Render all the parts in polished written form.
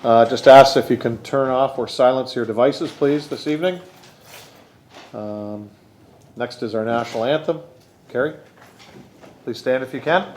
Just ask if you can turn off or silence your devices, please, this evening. Next is our national anthem. Carrie, please stand if you can.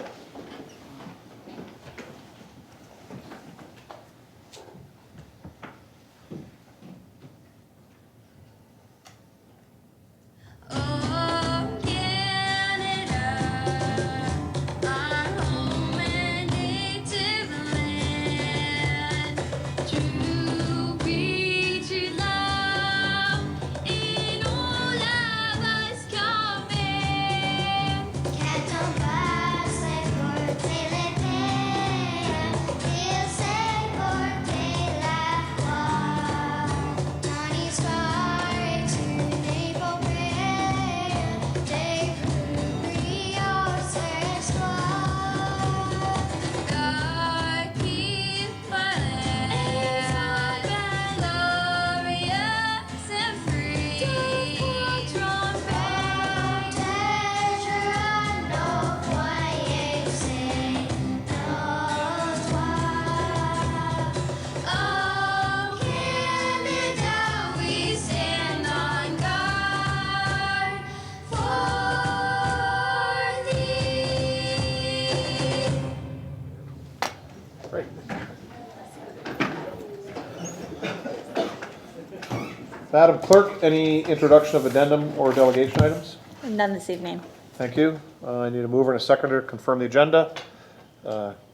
Madam Clerk, any introduction of addendum or delegation items? None this evening. Thank you. I need a mover and a seconder to confirm the agenda.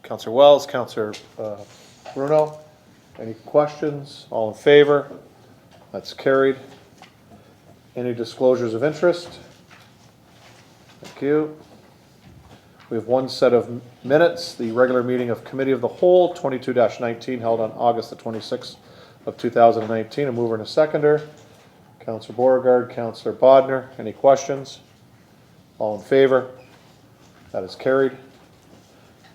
Councillor Wells, Councillor Bruno. Any questions? All in favor? That's carried. Any disclosures of interest? Thank you. We have one set of minutes, the regular meeting of Committee of the Whole, 22-19, held on August the 26th of 2019. A mover and a seconder. Councillor Beauregard, Councillor Bodner. Any questions? All in favor? That is carried.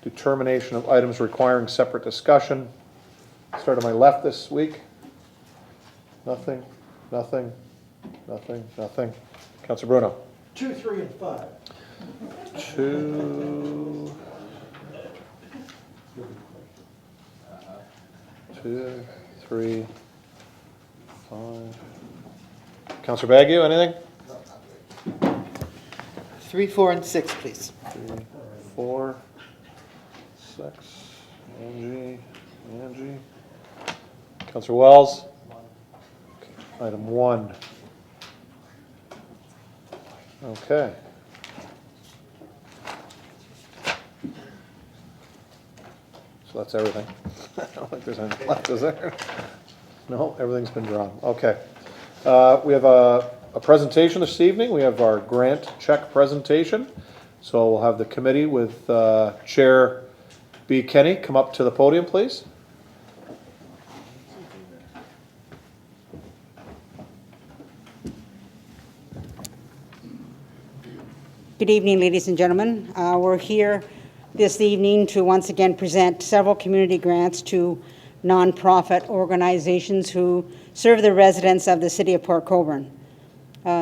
Determination of items requiring separate discussion. Start on my left this week. Nothing, nothing, nothing, nothing. Councillor Bruno. 2, 3, and 5. 2, 3, 5. Councillor Baggio, anything? 3, 4, and 6, please. 3, 4, 6. Angie. Councillor Wells. Item 1. Okay. So that's everything. I don't think there's anything left, is there? No, everything's been drawn. Okay. We have a presentation this evening. We have our grant check presentation. So we'll have the committee with Chair B. Kenny come up to the podium, please. Good evening, ladies and gentlemen. We're here this evening to once again present several community grants to nonprofit organizations who serve the residents of the city of Port Colborne.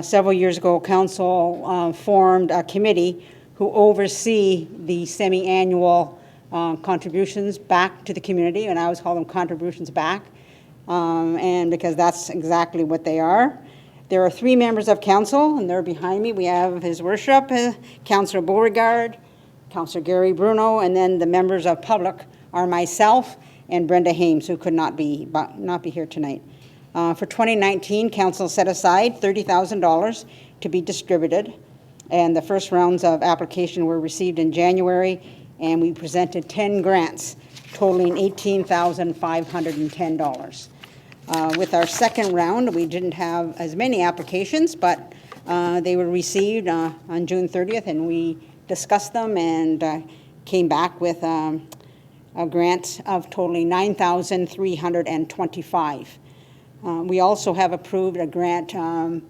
Several years ago, council formed a committee who oversee the semi-annual contributions back to the community, and I always call them contributions back, and because that's exactly what they are. There are 3 members of council, and they're behind me. We have His Worship, Councillor Beauregard, Councillor Gary Bruno, and then the members of public are myself and Brenda Hames, who could not be here tonight. For 2019, council set aside $30,000 to be distributed, and the first rounds of application were received in January, and we presented 10 grants totaling $18,510. With our second round, we didn't have as many applications, but they were received on June 30th, and we discussed them and came back with a grant of totaling $9,325. We also have approved a grant to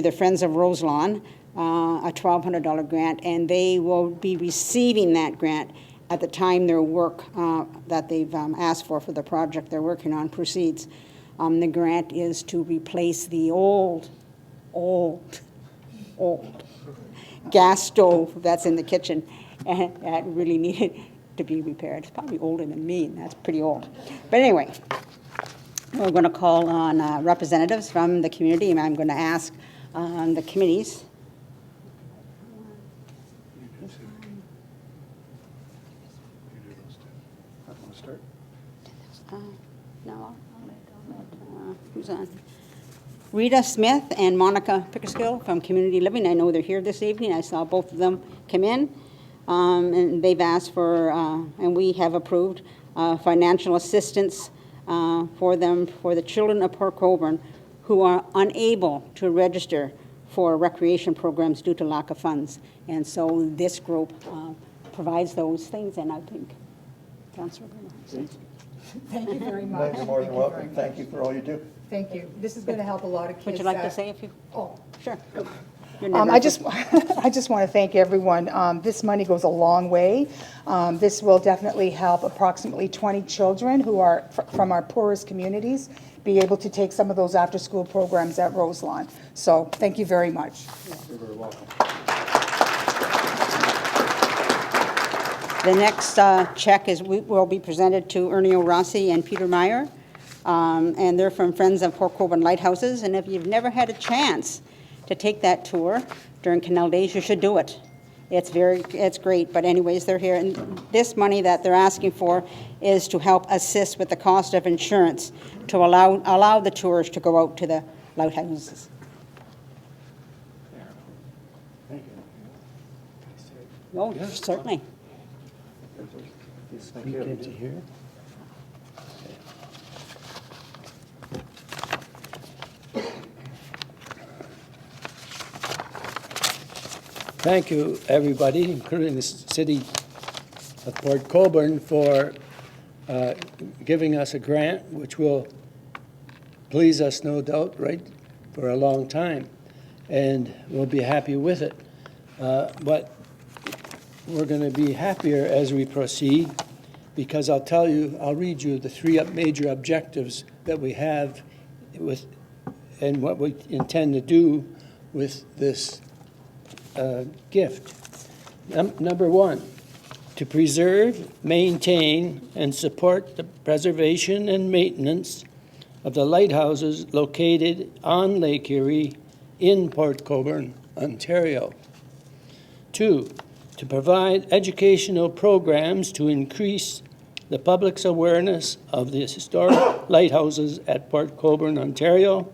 the Friends of Roselawn, a $1,200 grant, and they will be receiving that grant at the time their work that they've asked for the project they're working on proceeds. The grant is to replace the old gas stove that's in the kitchen, and that really to be repaired. It's probably older than me, and that's pretty old. But anyway, we're going to call on representatives from the community, and I'm going to ask the committees. No, I'll let who's on? Rita Smith and Monica Pickersgill from Community Living. I know they're here this evening. I saw both of them come in. And they've asked for, and we have approved, financial assistance for them, for the children of Port Colborne who are unable to register for recreation programs due to lack of funds. And so this group provides those things, and I think, Councilor Bruno. Thank you very much. You're more than Thank you welcome. very much. Thank you for all you do. Thank you. This is going to help a lot of kids. Would you like to that- say a few? Oh, Sure. I just want to thank everyone. This money goes a long way. This will definitely help approximately 20 children who are from our poorest communities be able to take some of those after-school programs at Roselawn. So thank you very much. You're very welcome. The next check will be presented to Ernio Rossi and Peter Meyer, and they're from Friends of Port Colborne Lighthouses. And if you've never had a chance to take that tour during Canal Days, you should do it. It's great. But anyways, they're here, and this money that they're asking for is to help assist with the cost of insurance to allow the tours to go out to the lighthouses. Oh, certainly. Thank you. Good to hear. Thank you, everybody, including the city of Port Colborne, for giving us a grant, which will please us, no doubt, right, for a long time, and we'll be happy with it. But we're going to be happier as we proceed, because I'll read you the three major objectives that we have with, and what we intend to do with this gift. Number one, to preserve, maintain, and support the preservation and maintenance of the lighthouses located on Lake Erie in Port Colborne, Ontario. Two, to provide educational programs to increase the public's awareness of the historic lighthouses at Port Colborne, Ontario,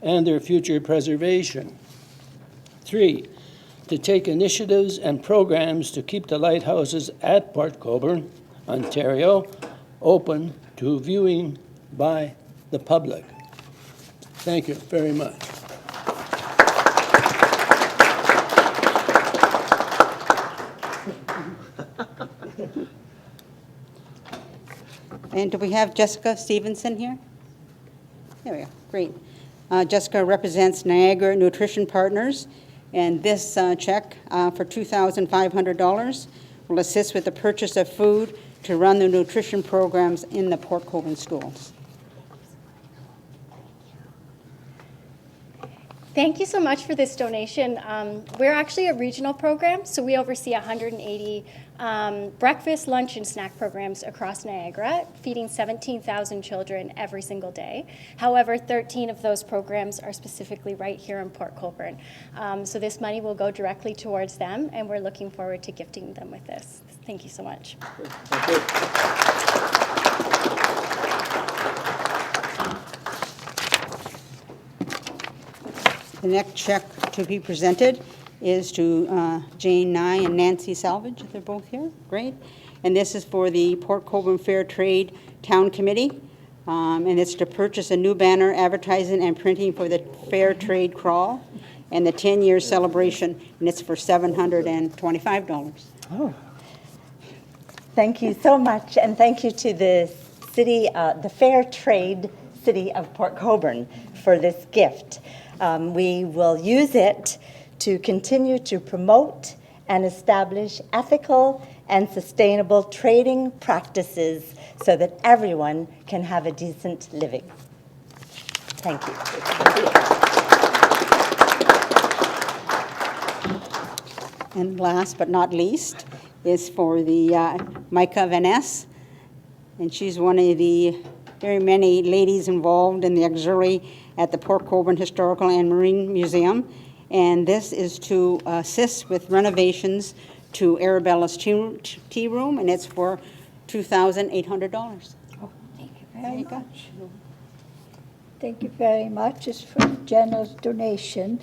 and their future preservation. Three, to take initiatives and programs to keep the lighthouses at Port Colborne, Ontario, open to viewing by the public. Thank you very much. And do we have Jessica Stevenson here? There we go, great. Jessica represents Niagara Nutrition Partners, and this check for $2,500 will assist with the purchase of food to run the nutrition programs in the Port Colborne schools. Thank you so much for this donation. We're actually a regional program, so we oversee 180 breakfast, lunch, and snack programs across Niagara, feeding 17,000 children every single day. However, 13 of those programs are specifically right here in Port Colborne. So this money will go directly towards them, and we're looking forward to gifting them with this. Thank you so much. Thank you. The next check to be presented is to Jane Nye and Nancy Salvage. They're both here. Great. And this is for the Port Colborne Fair Trade Town Committee. And it's to purchase a new banner, advertising, and printing for the Fair Trade Crawl and the 10-year celebration, and it's for $725. Oh. Thank you so much, and thank you to the city, the Fair Trade City of Port Colborne for this gift. We will use it to continue to promote and establish ethical and sustainable trading practices so that everyone can have a decent living. Thank you. And last but not least is for the Micah Van Ness, and she's one of the very many ladies involved in the auxiliary at the Port Colborne Historical and Marine Museum. And this is to assist with renovations to Arabella's tea room, and it's for $2,800. Oh, thank you very much. Thank you very much. It's for generous donation.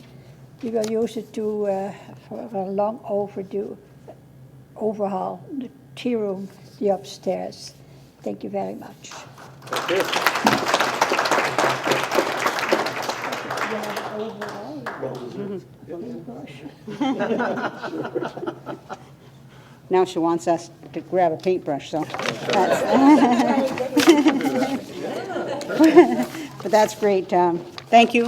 We will use it to for a long overdue overhaul, the tea room, the upstairs. Thank you very much. Thank you. Now she wants us to grab a paintbrush, so that's, but that's great. Thank you,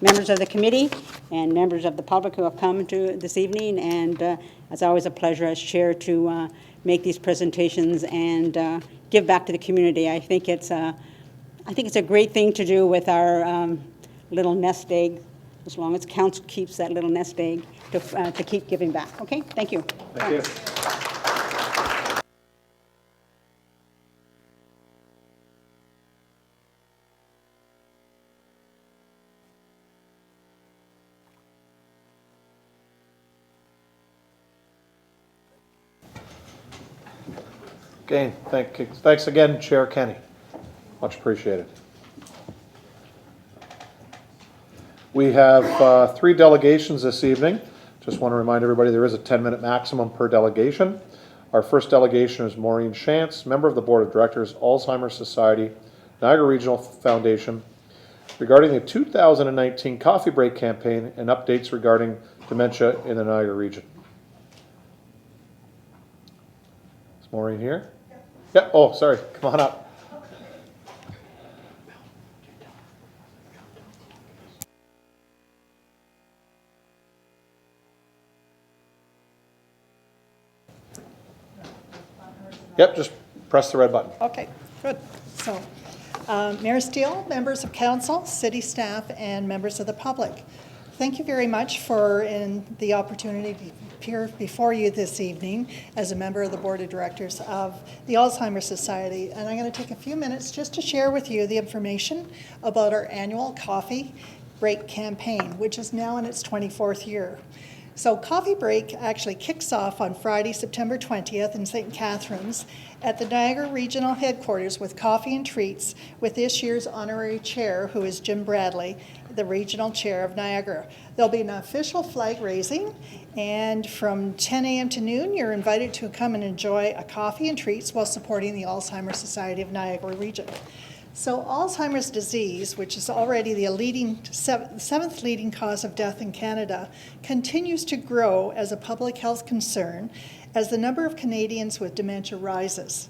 members of the committee and members of the public who have come to this evening. And it's always a pleasure as chair to make these presentations and give back to the community. I think it's a great thing to do with our little nest egg, as long as council keeps that little nest egg to keep giving back. Okay, thank you. Thank you. Again, thanks again, Chair Kenny. Much appreciated. We have 3 delegations this evening. Just want to remind everybody there is a 10-minute maximum per delegation. Our first delegation is Maureen Shantz, member of the Board of Directors, Alzheimer's Society, Niagara Regional Foundation, regarding the 2019 Coffee Break campaign and updates regarding dementia in the Niagara region. Is Maureen here? Yeah. Oh, sorry. Come on up. Yep, just press the red button. Okay, good. So, Mayor Steele, members of council, city staff, and members of the public, thank you very much for the opportunity to appear before you this evening as a member of the Board of Directors of the Alzheimer's Society. And I'm going to take a few minutes just to share with you the information about our annual Coffee Break campaign, which is now in its 24th year. So Coffee Break actually kicks off on Friday, September 20th in St. Catharines at the Niagara Regional Headquarters with coffee and treats with this year's honorary chair, who is Jim Bradley, the regional chair of Niagara. There'll be an official flag raising, and from 10 a.m. to noon, you're invited to come and enjoy a coffee and treats while supporting the Alzheimer's Society of Niagara Region. So Alzheimer's disease, which is already the seventh leading cause of death in Canada, continues to grow as a public health concern as the number of Canadians with dementia rises.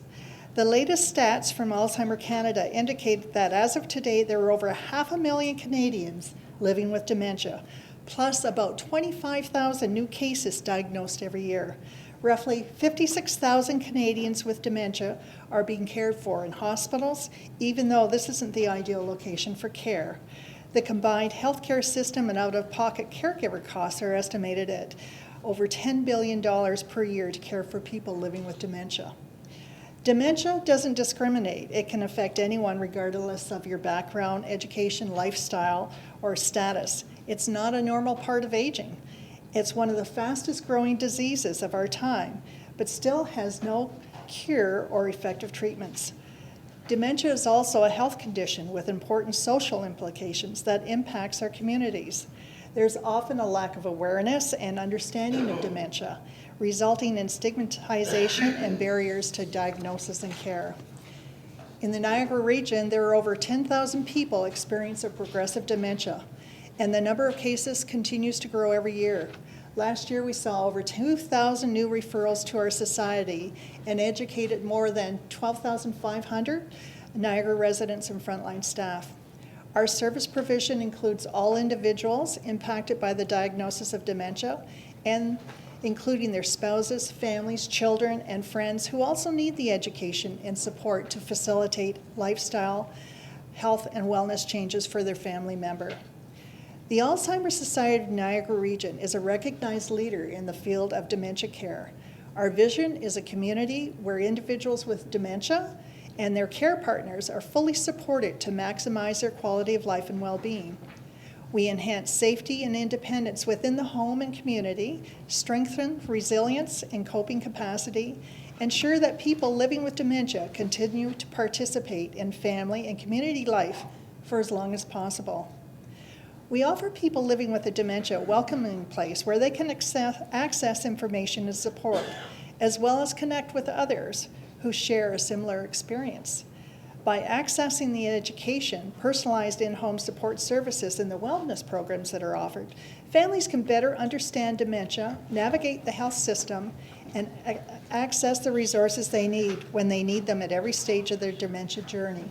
The latest stats from Alzheimer's Canada indicate that as of today, there are over 500,000 Canadians living with dementia, plus about 25,000 new cases diagnosed every year. Roughly 56,000 Canadians with dementia are being cared for in hospitals, even though this isn't the ideal location for care. The combined healthcare system and out-of-pocket caregiver costs are estimated at over $10 billion per year to care for people living with dementia. Dementia doesn't discriminate. It can affect anyone regardless of your background, education, lifestyle, or status. It's not a normal part of aging. It's one of the fastest growing diseases of our time, but still has no cure or effective treatments. Dementia is also a health condition with important social implications that impacts our communities. There's often a lack of awareness and understanding of dementia, resulting in stigmatization and barriers to diagnosis and care. In the Niagara region, there are over 10,000 people experiencing progressive dementia, and the number of cases continues to grow every year. Last year, we saw over 2,000 new referrals to our society and educated more than 12,500 Niagara residents and frontline staff. Our service provision includes all individuals impacted by the diagnosis of dementia, and including their spouses, families, children, and friends who also need the education and support to facilitate lifestyle, health, and wellness changes for their family member. The Alzheimer's Society of Niagara Region is a recognized leader in the field of dementia care. Our vision is a community where individuals with dementia and their care partners are fully supported to maximize their quality of life and well-being. We enhance safety and independence within the home and community, strengthen resilience and coping capacity, ensure that people living with dementia continue to participate in family and community life for as long as possible. We offer people living with a dementia a welcoming place where they can access information and support, as well as connect with others who share a similar experience. By accessing the education, personalized in-home support services, and the wellness programs that are offered, families can better understand dementia, navigate the health system, and access the resources they need when they need them at every stage of their dementia journey.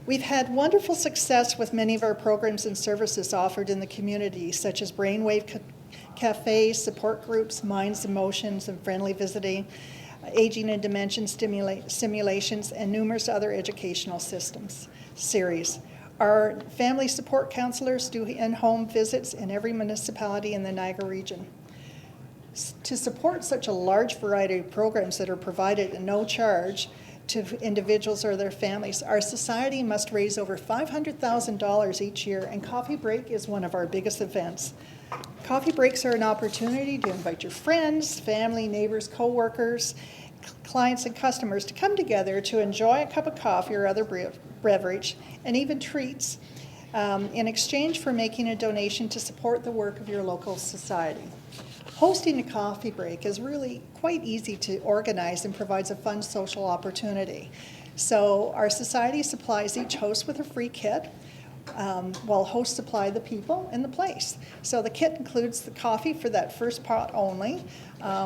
We've had wonderful success with many of our programs and services offered in the community, such as brainwave cafes, support groups, minds, emotions, and friendly visiting, aging and dementia simulations, and numerous other educational series. Our family support counselors do in-home visits in every municipality in the Niagara region. To support such a large variety of programs that are provided at no charge to individuals or their families, our society must raise over $500,000 each year, and Coffee Break is one of our biggest events. Coffee breaks are an opportunity to invite your friends, family, neighbors, co-workers, clients, and customers to come together to enjoy a cup of coffee or other beverage, and even treats, in exchange for making a donation to support the work of your local society. Hosting a coffee break is really quite easy to organize and provides a fun social opportunity. So our society supplies each host with a free kit, while hosts supply the people and the place. So the kit includes the coffee for that first pot only,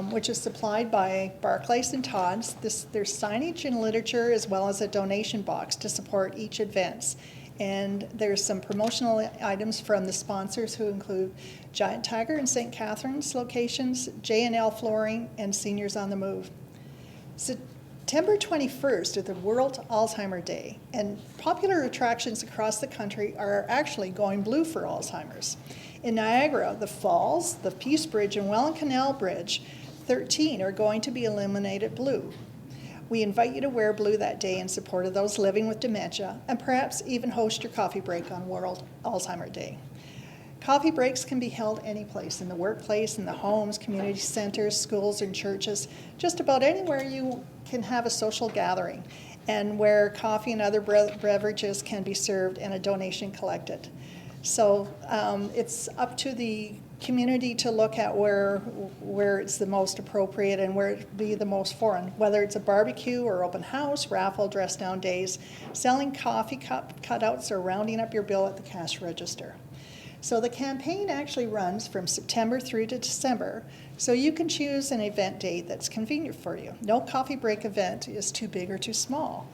which is supplied by Barclays and Todd's. There's signage and literature, as well as a donation box to support each event. And there's some promotional items from the sponsors, who include Giant Tiger and St. Catharines locations, J&L Flooring, and Seniors on the Move. September 21st is the World Alzheimer's Day, and popular attractions across the country are actually going blue for Alzheimer's. In Niagara, the Falls, the Peace Bridge, and Welland Canal Bridge 13 are going to be illuminated blue. We invite you to wear blue that day in support of those living with dementia, and perhaps even host your coffee break on World Alzheimer's Day. Coffee breaks can be held any place, in the workplace, in the homes, community centers, schools, and churches, just about anywhere you can have a social gathering, and where coffee and other beverages can be served and a donation collected. So it's up to the community to look at where it's the most appropriate and where it'd be the most foreign, whether it's a barbecue or open house, raffle, dress down days, selling coffee cup cutouts, or rounding up your bill at the cash register. So the campaign actually runs from September through to December, so you can choose an event date that's convenient for you. No coffee break event is too big or too small,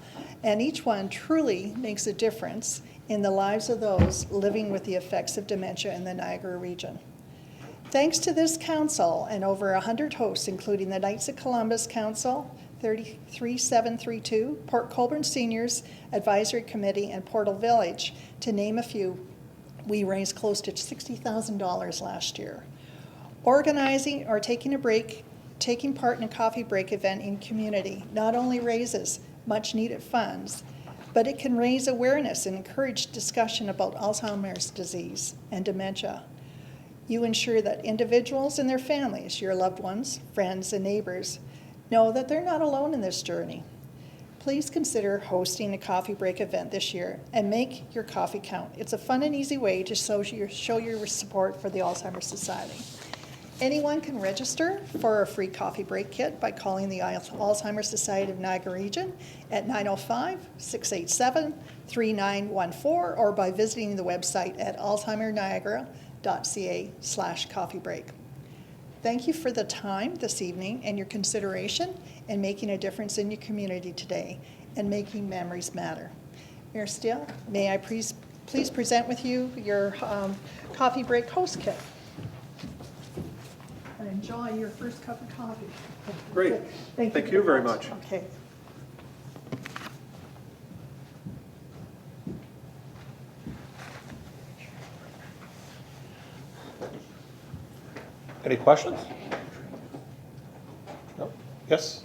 and each one truly makes a difference in the lives of those living with the effects of dementia in the Niagara region. Thanks to this council and over 100 hosts, including the Knights of Columbus Council, 33732, Port Colborne Seniors Advisory Committee, and Portal Village, to name a few, we raised close to $60,000 last year. Organizing or taking part in a coffee break event in community not only raises much needed funds, but it can raise awareness and encourage discussion about Alzheimer's disease and dementia. You ensure that individuals and their families, your loved ones, friends, and neighbors, know that they're not alone in this journey. Please consider hosting a coffee break event this year and make your coffee count. It's a fun and easy way to show your support for the Alzheimer's Society. Anyone can register for a free coffee break kit by calling the Alzheimer's Society of Niagara Region at 905-687-3914, or by visiting the website at alzheimerniagara.ca/coffee break. Thank you for the time this evening and your consideration in making a difference in your community today and making memories matter. Mayor Steele, may I please present with you your coffee break host kit. And enjoy your first cup of coffee. Great. Thank you very much. Okay. Any questions? No? Yes?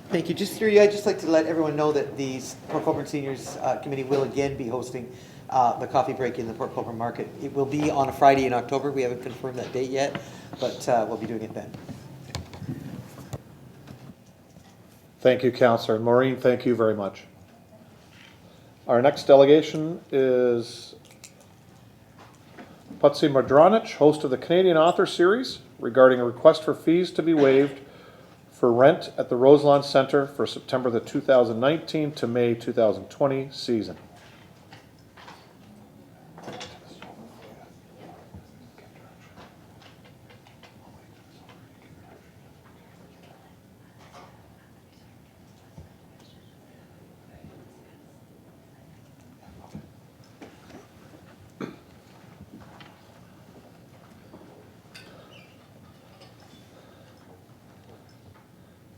Thank you. Just through you, I'd just like to let everyone know that the Port Colborne Seniors Committee will again be hosting the coffee break in the Port Colborne Market. It will be on a Friday in October. We haven't confirmed that date yet, but we'll be doing it then. Thank you, Counselor. Maureen, thank you very much. Our next delegation is Putsy Madronich, host of the Canadian Author Series, regarding a request for fees to be waived for rent at the Roselawn Center for September the 2019 to May 2020 season.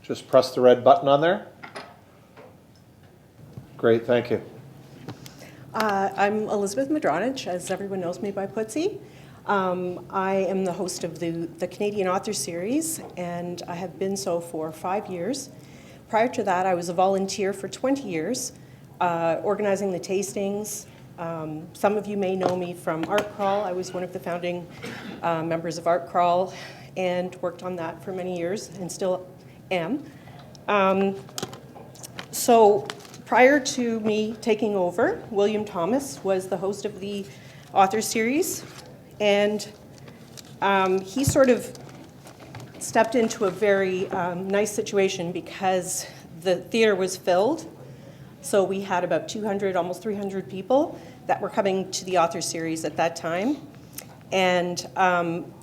Just press the red button on there. Great, thank you. I'm Elizabeth Madronich, as everyone knows me by Putsy. I am the host of the Canadian Author Series, and I have been so for 5 years. Prior to that, I was a volunteer for 20 years, organizing the tastings. Some of you may know me from Art Crawl. I was one of the founding members of Art Crawl and worked on that for many years and still am. So prior to me taking over, William Thomas was the host of the Author Series, and he sort of stepped into a very nice situation because the theater was filled. So we had about 200, almost 300 people that were coming to the Author Series at that time. And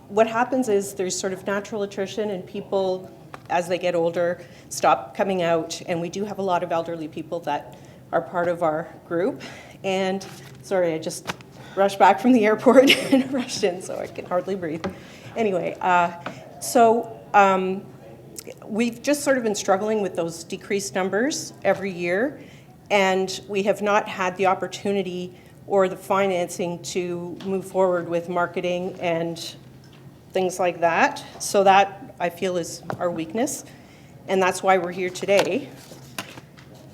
what happens is there's sort of natural attrition, and people, as they get older, stop coming out. And we do have a lot of elderly people that are part of our group. And sorry, I just rushed back from the airport and rushed in, so I can hardly breathe. Anyway, we've just sort of been struggling with those decreased numbers every year, and we have not had the opportunity or the financing to move forward with marketing and things like that. So that, I feel, is our weakness, and that's why we're here today.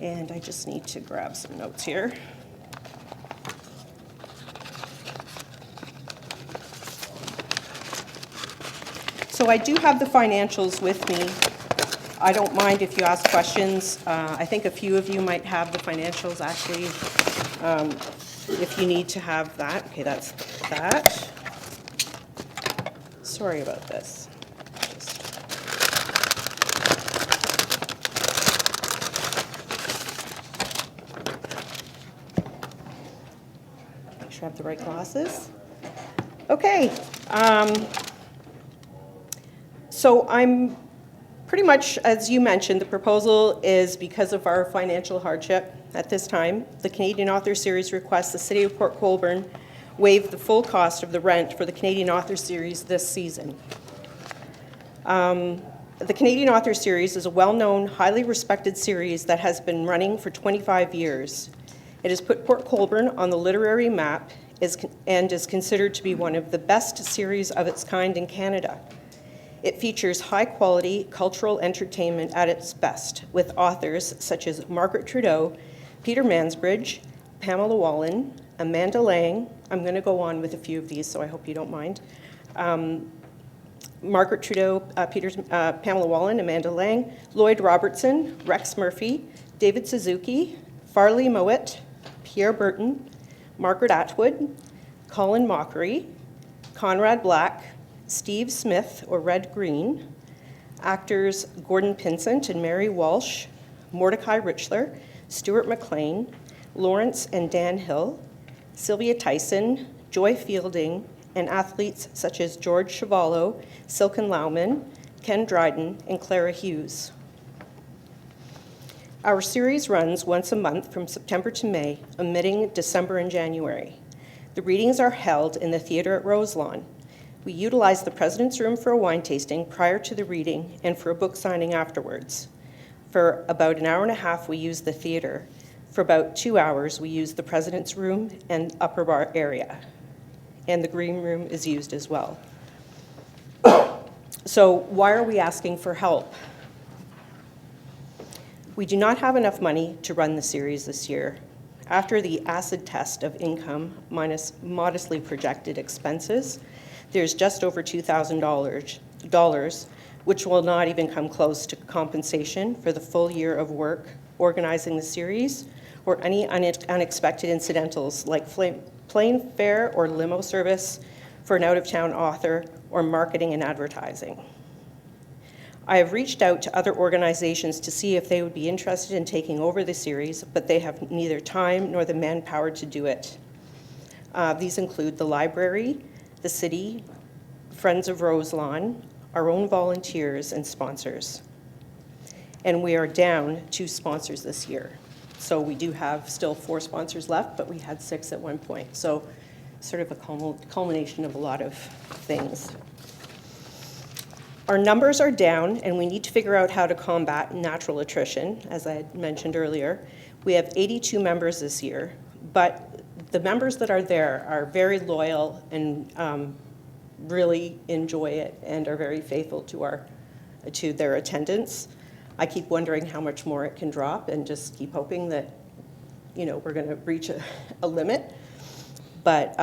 And I just need to grab some notes here. So I do have the financials with me. I don't mind if you ask questions. I think a few of you might have the financials, actually, if you need to have that. Okay, that's that. Sorry about this. Make sure I have the right glasses. Okay. So I'm pretty much, as you mentioned, the proposal is because of our financial hardship at this time. The Canadian Author Series requests the City of Port Colborne waive the full cost of the rent for the Canadian Author Series this season. The Canadian Author Series is a well-known, highly respected series that has been running for 25 years. It has put Port Colborne on the literary map and is considered to be one of the best series of its kind in Canada. It features high-quality cultural entertainment at its best, with authors such as Margaret Trudeau, Peter Mansbridge, Pamela Wallen, Amanda Lang. I'm going to go on with a few of these, so I hope you don't mind. Margaret Trudeau, Pamela Wallen, Amanda Lang, Lloyd Robertson, Rex Murphy, David Suzuki, Farley Mowat, Pierre Burton, Margaret Atwood, Colin Mockery, Conrad Black, Steve Smith, or Red Green, actors Gordon Pinsent and Mary Walsh, Mordecai Richler, Stuart McLean, Lawrence and Dan Hill, Sylvia Tyson, Joy Fielding, and athletes such as George Chavallo, Silken Lauman, Ken Dryden, and Clara Hughes. Our series runs once a month from September to May, omitting December and January. The readings are held in the theater at Roselawn. We utilize the President's Room for a wine tasting prior to the reading and for a book signing afterwards. For about an hour and a half, we use the theater. For about 2 hours, we use the President's Room and upper bar area. And the green room is used as well. So why are we asking for help? We do not have enough money to run the series this year. After the acid test of income minus modestly projected expenses, there's just over $2,000, which will not even come close to compensation for the full year of work organizing the series or any unexpected incidentals like plane fare or limo service for an out-of-town author or marketing and advertising. I have reached out to other organizations to see if they would be interested in taking over the series, but they have neither time nor the manpower to do it. These include the library, the city, Friends of Roselawn, our own volunteers, and sponsors. And we are down 2 sponsors this year. So we do have still 4 sponsors left, but we had 6 at one point. So sort of a culmination of a lot of things. Our numbers are down, and we need to figure out how to combat natural attrition, as I had mentioned earlier. We have 82 members this year, but the members that are there are very loyal and really enjoy it and are very faithful to their attendance. I keep wondering how much more it can drop and just keep hoping that, we're going to reach a limit. But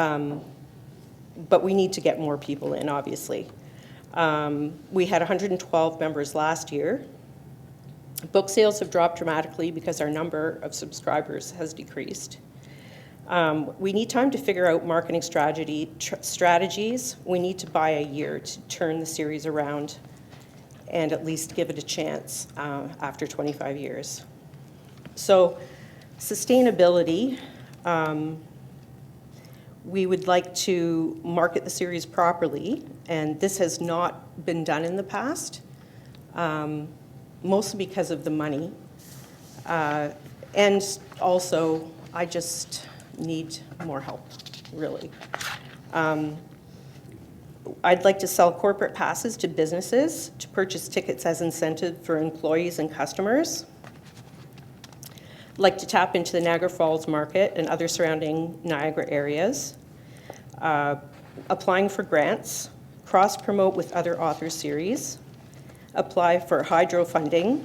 we need to get more people in, obviously. We had 112 members last year. Book sales have dropped dramatically because our number of subscribers has decreased. We need time to figure out marketing strategies. We need to buy a year to turn the series around and at least give it a chance after 25 years. So, sustainability. We would like to market the series properly, and this has not been done in the past, mostly because of the money. And also, I just need more help, really. I'd like to sell corporate passes to businesses to purchase tickets as incentive for employees and customers. I'd like to tap into the Niagara Falls market and other surrounding Niagara areas. Applying for grants, cross-promote with other author series, apply for hydro funding,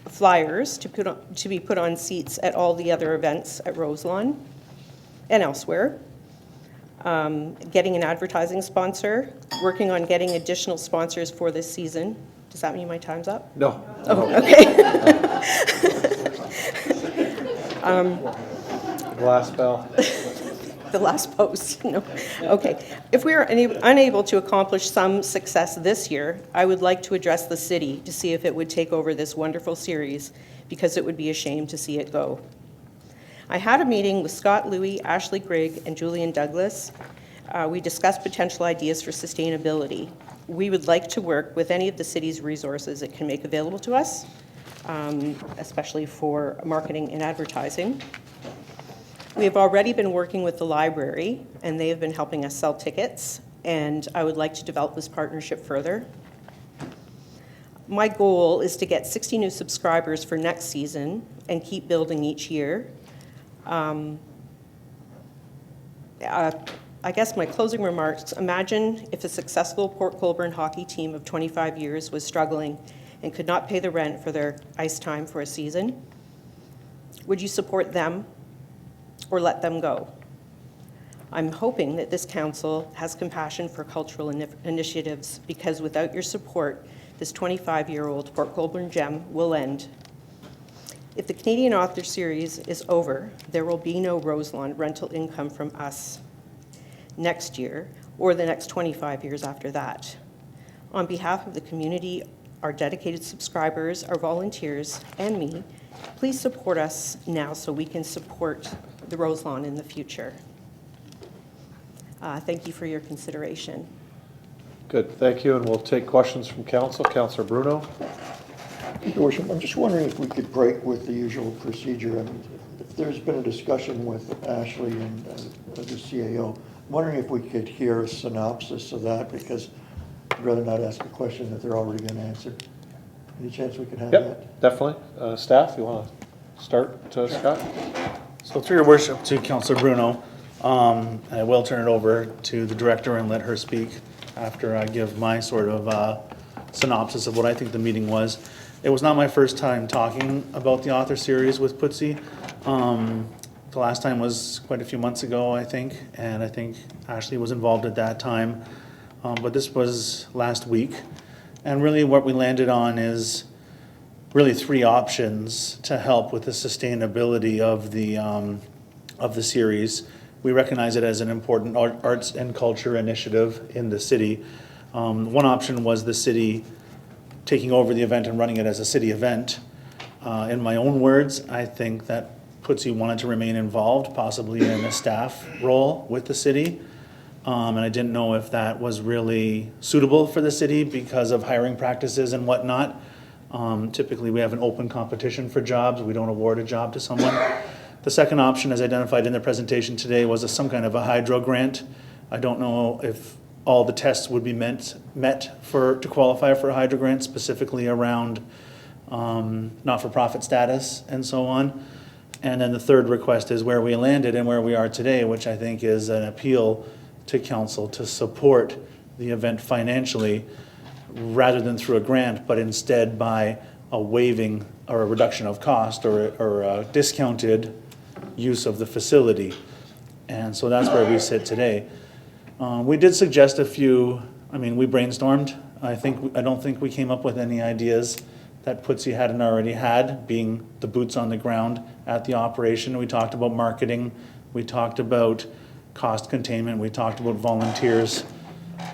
flyers to be put on seats at all the other events at Roselawn and elsewhere, getting an advertising sponsor, working on getting additional sponsors for this season. Does that mean my time's up? No. Oh, okay. Glass bell. The last post, no. Okay. If we are unable to accomplish some success this year, I would like to address the city to see if it would take over this wonderful series, because it would be a shame to see it go. I had a meeting with Scott Louie, Ashley Grigg, and Julian Douglas. We discussed potential ideas for sustainability. We would like to work with any of the city's resources it can make available to us, especially for marketing and advertising. We have already been working with the library, and they have been helping us sell tickets, and I would like to develop this partnership further. My goal is to get 60 new subscribers for next season and keep building each year. I guess my closing remarks, imagine if a successful Port Colborne hockey team of 25 years was struggling and could not pay the rent for their ice time for a season. Would you support them or let them go? I'm hoping that this council has compassion for cultural initiatives, because without your support, this 25-year-old Port Colborne gem will end. If the Canadian Author Series is over, there will be no Roselawn rental income from us next year or the next 25 years after that. On behalf of the community, our dedicated subscribers, our volunteers, and me, please support us now so we can support the Roselawn in the future. Thank you for your consideration. Good, thank you, and we'll take questions from council. Councillor Bruno. Your Worship, I'm just wondering if we could break with the usual procedure. I mean, if there's been a discussion with Ashley and the CAO, I'm wondering if we could hear a synopsis of that, because I'd rather not ask a question that they're already going to answer. Any chance we could have that? Yep, definitely. Staff, you want to start, Scott? So through your worship to Councillor Bruno, I will turn it over to the director and let her speak after I give my sort of synopsis of what I think the meeting was. It was not my first time talking about the author series with Putzi. The last time was quite a few months ago, I think, and I think Ashley was involved at that time. But this was last week. And really what we landed on is really three options to help with the sustainability of the series. We recognize it as an important arts and culture initiative in the city. One option was the city taking over the event and running it as a city event. In my own words, I think that Putzi wanted to remain involved, possibly in a staff role with the city. And I didn't know if that was really suitable for the city because of hiring practices and whatnot. Typically, we have an open competition for jobs. We don't award a job to someone. The second option, as identified in the presentation today, was some kind of a hydro grant. I don't know if all the tests would be met to qualify for a hydro grant, specifically around not-for-profit status and so on. And then the third request is where we landed and where we are today, which I think is an appeal to council to support the event financially rather than through a grant, but instead by a waiving or a reduction of cost or a discounted use of the facility. And so that's where we sit today. We did suggest a few, we brainstormed. I don't think we came up with any ideas that Putzi hadn't already had, being the boots on the ground at the operation. We talked about marketing, we talked about cost containment, we talked about volunteers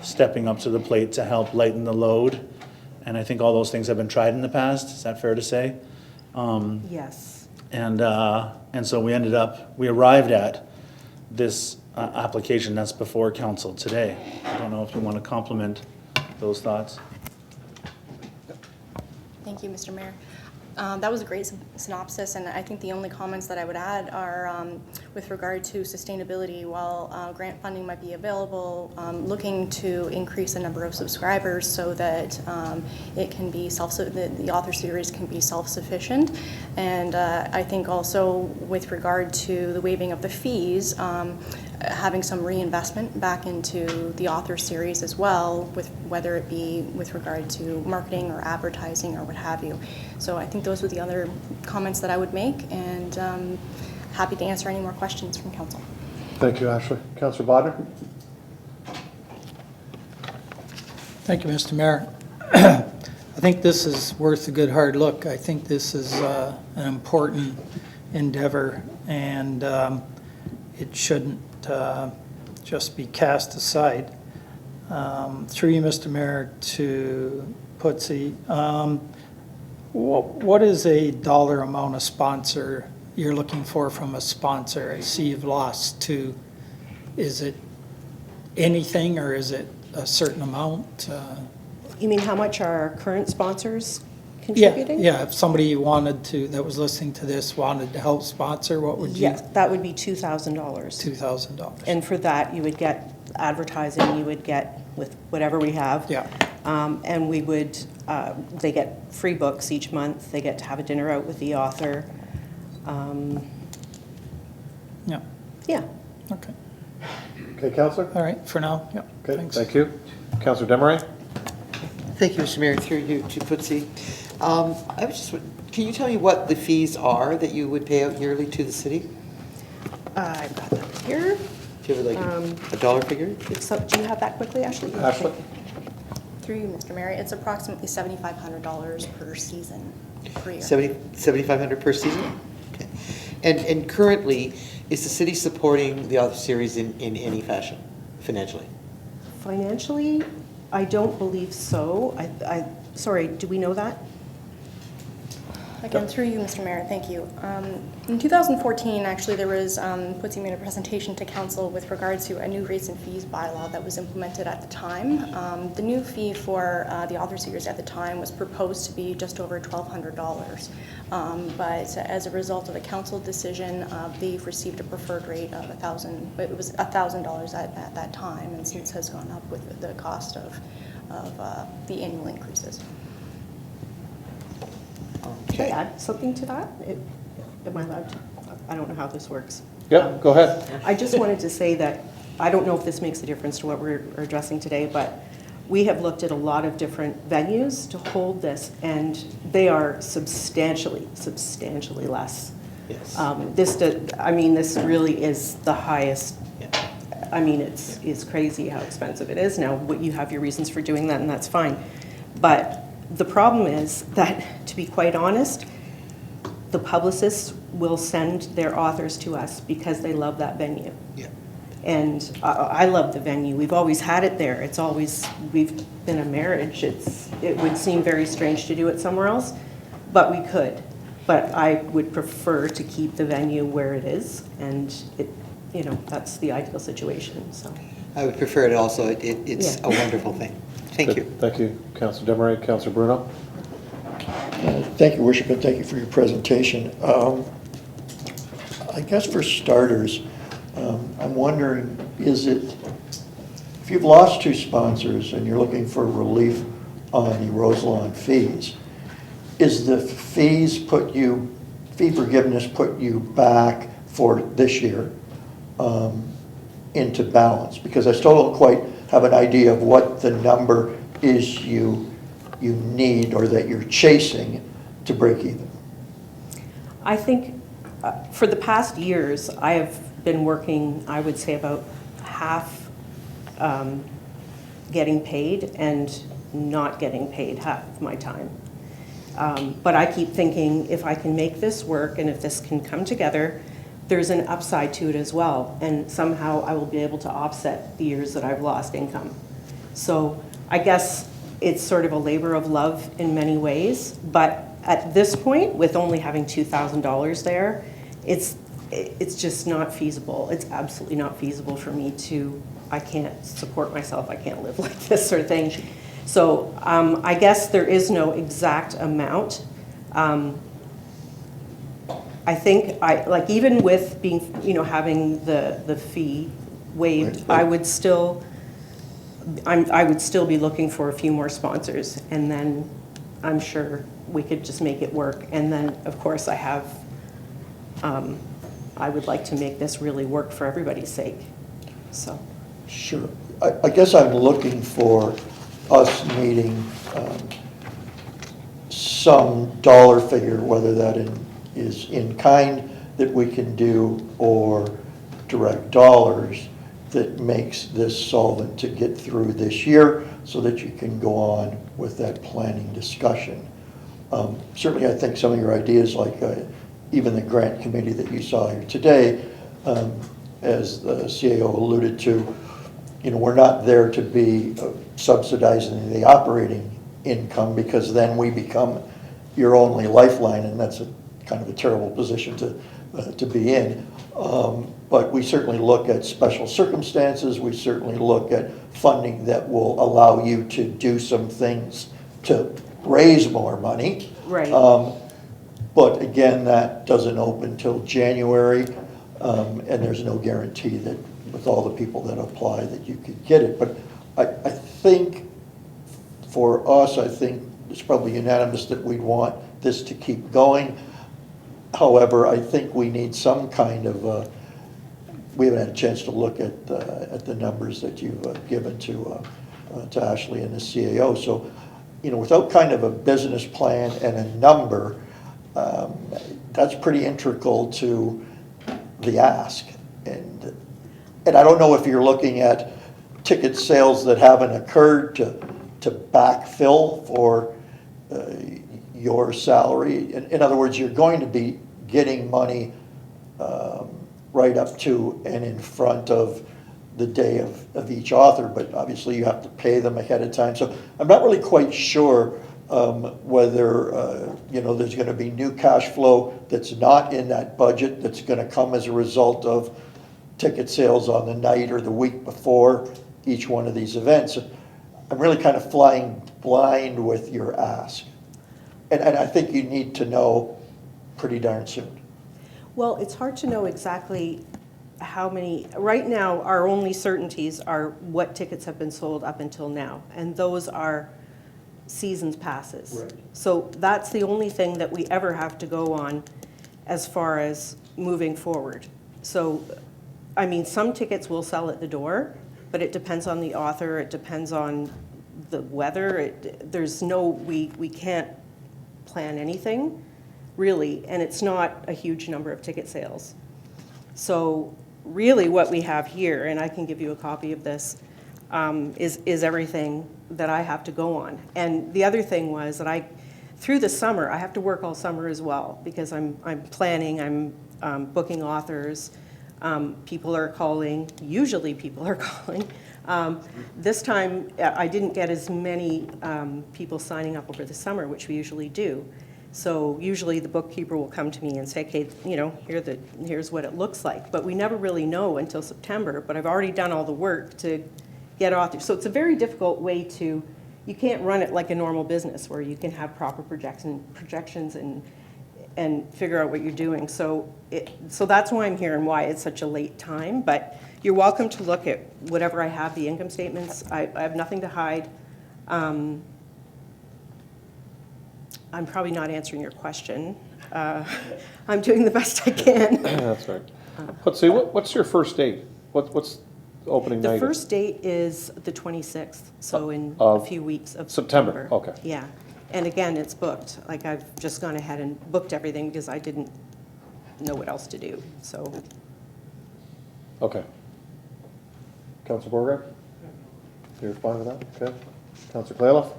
stepping up to the plate to help lighten the load. And I think all those things have been tried in the past, is that fair to say? Yes. And so we arrived at this application that's before council today. I don't know if you want to complement those thoughts. Thank you, Mr. Mayor. That was a great synopsis, and I think the only comments that I would add are with regard to sustainability. While grant funding might be available, looking to increase the number of subscribers so that it can be the author series can be self-sufficient. And I think also with regard to the waiving of the fees, having some reinvestment back into the author series as well, with whether it be with regard to marketing or advertising or what have you. So I think those were the other comments that I would make, and happy to answer any more questions from council. Thank you, Ashley. Councillor Bodnar? Thank you, Mr. Mayor. I think this is worth a good hard look. I think this is an important endeavor, and it shouldn't just be cast aside. Through you, Mr. Mayor, to Putzi, what is a dollar amount of sponsor you're looking for from a sponsor? I see you've lost two. Is it anything, or is it a certain amount? You mean how much are our current sponsors contributing? Yeah, if somebody that was listening to this wanted to help sponsor, what would you? Yes, that would be $2,000. $2,000. And for that, you would get advertising, you would get with whatever we have. Yeah. And we would, they get free books each month, they get to have a dinner out with the author. Yeah. Yeah. Okay. Okay, Councillor? All right, for now, yeah. Okay, Thanks. thank you. Councillor Desmarais? Thank you, Mr. Mayor, through you to Putzi. Can you tell me what the fees are that you would pay out yearly to the city? I've got that here. Do you have a dollar figure? Do you have that quickly, Ashley? Ashley? Through you, Mr. Mayor, it's approximately $7,500 per season, per year. $7,500 per season? Okay. And currently, is the city supporting the author series in any fashion, financially? Financially, I don't believe so. Sorry, do we know that? Again, through you, Mr. Mayor, thank you. In 2014, actually, there was, Putzi made a presentation to council with regard to a new rates and fees bylaw that was implemented at the time. The new fee for the author series at the time was proposed to be just over $1,200. But as a result of a council decision, they've received a preferred rate of $1,000. It was $1,000 at that time, and since has gone up with the cost of the annual increases. Can I add something to that? Am I allowed to? I don't know how this works. Yep, go ahead. I just wanted to say that I don't know if this makes a difference to what we're addressing today, but we have looked at a lot of different venues to hold this, and they are substantially less. Yes. This really is the highest. I mean, it's crazy how expensive it is now. You have your reasons for doing that, and that's fine. But the problem is that, to be quite honest, the publicists will send their authors to us because they love that venue. Yeah. And I love the venue. We've always had it there. We've been a marriage. It would seem very strange to do it somewhere else, but we could. But I would prefer to keep the venue where it is, and that's the ideal situation, so. I would prefer it also. It's a wonderful thing. Thank you. Thank you, Councilor Desmarais. Councilor Bruno? Thank you, Worship, and thank you for your presentation. I guess for starters, I'm wondering, if you've lost 2 sponsors and you're looking for relief on the Roselawn fees, is the fee forgiveness put you back for this year into balance? Because I still don't quite have an idea of what the number is you need or that you're chasing to break even. I think for the past years, I have been working, I would say, about half getting paid and not getting paid half of my time. But I keep thinking, if I can make this work and if this can come together, there's an upside to it as well. And somehow I will be able to offset the years that I've lost income. So I guess it's sort of a labor of love in many ways. But at this point, with only having $2,000 there, it's just not feasible. It's absolutely not feasible for me I can't support myself. I can't live like this sort of thing. So I guess there is no exact amount. I think even with being, having the fee waived, I would still be looking for a few more sponsors, and then I'm sure we could just make it work. And then, of course, I would like to make this really work for everybody's sake. So. Sure. I guess I'm looking for us needing some dollar figure, whether that is in kind that we can do or direct dollars, that makes this solvent to get through this year so that you can go on with that planning discussion. Certainly, I think some of your ideas, like even the grant committee that you saw here today, as the CAO alluded to, we're not there to be subsidizing the operating income, because then we become your only lifeline, and that's kind of a terrible position to be in. But we certainly look at special circumstances. We certainly look at funding that will allow you to do some things to raise more money. Right. But again, that doesn't open till January, and there's no guarantee that with all the people that apply that you could get it. But I think for us, I think it's probably unanimous that we'd want this to keep going. However, I think we need some kind of, we haven't had a chance to look at the numbers that you've given to Ashley and the CAO. So, without kind of a business plan and a number, that's pretty integral to the ask. And I don't know if you're looking at ticket sales that haven't occurred to backfill for your salary. In other words, you're going to be getting money right up to and in front of the day of each author, but obviously you have to pay them ahead of time. So I'm not really quite sure whether there's going to be new cash flow that's not in that budget that's going to come as a result of ticket sales on the night or the week before each one of these events. I'm really kind of flying blind with your ask. And I think you need to know pretty darn soon. Well, it's hard to know exactly how many. Right now, our only certainties are what tickets have been sold up until now, and those are seasons passes. Right. So that's the only thing that we ever have to go on as far as moving forward. So, some tickets will sell at the door, but it depends on the author, it depends on the weather. There's no, we can't plan anything, really, and it's not a huge number of ticket sales. So really what we have here, and I can give you a copy of this, is everything that I have to go on. And the other thing was that through the summer, I have to work all summer as well, because I'm planning, I'm booking authors, people are calling, usually people are calling. This time, I didn't get as many people signing up over the summer, which we usually do. So usually the bookkeeper will come to me and say, okay, you know, here's what it looks like. But we never really know until September, but I've already done all the work to get authors. So it's a very difficult way to, you can't run it like a normal business where you can have proper projections and figure out what you're doing. So that's why I'm here and why it's such a late time. But you're welcome to look at whatever I have, the income statements. I have nothing to hide. I'm probably not answering your question. I'm doing the best I can. That's right. Let's see, what's your first date? What's the opening night? The first date is the 26th, so in a few weeks of September. Okay. Yeah. And again, it's booked. Like, I've just gone ahead and booked everything because I didn't know what else to do, so. Okay. Councilor Borger? You're fine with that? Okay. Councilor Klaloff?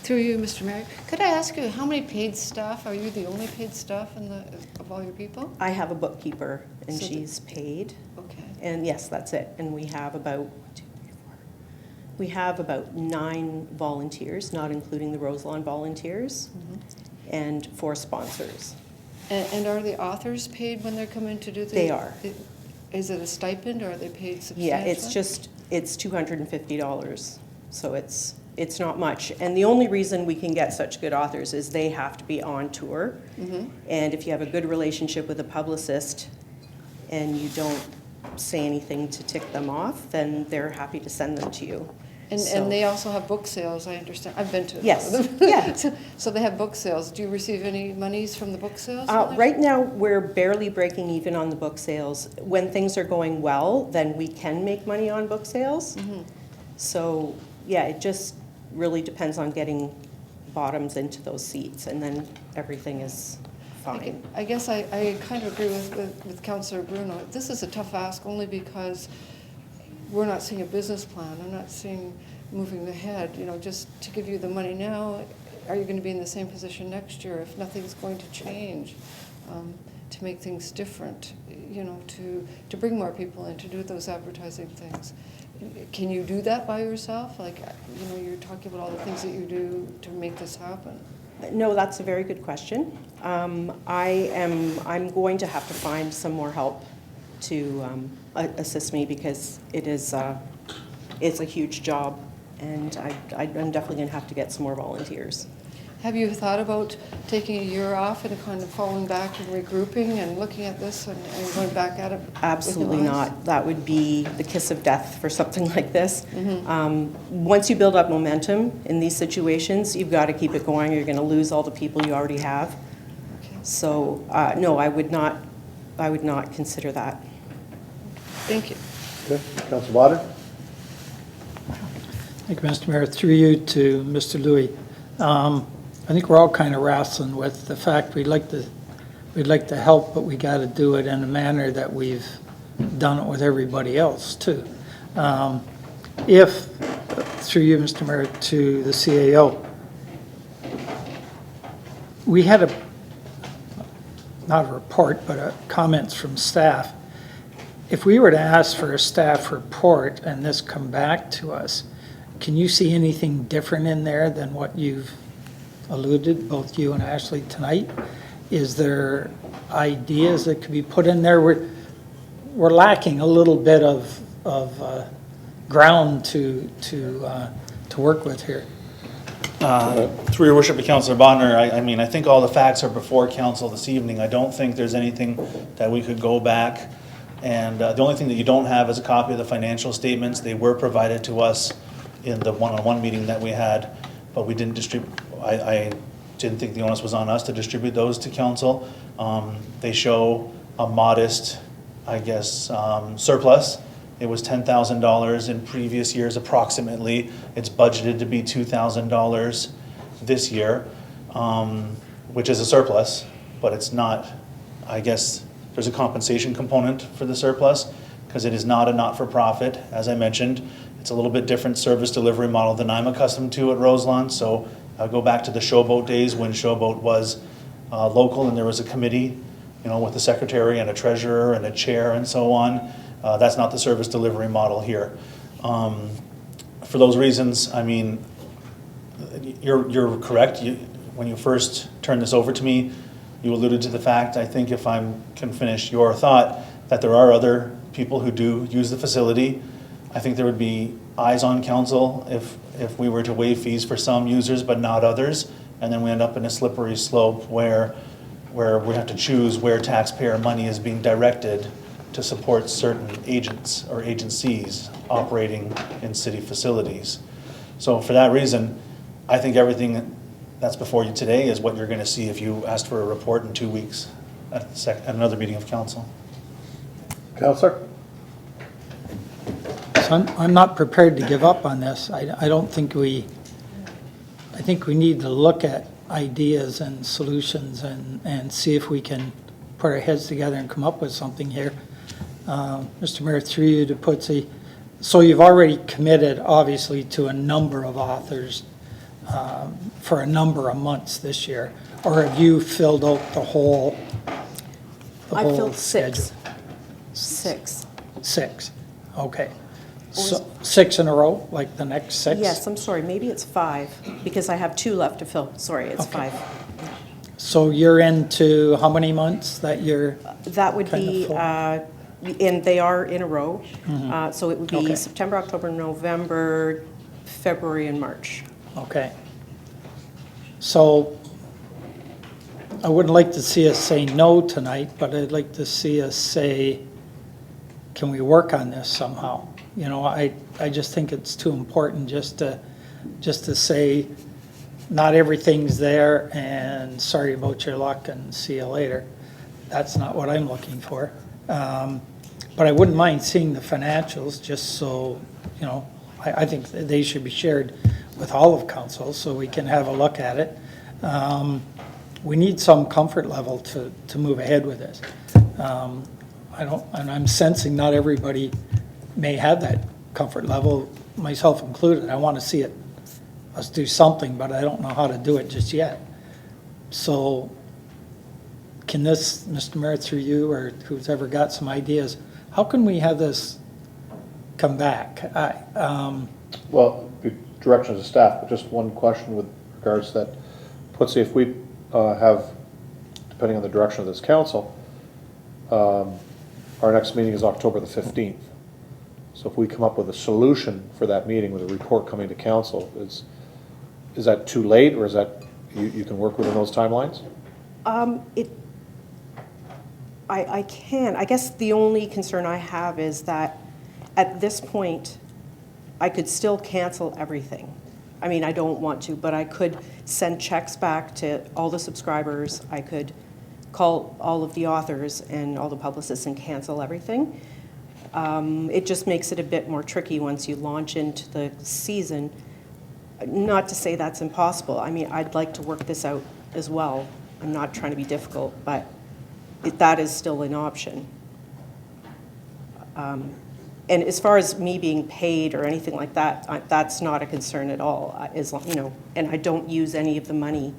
Through you, Mr. Mayor, could I ask you, how many paid staff? Are you the only paid staff of all your people? I have a bookkeeper, and So she's paid. Okay. And yes, that's it. And we have about, we have about 9 volunteers, not including the Roselawn volunteers, and 4 sponsors. And are the authors paid when they're coming to do the? They are. Is it a stipend, or are they paid substantially? Yeah, it's $250, so it's not much. And the only reason we can get such good authors is they have to be on tour. And if you have a good relationship with a publicist and you don't say anything to tick them off, then they're happy to send them to you. And they also have book sales, I understand. I've been to Yes. them. Yeah. So they have book sales. Do you receive any monies from the book sales? Right now, we're barely breaking even on the book sales. When things are going well, then we can make money on book sales. So, yeah, it just really depends on getting bottoms into those seats, and then everything is fine. I guess I kind of agree with Councillor Bruno. This is a tough ask only because we're not seeing a business plan. I'm not seeing moving ahead. You know, just to give you the money now, are you going to be in the same position next year if nothing's going to change? To make things different, you know, to bring more people in, to do those advertising things. Can you do that by yourself? Like, you know, you're talking about all the things that you do to make this happen. No, that's a very good question. I'm going to have to find some more help to assist me, because it's a huge job, and I'm definitely going to have to get some more volunteers. Have you thought about taking a year off and kind of falling back and regrouping and looking at this and going back at it? Absolutely not. That would be the kiss of death for something like this. Once you build up momentum in these situations, you've got to keep it going. You're going to lose all the people you already have. Okay. So no, I would not consider that. Thank you. Okay. Councilor Bader? Thank you, Mr. Mayor. Through you to Mr. Louis. I think we're all kind of wrestling with the fact we'd like to help, but we got to do it in a manner that we've done it with everybody else too. If, through you, Mr. Mayor, to the CAO, we had not a report, but comments from staff. If we were to ask for a staff report and this come back to us, can you see anything different in there than what you've alluded, both you and Ashley, tonight? Is there ideas that could be put in there? We're lacking a little bit of ground to work with here. Through your worship to Councillor Bonner, I mean, I think all the facts are before council this evening. I don't think there's anything that we could go back. And the only thing that you don't have is a copy of the financial statements. They were provided to us in the one-on-one meeting that we had, but we didn't distribute. I didn't think the onus was on us to distribute those to council. They show a modest, I guess, surplus It was $10,000 in previous years approximately. It's budgeted to be $2,000 this year, which is a surplus, but it's not, I guess, there's a compensation component for the surplus because it is not a not-for-profit, as I mentioned. It's a little bit different service delivery model than I'm accustomed to at Roselawn. So I'll go back to the Showboat days when Showboat was local and there was a committee, with a secretary and a treasurer and a chair and so on. That's not the service delivery model here. For those reasons, I mean, you're correct. When you first turned this over to me, you alluded to the fact, I think if I can finish your thought, that there are other people who do use the facility. I think there would be eyes on council if we were to waive fees for some users but not others, and then we end up in a slippery slope where we have to choose where taxpayer money is being directed to support certain agents or agencies operating in city facilities. So for that reason, I think everything that's before you today is what you're going to see if you asked for a report in 2 weeks at another meeting of council. Counselor? So I'm not prepared to give up on this. I don't think I think we need to look at ideas and solutions and see if we can put our heads together and come up with something here. Mr. Mayor, through you to Putzi. So you've already committed, obviously, to a number of authors for a number of months this year, or have you filled out the whole I filled schedule? Six. Six, okay. So 6 in a row, like the next 6? Yes, I'm sorry, maybe it's 5, because I have 2 left to fill. Sorry, it's Okay. 5. So you're into how many months that you're That would kind of be, full? and they are in a row. So it would be Okay. September, October, November, February, and March. Okay. So I wouldn't like to see us say no tonight, but I'd like to see us say, can we work on this somehow? I just think it's too important just to say, not everything's there and sorry about your luck and see you later. That's not what I'm looking for. But I wouldn't mind seeing the financials just so, I think they should be shared with all of council so we can have a look at it. We need some comfort level to move ahead with this. And I'm sensing not everybody may have that comfort level, myself included. I want to see us do something, but I don't know how to do it just yet. So can this, Mr. Mayor, through you or who's ever got some ideas, how can we have this come back? Well, the direction of the staff, but just one question with regards to that. Let's see if we have, depending on the direction of this council, our next meeting is October the 15th. So if we come up with a solution for that meeting with a report coming to council, is that too late, or is that you can work within those timelines? I can. I guess the only concern I have is that at this point, I could still cancel everything. I mean, I don't want to, but I could send checks back to all the subscribers. I could call all of the authors and all the publicists and cancel everything. It just makes it a bit more tricky once you launch into the season. Not to say that's impossible. I mean, I'd like to work this out as well. I'm not trying to be difficult, but that is still an option. And as far as me being paid or anything like that, that's not a concern at all. And I don't use any of the money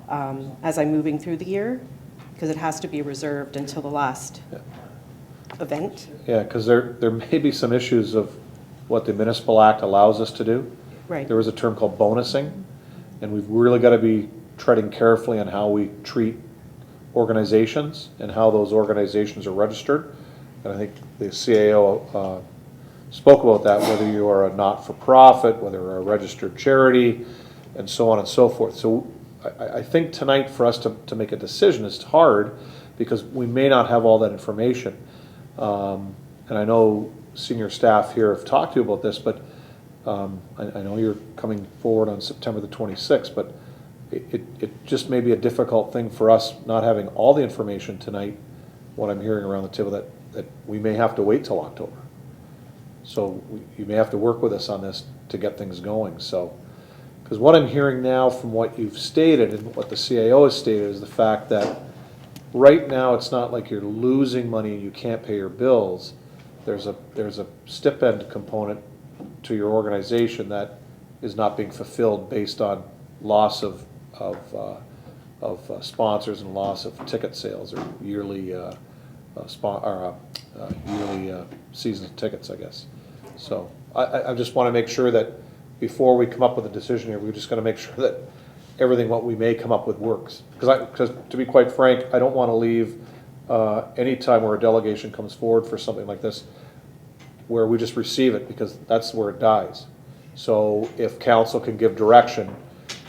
as I'm moving through the year, because it has to be reserved until the last event. Yeah, because there may be some issues of what the Municipal Act allows us to do. Right. There is a term called bonusing, and we've really got to be treading carefully on how we treat organizations and how those organizations are registered. And I think the CAO spoke about that, whether you are a not-for-profit, whether you're a registered charity, and so on and so forth. So I think tonight for us to make a decision is hard because we may not have all that information. And I know senior staff here have talked to you about this, but I know you're coming forward on September the 26th, but it just may be a difficult thing for us not having all the information tonight, what I'm hearing around the table, that we may have to wait till October. So you may have to work with us on this to get things going, so. Because what I'm hearing now from what you've stated and what the CAO has stated is the fact that right now, it's not like you're losing money and you can't pay your bills. There's a stipend component to your organization that is not being fulfilled based on loss of sponsors and loss of ticket sales or yearly yearly season tickets, I guess. So I just want to make sure that before we come up with a decision here, we're just going to make sure that everything what we may come up with works. Because to be quite frank, I don't want to leave any time where a delegation comes forward for something like this where we just receive it, because that's where it dies. So if council can give direction,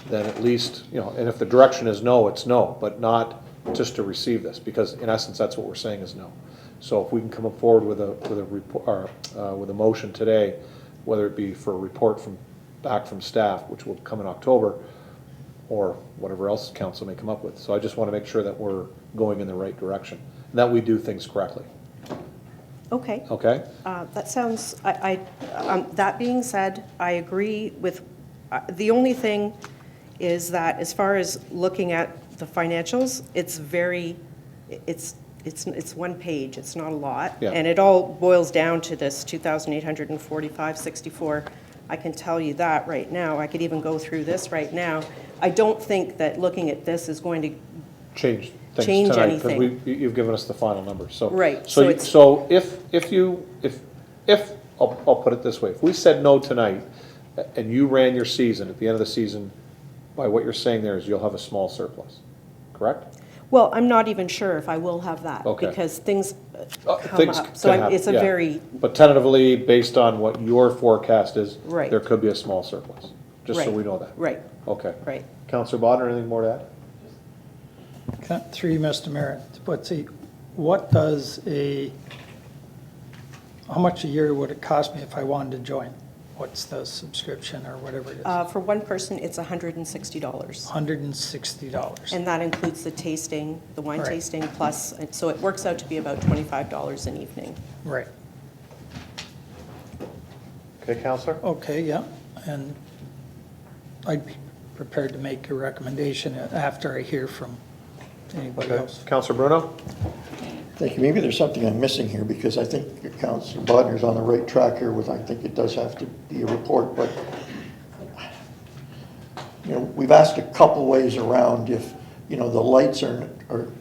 then at least, you know, and if the direction is no, it's no, but not just to receive this, because in essence, that's what we're saying is no. So if we can come forward with a report, with a motion today, whether it be for a report back from staff, which will come in October, or whatever else council may come up with. So I just want to make sure that we're going in the right direction, and that we do things correctly. Okay. Okay? That sounds, that being said, I agree with, the only thing is that as far as looking at the financials, it's very, it's one page, it's not a lot. Yeah. And it all boils down to this 2,845.64. I can tell you that right now. I could even go through this right now. I don't think that looking at this is going to Change things change tonight, anything. because you've given us the final number, so. Right, So, so it's- so if I'll put it this way, if we said no tonight, and you ran your season, at the end of the season, by what you're saying there is you'll have a small surplus, correct? Well, I'm not even sure if I will have that. Okay. Because things come Things up. can So happen, it's a yeah. very, But tentatively, based on what your forecast is, Right. there could be a small surplus, just so Right. we know that. right, Okay. right. Counselor Bodnar, anything more to add? Through you, Mr. Mayor, but see, what does how much a year would it cost me if I wanted to join? What's the subscription or whatever it is? For one person, it's $160. $160. And that includes the tasting, the wine Right. tasting, plus, so it works out to be about $25 an evening. Right, Okay, Counselor? okay, yeah, and I'd be prepared to make a recommendation after I hear from anybody Okay. else. Counselor Bruno? Thank you. Maybe there's something I'm missing here, because I think Councilor Bodner's on the right track here with, I think it does have to be a report, but, you know, we've asked a couple ways around if, you know, the lights are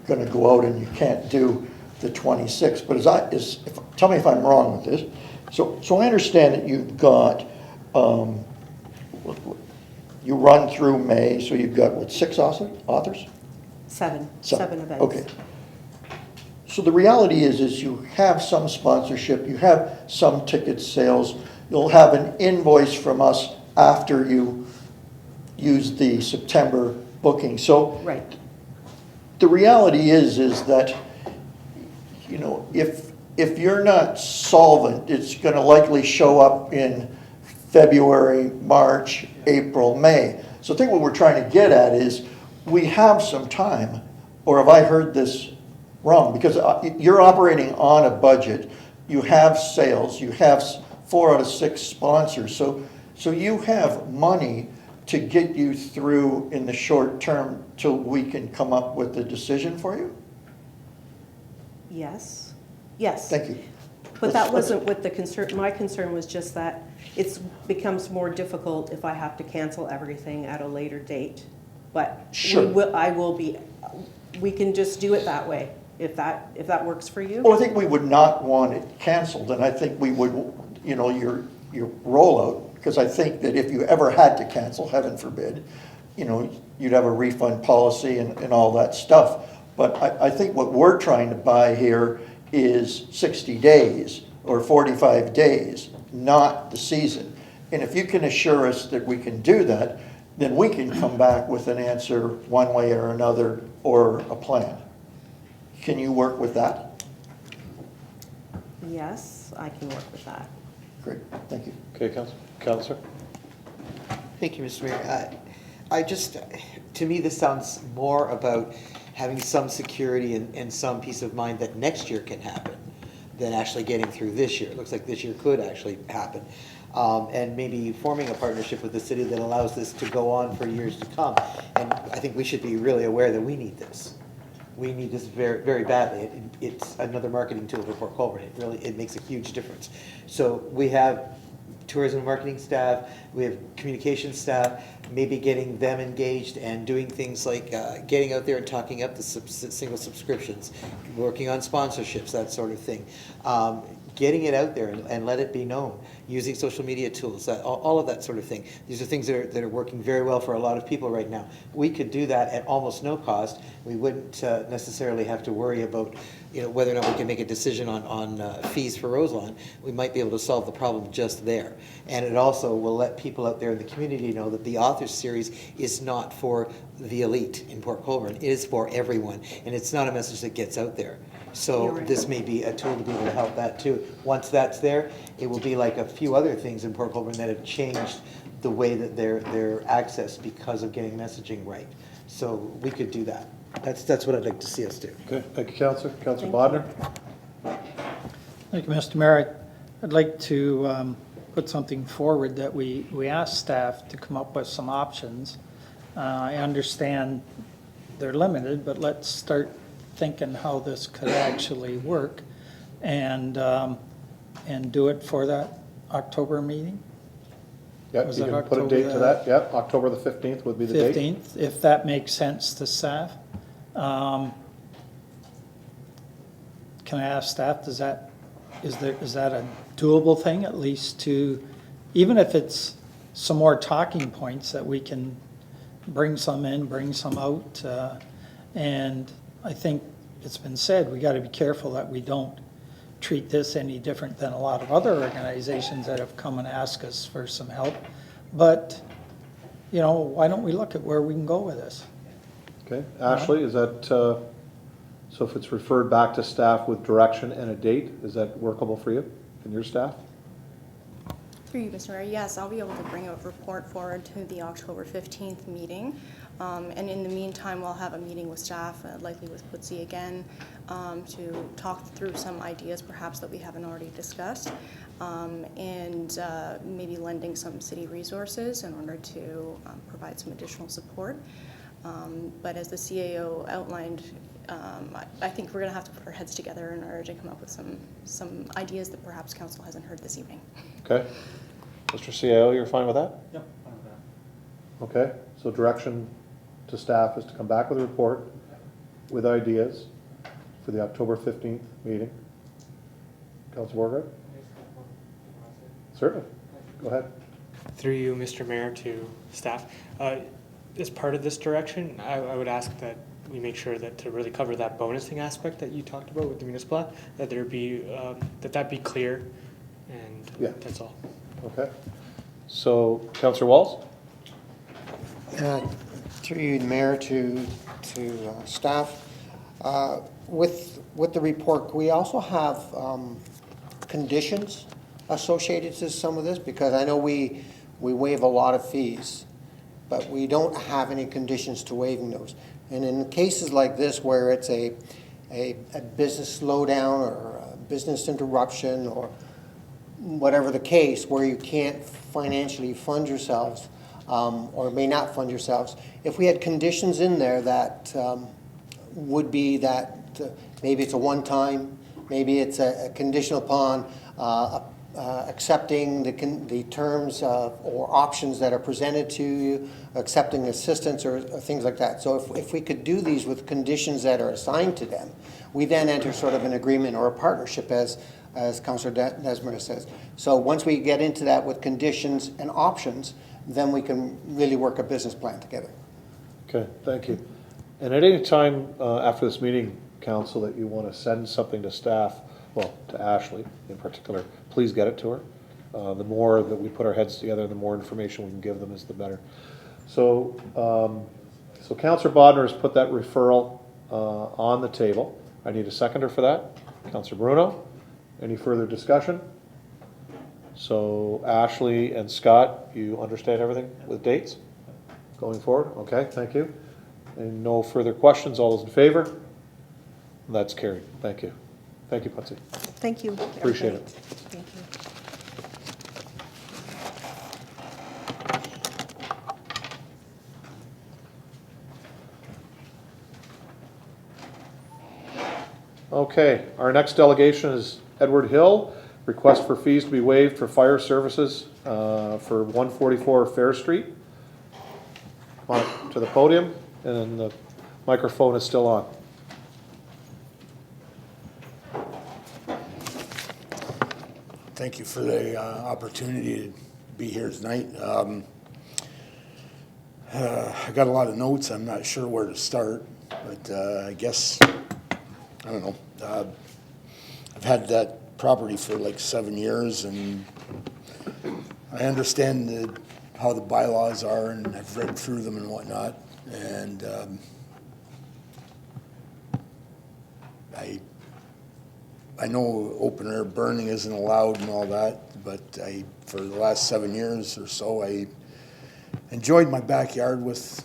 gonna go out and you can't do the 26th, but tell me if I'm wrong with this. So I understand that you've got, you run through May, so you've got, what, 6 authors? Seven events. Okay. So the reality is you have some sponsorship, you have some ticket sales, you'll have an invoice from us after you use the September booking. So Right. the reality is that, you know, if you're not solvent, it's going to likely show up in February, March, April, May. So I think what we're trying to get at is we have some time, or have I heard this wrong? Because you're operating on a budget, you have sales, you have 4 out of 6 sponsors, so you have money to get you through in the short term till we can come up with a decision for you? Yes, yes. Thank you. But that wasn't what the concern, my concern was just that it becomes more difficult if I have to cancel everything at a later date. But Sure. we can just do it that way, if that works for you. Well, I think we would not want it canceled, and I think we would, you know, your rollout, because I think that if you ever had to cancel, heaven forbid, you know, you'd have a refund policy and all that stuff. But I think what we're trying to buy here is 60 days or 45 days, not the season. And if you can assure us that we can do that, then we can come back with an answer one way or another, or a plan. Can you work with that? Yes, I can work with that. Great, thank you. Okay, Counselor? Thank you, Mr. Mayor. To me, this sounds more about having some security and some peace of mind that next year can happen than actually getting through this year. It looks like this year could actually happen. And maybe forming a partnership with the city that allows this to go on for years to come. And I think we should be really aware that we need this. We need this very, very badly. It's another marketing tool for Port Colborne. It makes a huge difference. So we have tourism and marketing staff, we have communication staff, maybe getting them engaged and doing things like getting out there and talking up the single subscriptions, working on sponsorships, that sort of thing. Getting it out there and let it be known, using social media tools, all of that sort of thing. These are things that are working very well for a lot of people right now. We could do that at almost no cost. We wouldn't necessarily have to worry about whether or not we can make a decision on fees for Roselawn. We might be able to solve the problem just there. And it also will let people out there in the community know that the Authors Series is not for the elite in Port Colborne. It is for everyone. And it's not a message that gets out there. So this may be a tool to be able to help that too. Once that's there, it will be like a few other things in Port Colborne that have changed the way that they're accessed because of getting messaging right. So we could do that. That's what I'd like to see us do. Okay, thank you, Councillor. Councillor Bodnar? Thank you, Mr. Mayor. I'd like to put something forward that we ask staff to come up with some options. I understand they're limited, but let's start thinking how this could actually work and do it for that October meeting. Yep, Was you that can put a October date to that. Yep, October the 15th would be the date. 15th, if that makes sense to staff. Can I ask staff, is that a doable thing, at least to, even if it's some more talking points that we can bring some in, bring some out, and I think it's been said, we got to be careful that we don't treat this any different than a lot of other organizations that have come and asked us for some help. But, why don't we look at where we can go with this? Okay, Ashley, is that, so if it's referred back to staff with direction and a date, is that workable for you and your staff? Through you, Mr. Mayor, yes, I'll be able to bring a report forward to the October 15th meeting. And in the meantime, we'll have a meeting with staff, likely with Putzi again, to talk through some ideas perhaps that we haven't already discussed, and maybe lending some city resources in order to provide some additional support. But as the CAO outlined, I think we're going to have to put our heads together in order to come up with some ideas that perhaps council hasn't heard this evening. Okay. Mr. CAO, you're fine with that? Yep, fine with that. Okay, so direction to staff is to come back with a report with ideas for the October 15th meeting. Councilor Borgard? Certainly. Go ahead. Through you, Mr. Mayor, to staff. As part of this direction, I would ask that we make sure that to really cover that bonusing aspect that you talked about with the municipal, that there be that be clear, and that's all. Okay. So, Councillor Walls? Through you, Mayor, to staff. With the report, we also have conditions associated to some of this, because I know we waive a lot of fees, but we don't have any conditions to waiving those. And in cases like this, where it's a business slowdown or a business interruption or whatever the case, where you can't financially fund yourselves or may not fund yourselves, if we had conditions in there that would be that maybe it's a one-time, maybe it's a conditional upon accepting the terms or options that are presented to you, accepting assistance or things like that. So if we could do these with conditions that are assigned to them, we then enter sort of an agreement or a partnership, as Councillor Desmarais says. So once we get into that with conditions and options, then we can really work a business plan together. Okay, thank you. And at any time after this meeting, Council, that you want to send something to staff, well, to Ashley in particular, please get it to her. The more that we put our heads together, the more information we can give them is the better. So, so Councillor Bodnar has put that referral on the table. I need a seconder for that. Councillor Bruno, any further discussion? So Ashley and Scott, you understand everything with dates going forward? Okay, thank you. And no further questions. All those in favor? That's carried. Thank you. Thank you, Putsy. Thank you. Appreciate it. Thank you. Okay, our next delegation is Edward Hill. Request for fees to be waived for fire services for 144 Fair Street. Come on up to the podium, and the microphone is still on. Thank you for the opportunity to be here tonight. I got a lot of notes. I'm not sure where to start, but I guess, I don't know. I've had that property for like 7 years, and I understand how the bylaws are, and I've read through them and whatnot. And I know open air burning isn't allowed and all that, but for the last 7 years or so, I enjoyed my backyard with,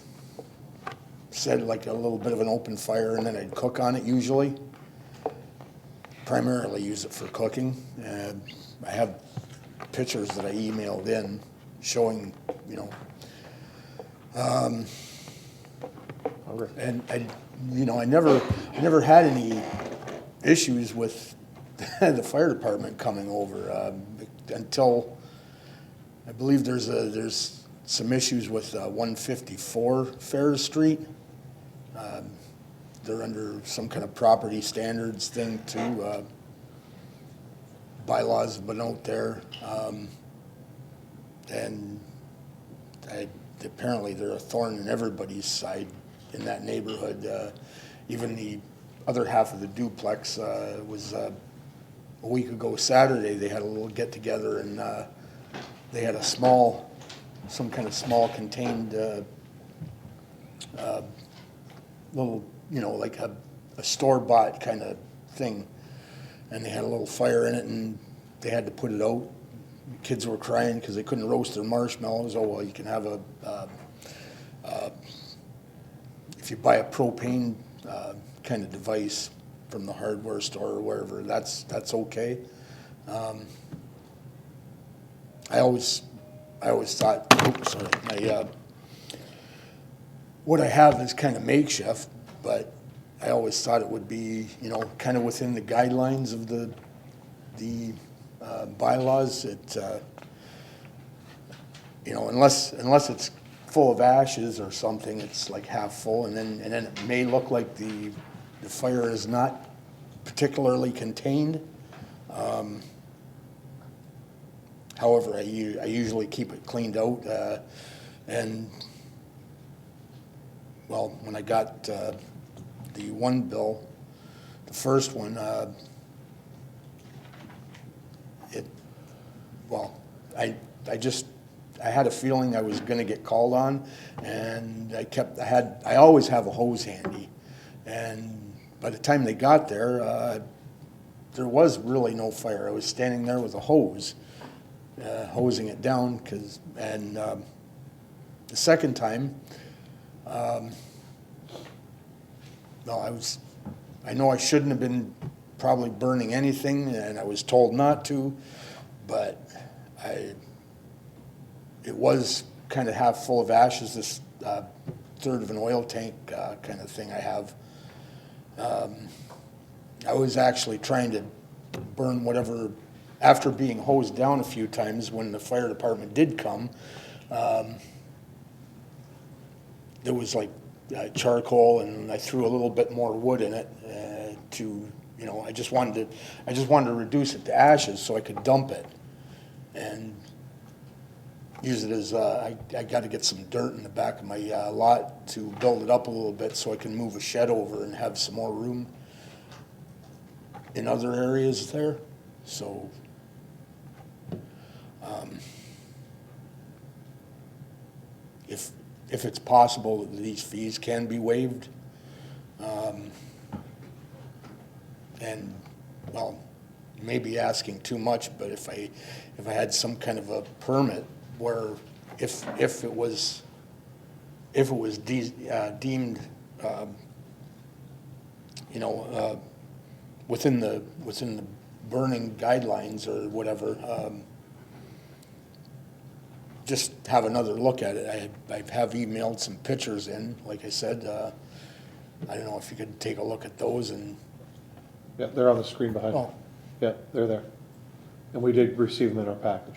like a little bit of an open fire, and then I'd cook on it usually. Primarily use it for cooking. I have pictures that I emailed in showing, and I never had any issues with the fire department coming over until I believe there's some issues with 154 Fair Street. They're under some kind of property standards thing too. Bylaws have been out there, and apparently they're a thorn in everybody's side in that neighborhood. Even the other half of the duplex was a week ago Saturday. They had a little get together, and they had some kind of small contained little, like a store-bought kind of thing, and they had a little fire in it, and they had to put it out. Kids were crying because they couldn't roast their marshmallows. Oh, well, you can have if you buy a propane kind of device from the hardware store or wherever, that's okay. I always thought, what I have is kind of makeshift, but I always thought it would be, kind of within the guidelines of the bylaws. It, unless it's full of ashes or something, it's like half full, and then it may look like the fire is not particularly contained. However, I usually keep it cleaned out, and well, when I got the one bill, the first one, I had a feeling I was going to get called on, and I always have a hose handy, and by the time they got there, there was really no fire. I was standing there with a hose, hosing it down, and the second time, I know I shouldn't have been probably burning anything, and I was told not to, but it was kind of half full of ashes, this third of an oil tank kind of thing I have. I was actually trying to burn whatever, after being hosed down a few times when the fire department did come, there was like charcoal, and I threw a little bit more wood in it I just wanted to reduce it to ashes so I could dump it and use it as I got to get some dirt in the back of my lot to build it up a little bit so I can move a shed over and have some more room in other areas there. So if it's possible that these fees can be waived, and well, maybe asking too much, but if I had some kind of a permit where if it was deemed within the burning guidelines or whatever, just have another look at it. I have emailed some pictures in, like I said. I don't know if you could take a look at those and. Yeah, they're on the screen behind you. Oh. Yeah, they're there. And we did receive them in our package.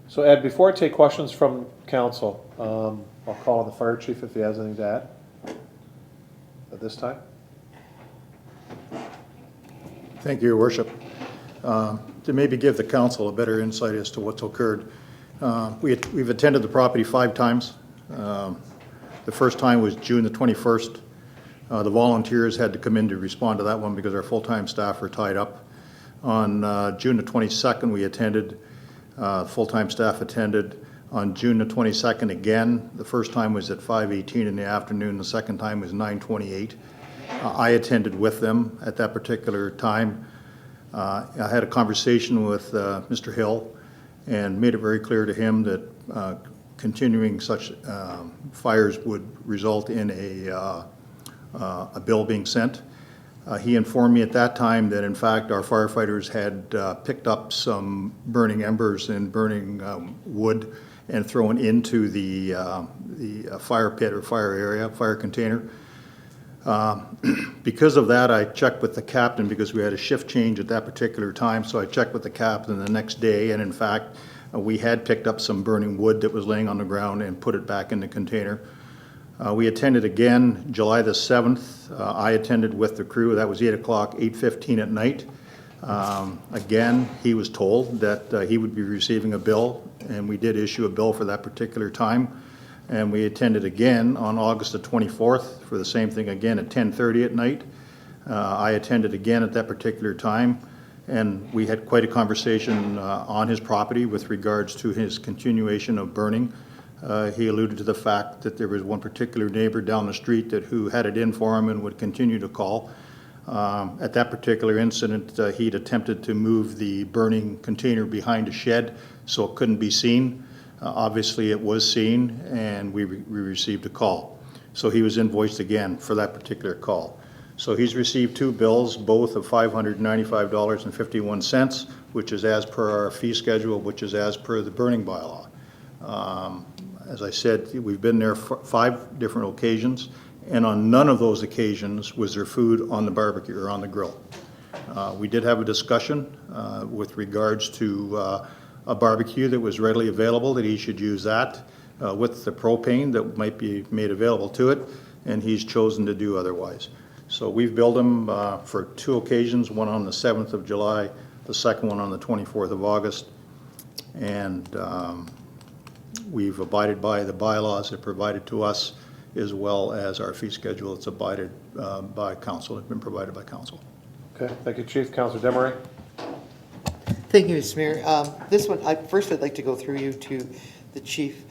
So Ed, before I take questions from council, I'll call on the fire chief if he has anything to add at this time. Thank you, Your Worship. To maybe give the council a better insight as to what's occurred, we've attended the property 5 times. The first time was June the 21st. The volunteers had to come in to respond to that one because our full-time staff were tied up. On June the 22nd, we attended. Full-time staff attended. On June the 22nd again, the first time was at 5:18 in the afternoon. The second time was 9:28. I attended with them at that particular time. I had a conversation with Mr. Hill and made it very clear to him that continuing such fires would result in a bill being sent. He informed me at that time that in fact our firefighters had picked up some burning embers and burning wood and thrown into the fire pit or fire area, fire container. Because of that, I checked with the captain because we had a shift change at that particular time. So I checked with the captain the next day, and in fact, we had picked up some burning wood that was laying on the ground and put it back in the container. We attended again July the 7th. I attended with the crew. That was 8 o'clock, 8:15 at night. Again, he was told that he would be receiving a bill, and we did issue a bill for that particular time. And we attended again on August the 24th for the same thing again at 10:30 at night. I attended again at that particular time, and we had quite a conversation on his property with regards to his continuation of burning. He alluded to the fact that there was one particular neighbor down the street who had it in for him and would continue to call. At that particular incident, he'd attempted to move the burning container behind a shed so it couldn't be seen. Obviously, it was seen, and we received a call. So he was invoiced again for that particular call. So he's received 2 bills, both of $595.51, which is as per our fee schedule, which is as per the burning bylaw. As I said, we've been there 5 different occasions, and on none of those occasions was there food on the barbecue or on the grill. We did have a discussion with regards to a barbecue that was readily available, that he should use that with the propane that might be made available to it, and he's chosen to do otherwise. So we've billed him for 2 occasions, one on the 7th of July, the second one on the 24th of August, and we've abided by the bylaws that are provided to us, as well as our fee schedule that's abided by council, has been provided by council. Okay, thank you, Chief. Councilor Demery. Thank you, Mr. Mayor. This one, first I'd like to go through you to the chief.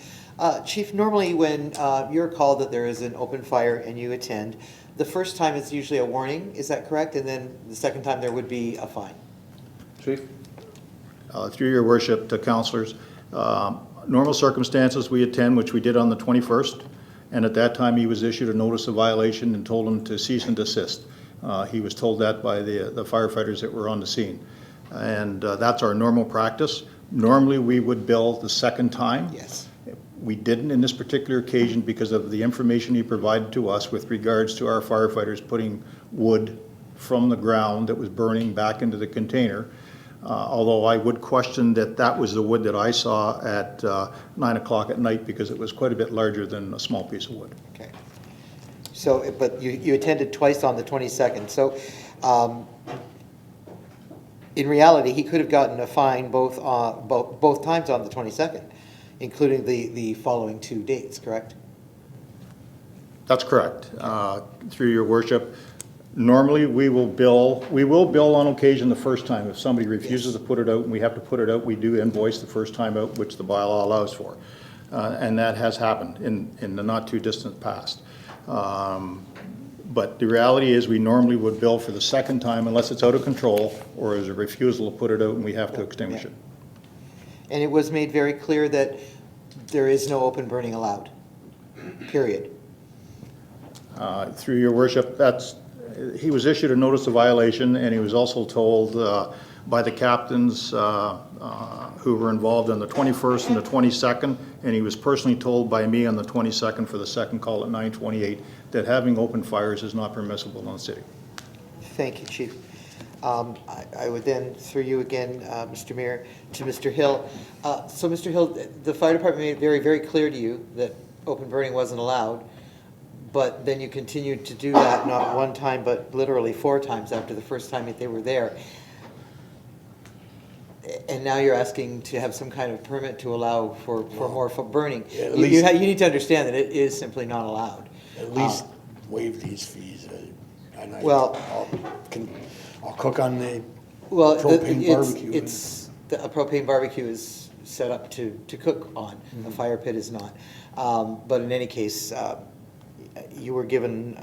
Chief, normally when you're called that there is an open fire and you attend, the first time it's usually a warning, is that correct? And then the second time there would be a fine? Chief? Through your worship to councilors, normal circumstances we attend, which we did on the 21st, and at that time he was issued a notice of violation and told him to cease and desist. He was told that by the firefighters that were on the scene. And that's our normal practice. Normally we would bill the second time. Yes. We didn't in this particular occasion because of the information he provided to us with regards to our firefighters putting wood from the ground that was burning back into the container. Although I would question that was the wood that I saw at 9 o'clock at night because it was quite a bit larger than a small piece of wood. Okay. So, but you attended twice on the 22nd. So, in reality, he could have gotten a fine both times on the 22nd, including the following 2 dates, correct? That's correct. Through your worship, normally we will bill on occasion the first time. If somebody refuses to put it out and we have to put it out, we do invoice the first time out, which the bylaw allows for. And that has happened in the not too distant past. But the reality is we normally would bill for the second time unless it's out of control or there's a refusal to put it out and we have to extinguish it. And it was made very clear that there is no open burning allowed, period. Through your worship, that's he was issued a notice of violation, and he was also told by the captains who were involved on the 21st and the 22nd, and he was personally told by me on the 22nd for the second call at 9:28 that having open fires is not permissible in the city. Thank you, Chief. I would then, through you again, Mr. Mayor, to Mr. Hill. So, Mr. Hill, the fire department made it very, very clear to you that open burning wasn't allowed, but then you continued to do that not one time, but literally 4 times after the first time that they were there. And now you're asking to have some kind of permit to allow for more burning. At You least- need to understand that it is simply not allowed. At least waive these fees. Well- I'll cook on the Well, propane barbecue. A propane barbecue is set up to cook on. A fire pit is not. But in any case, you were given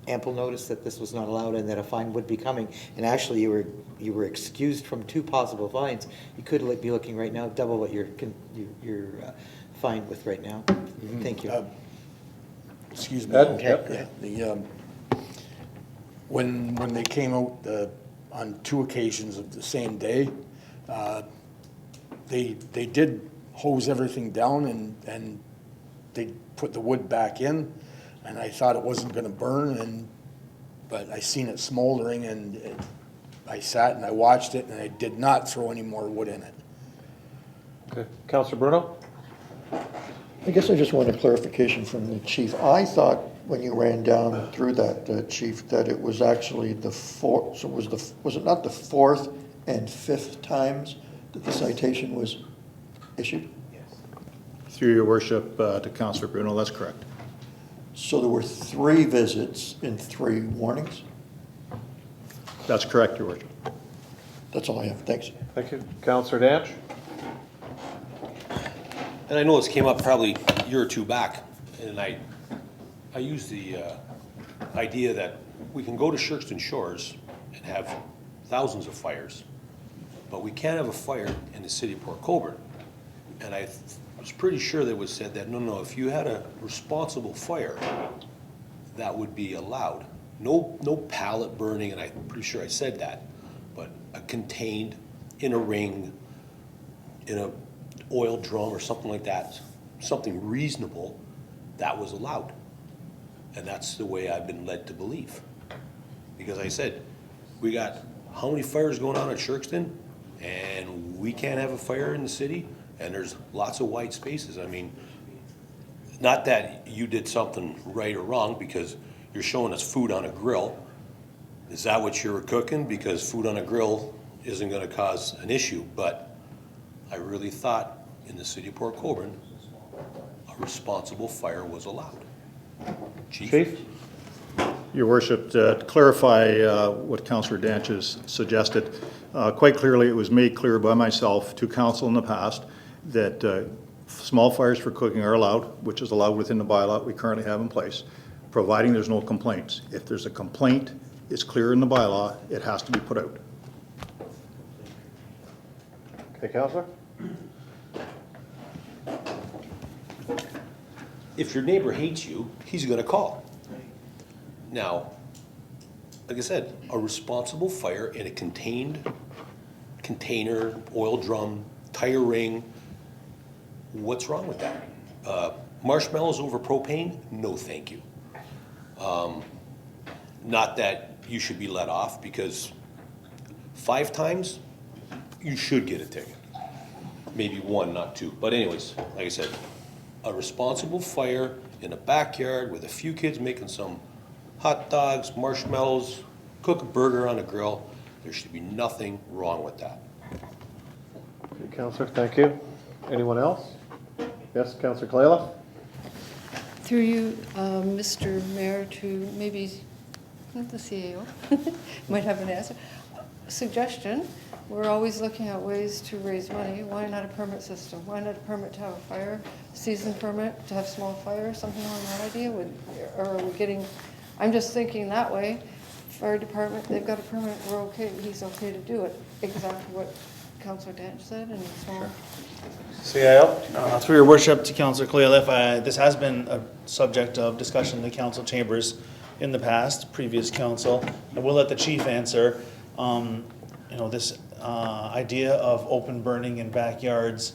ample notice that this was not allowed and that a fine would be coming. And actually, you were excused from 2 possible fines. You could be looking right now double what you're fined with right now. Thank you. Excuse me. Ed? Okay. Yep. When they came out on 2 occasions of the same day, they did hose everything down and they put the wood back in, and I thought it wasn't going to burn, but I seen it smoldering, and I sat and I watched it, and I did not throw any more wood in it. Okay, Councilor Bruno? I guess I just want a clarification from the chief. I thought when you ran down through that, chief, that it was actually the 4th, so was it not the 4th and 5th times that the citation was issued? Through your worship to Councilor Bruno, that's correct. So there were 3 visits and 3 warnings? That's correct, your worship. That's all I have. Thanks. Thank you. Councilor Danch? And I know this came up probably a year or 2 back, and I used the idea that we can go to Shirkston Shores and have thousands of fires, but we can't have a fire in the city of Port Colborne. And I was pretty sure that was said that, no, if you had a responsible fire, that would be allowed. No pallet burning, and I'm pretty sure I said that, but a contained, in a ring, in a oil drum or something like that, something reasonable, that was allowed. And that's the way I've been led to believe. Because I said, we got how many fires going on at Shirkston, and we can't have a fire in the city, and there's lots of white spaces. I mean, not that you did something right or wrong, because you're showing us food on a grill. Is that what you were cooking? Because food on a grill isn't going to cause an issue, but I really thought in the city of Port Colborne, a responsible fire was allowed. Chief? Your worship, to clarify what Councilor Danch has suggested, quite clearly it was made clear by myself to council in the past that small fires for cooking are allowed, which is allowed within the bylaw we currently have in place, providing there's no complaints. If there's a complaint, it's clear in the bylaw, it has to be put out. Okay, Councilor? If your neighbor hates you, he's going to call. Now, like I said, a responsible fire in a contained container, oil drum, tire ring, what's wrong with that? Marshmallows over propane? No, thank you. Not that you should be let off, because 5 times, you should get a ticket. Maybe 1, not 2. But anyways, like I said, a responsible fire in a backyard with a few kids making some hot dogs, marshmallows, cook a burger on a grill, there should be nothing wrong with that. Okay, Councilor, thank you. Anyone else? Yes, Councilor Kalala? Through you, Mr. Mayor, to maybe the CAO might have an answer. Suggestion, we're always looking at ways to raise money. Why not a permit system? Why not a permit to have a fire, season permit to have small fire, something along that idea? Or are we getting, I'm just thinking that way. Fire department, they've got a permit, we're okay, he's okay to do it. Exactly what Councilor Danch said, and small. CIO? Through your worship to Councilor Clealiff, this has been a subject of discussion in the council chambers in the past, previous council. And we'll let the chief answer. This idea of open burning in backyards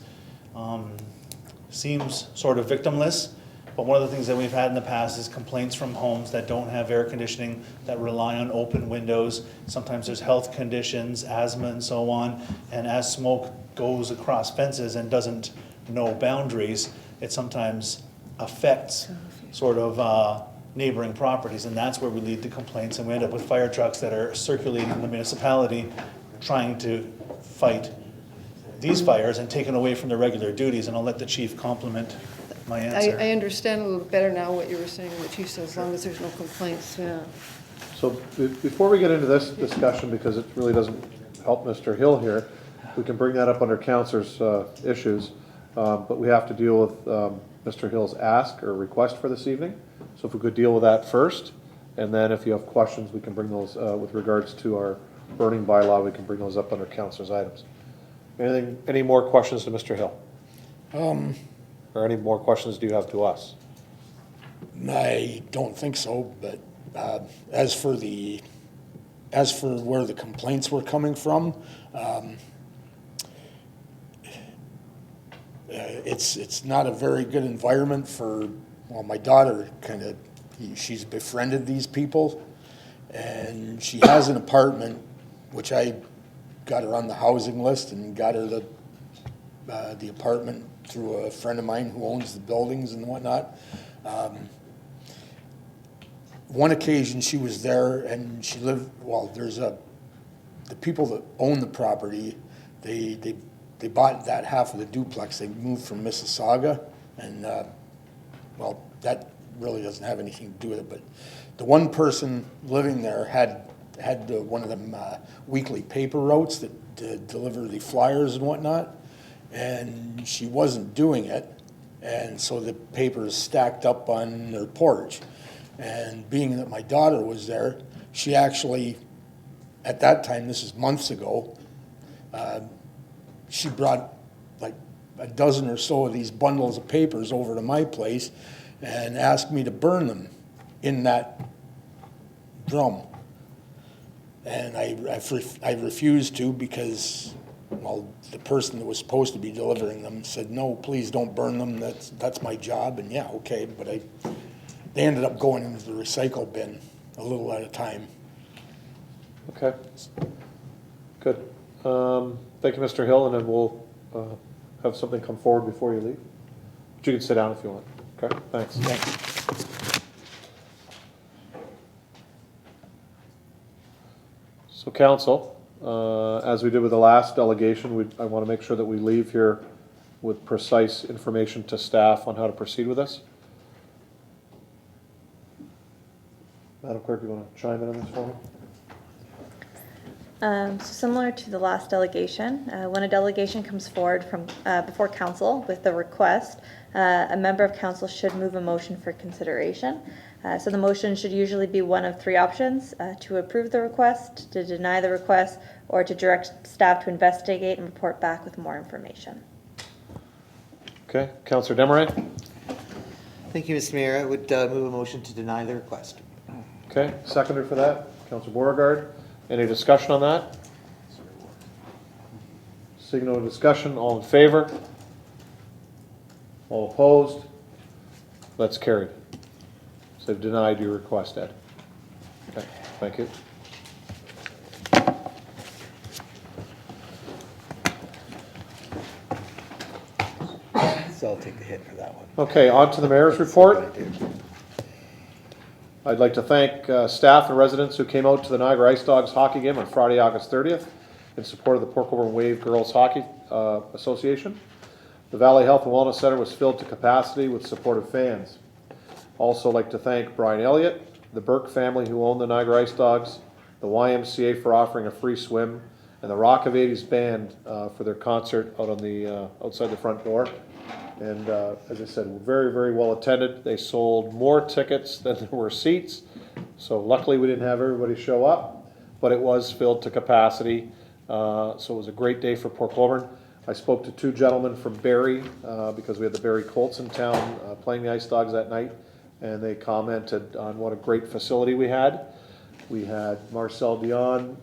seems sort of victimless, but one of the things that we've had in the past is complaints from homes that don't have air conditioning, that rely on open windows. Sometimes there's health conditions, asthma and so on, and as smoke goes across fences and doesn't know boundaries, it sometimes affects sort of neighboring properties, and that's where we lead to complaints, and we end up with fire trucks that are circulating in the municipality trying to fight these fires and taken away from their regular duties, and I'll let the chief compliment my answer. I understand a little better now what you were saying, what Chief said, as long as there's no complaints, yeah. So before we get into this discussion, because it really doesn't help Mr. Hill here, we can bring that up under councilors' issues, but we have to deal with Mr. Hill's ask or request for this evening. So if we could deal with that first, and then if you have questions, we can bring those with regards to our burning bylaw, we can bring those up under councilors' items. Any more questions to Mr. Hill? Or any more questions do you have to us? I don't think so, but as for where the complaints were coming from, it's not a very good environment for, well, my daughter she's befriended these people, and she has an apartment, which I got her on the housing list and got her the apartment through a friend of mine who owns the buildings and whatnot. One occasion she was there and she lived, well, the people that own the property, they bought that half of the duplex. They moved from Mississauga, and well, that really doesn't have anything to do with it, but the one person living there had one of them weekly paper routes that deliver the flyers and whatnot, and she wasn't doing it, and so the papers stacked up on their porch. And being that my daughter was there, she actually, at that time, this is months ago, she brought like a dozen or so of these bundles of papers over to my place and asked me to burn them in that drum. And I refused to because, well, the person that was supposed to be delivering them said, no, please don't burn them, that's my job. And yeah, okay, but they ended up going into the recycle bin a little at a time. Okay, good. Thank you, Mr. Hill, and then we'll have something come forward before you leave. But you can sit down if you want. Okay, thanks. So council, as we did with the last delegation, I want to make sure that we leave here with precise information to staff on how to proceed with this. Madam Clerk, you want to chime in on this for me? So similar to the last delegation, when a delegation comes forward from before council with the request, a member of council should move a motion for consideration. So the motion should usually be one of three options: to approve the request, to deny the request, or to direct staff to investigate and report back with more information. Okay, Councillor Desmarais? Thank you, Mr. Mayor. I would move a motion to deny the request. Okay, seconder for that, Councillor Beauregard. Any discussion on that? Seeing no discussion, all in favor? All opposed? That's carried. So they've denied your request, Ed. Okay, thank you. So I'll take the hit for that one. Okay, on to the mayor's report. I'd like to thank staff and residents who came out to the Niagara Ice Dogs hockey game on Friday, August 30th in support of the Port Colborne Wave Girls Hockey Association. The Valley Health and Wellness Center was filled to capacity with supportive fans. Also like to thank Brian Elliott, the Burke family who own the Niagara Ice Dogs, the YMCA for offering a free swim, and the Rock of 80s band for their concert out on the outside the front door. And as I said, very, very well attended. They sold more tickets than there were seats. So luckily we didn't have everybody show up, but it was filled to capacity. So it was a great day for Port Colborne. I spoke to two gentlemen from Barrie because we had the Barrie Colts in town playing the Ice Dogs that night. and they commented on what a great facility we had. We had Marcel Dion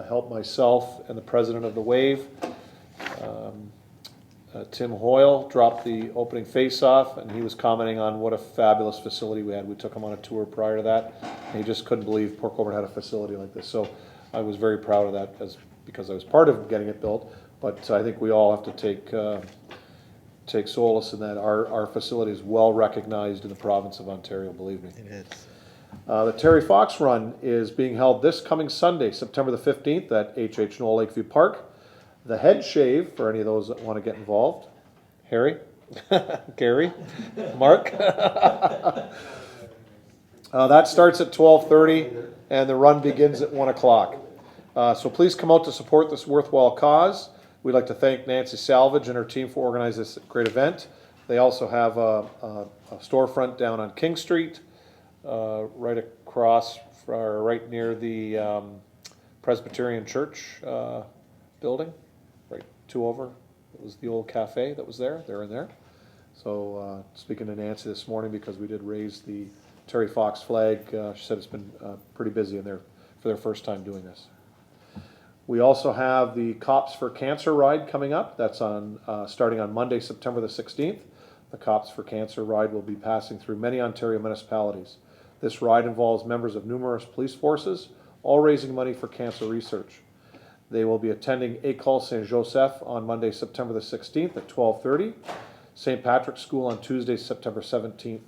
help myself and the president of the Wave. Tim Hoyle dropped the opening face-off, and he was commenting on what a fabulous facility we had. We took him on a tour prior to that, and he just couldn't believe Port Colborne had a facility like this. So I was very proud of that because I was part of getting it built, but I think we all have to take solace in that our facility is well recognized in the province of Ontario, believe me. It is. The Terry Fox Run is being held this coming Sunday, September the 15th at H.H. Knoll Lakeview Park. The head shave, for any of those that want to get involved. Harry? Gary? Mark? That starts at 12:30 and the run begins at 1 o'clock. So please come out to support this worthwhile cause. We'd like to thank Nancy Salvage and her team for organizing this great event. They also have a storefront down on King Street, right across, right near the Presbyterian Church building, right 2 over. It was the old cafe that was there. They're in there. So speaking to Nancy this morning, because we did raise the Terry Fox flag, she said it's been pretty busy in there for their first time doing this. We also have the Cops for Cancer ride coming up. That's on starting on Monday, September the 16th. The Cops for Cancer ride will be passing through many Ontario municipalities. This ride involves members of numerous police forces, all raising money for cancer research. They will be attending École Saint-Joseph on Monday, September the 16th at 12:30, St. Patrick's School on Tuesday, September 17th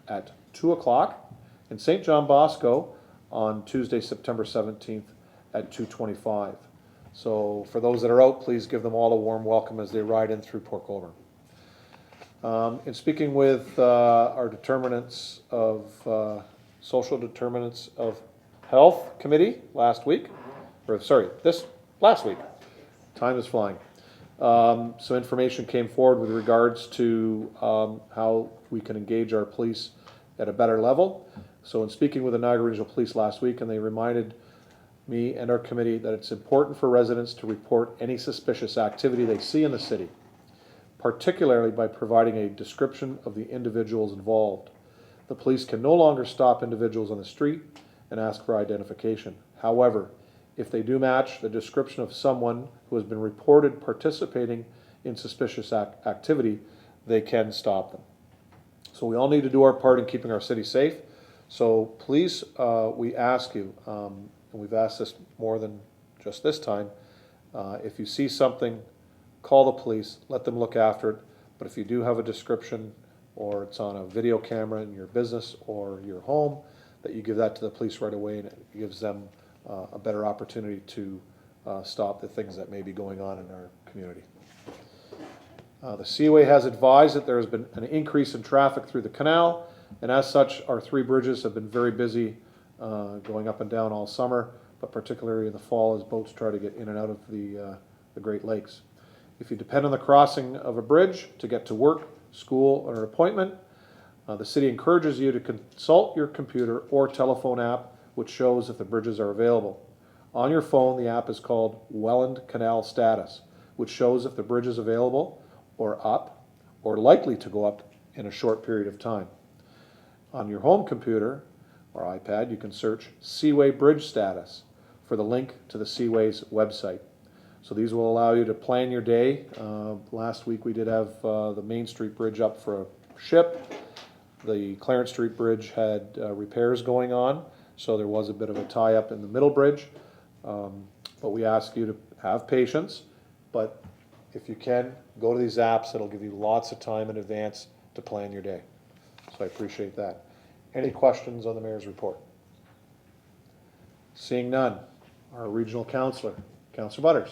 at 2 o'clock, and St. John Bosco on Tuesday, September 17th at 2:25. So for those that are out, please give them all a warm welcome as they ride in through Port Colborne. In speaking with our determinants of social determinants of health committee last week, last week. Time is flying. Some information came forward with regards to how we can engage our police at a better level. So in speaking with the Niagara Regional Police last week, and they reminded me and our committee that it's important for residents to report any suspicious activity they see in the city, particularly by providing a description of the individuals involved. The police can no longer stop individuals on the street and ask for identification. However, if they do match the description of someone who has been reported participating in suspicious activity, they can stop them. So we all need to do our part in keeping our city safe. So please, we ask you, and we've asked this more than just this time, if you see something, call the police, let them look after it. But if you do have a description, or it's on a video camera in your business or your home, that you give that to the police right away, and it gives them a better opportunity to stop the things that may be going on in our community. The Seaway has advised that there has been an increase in traffic through the canal, and as such, our 3 bridges have been very busy going up and down all summer, but particularly in the fall as boats try to get in and out of the Great Lakes. If you depend on the crossing of a bridge to get to work, school, or an appointment, the city encourages you to consult your computer or telephone app which shows if the bridges are available. On your phone, the app is called Welland Canal Status, which shows if the bridge is available or up or likely to go up in a short period of time. On your home computer or iPad, you can search Seaway Bridge Status for the link to the Seaway's website. So these will allow you to plan your day. Last week we did have the Main Street Bridge up for a ship. The Clarence Street Bridge had repairs going on, so there was a bit of a tie-up in the middle bridge. But we ask you to have patience, but if you can, go to these apps. It'll give you lots of time in advance to plan your day. So I appreciate that. Any questions on the mayor's report? Seeing none, our regional councillor, Councillor Butters.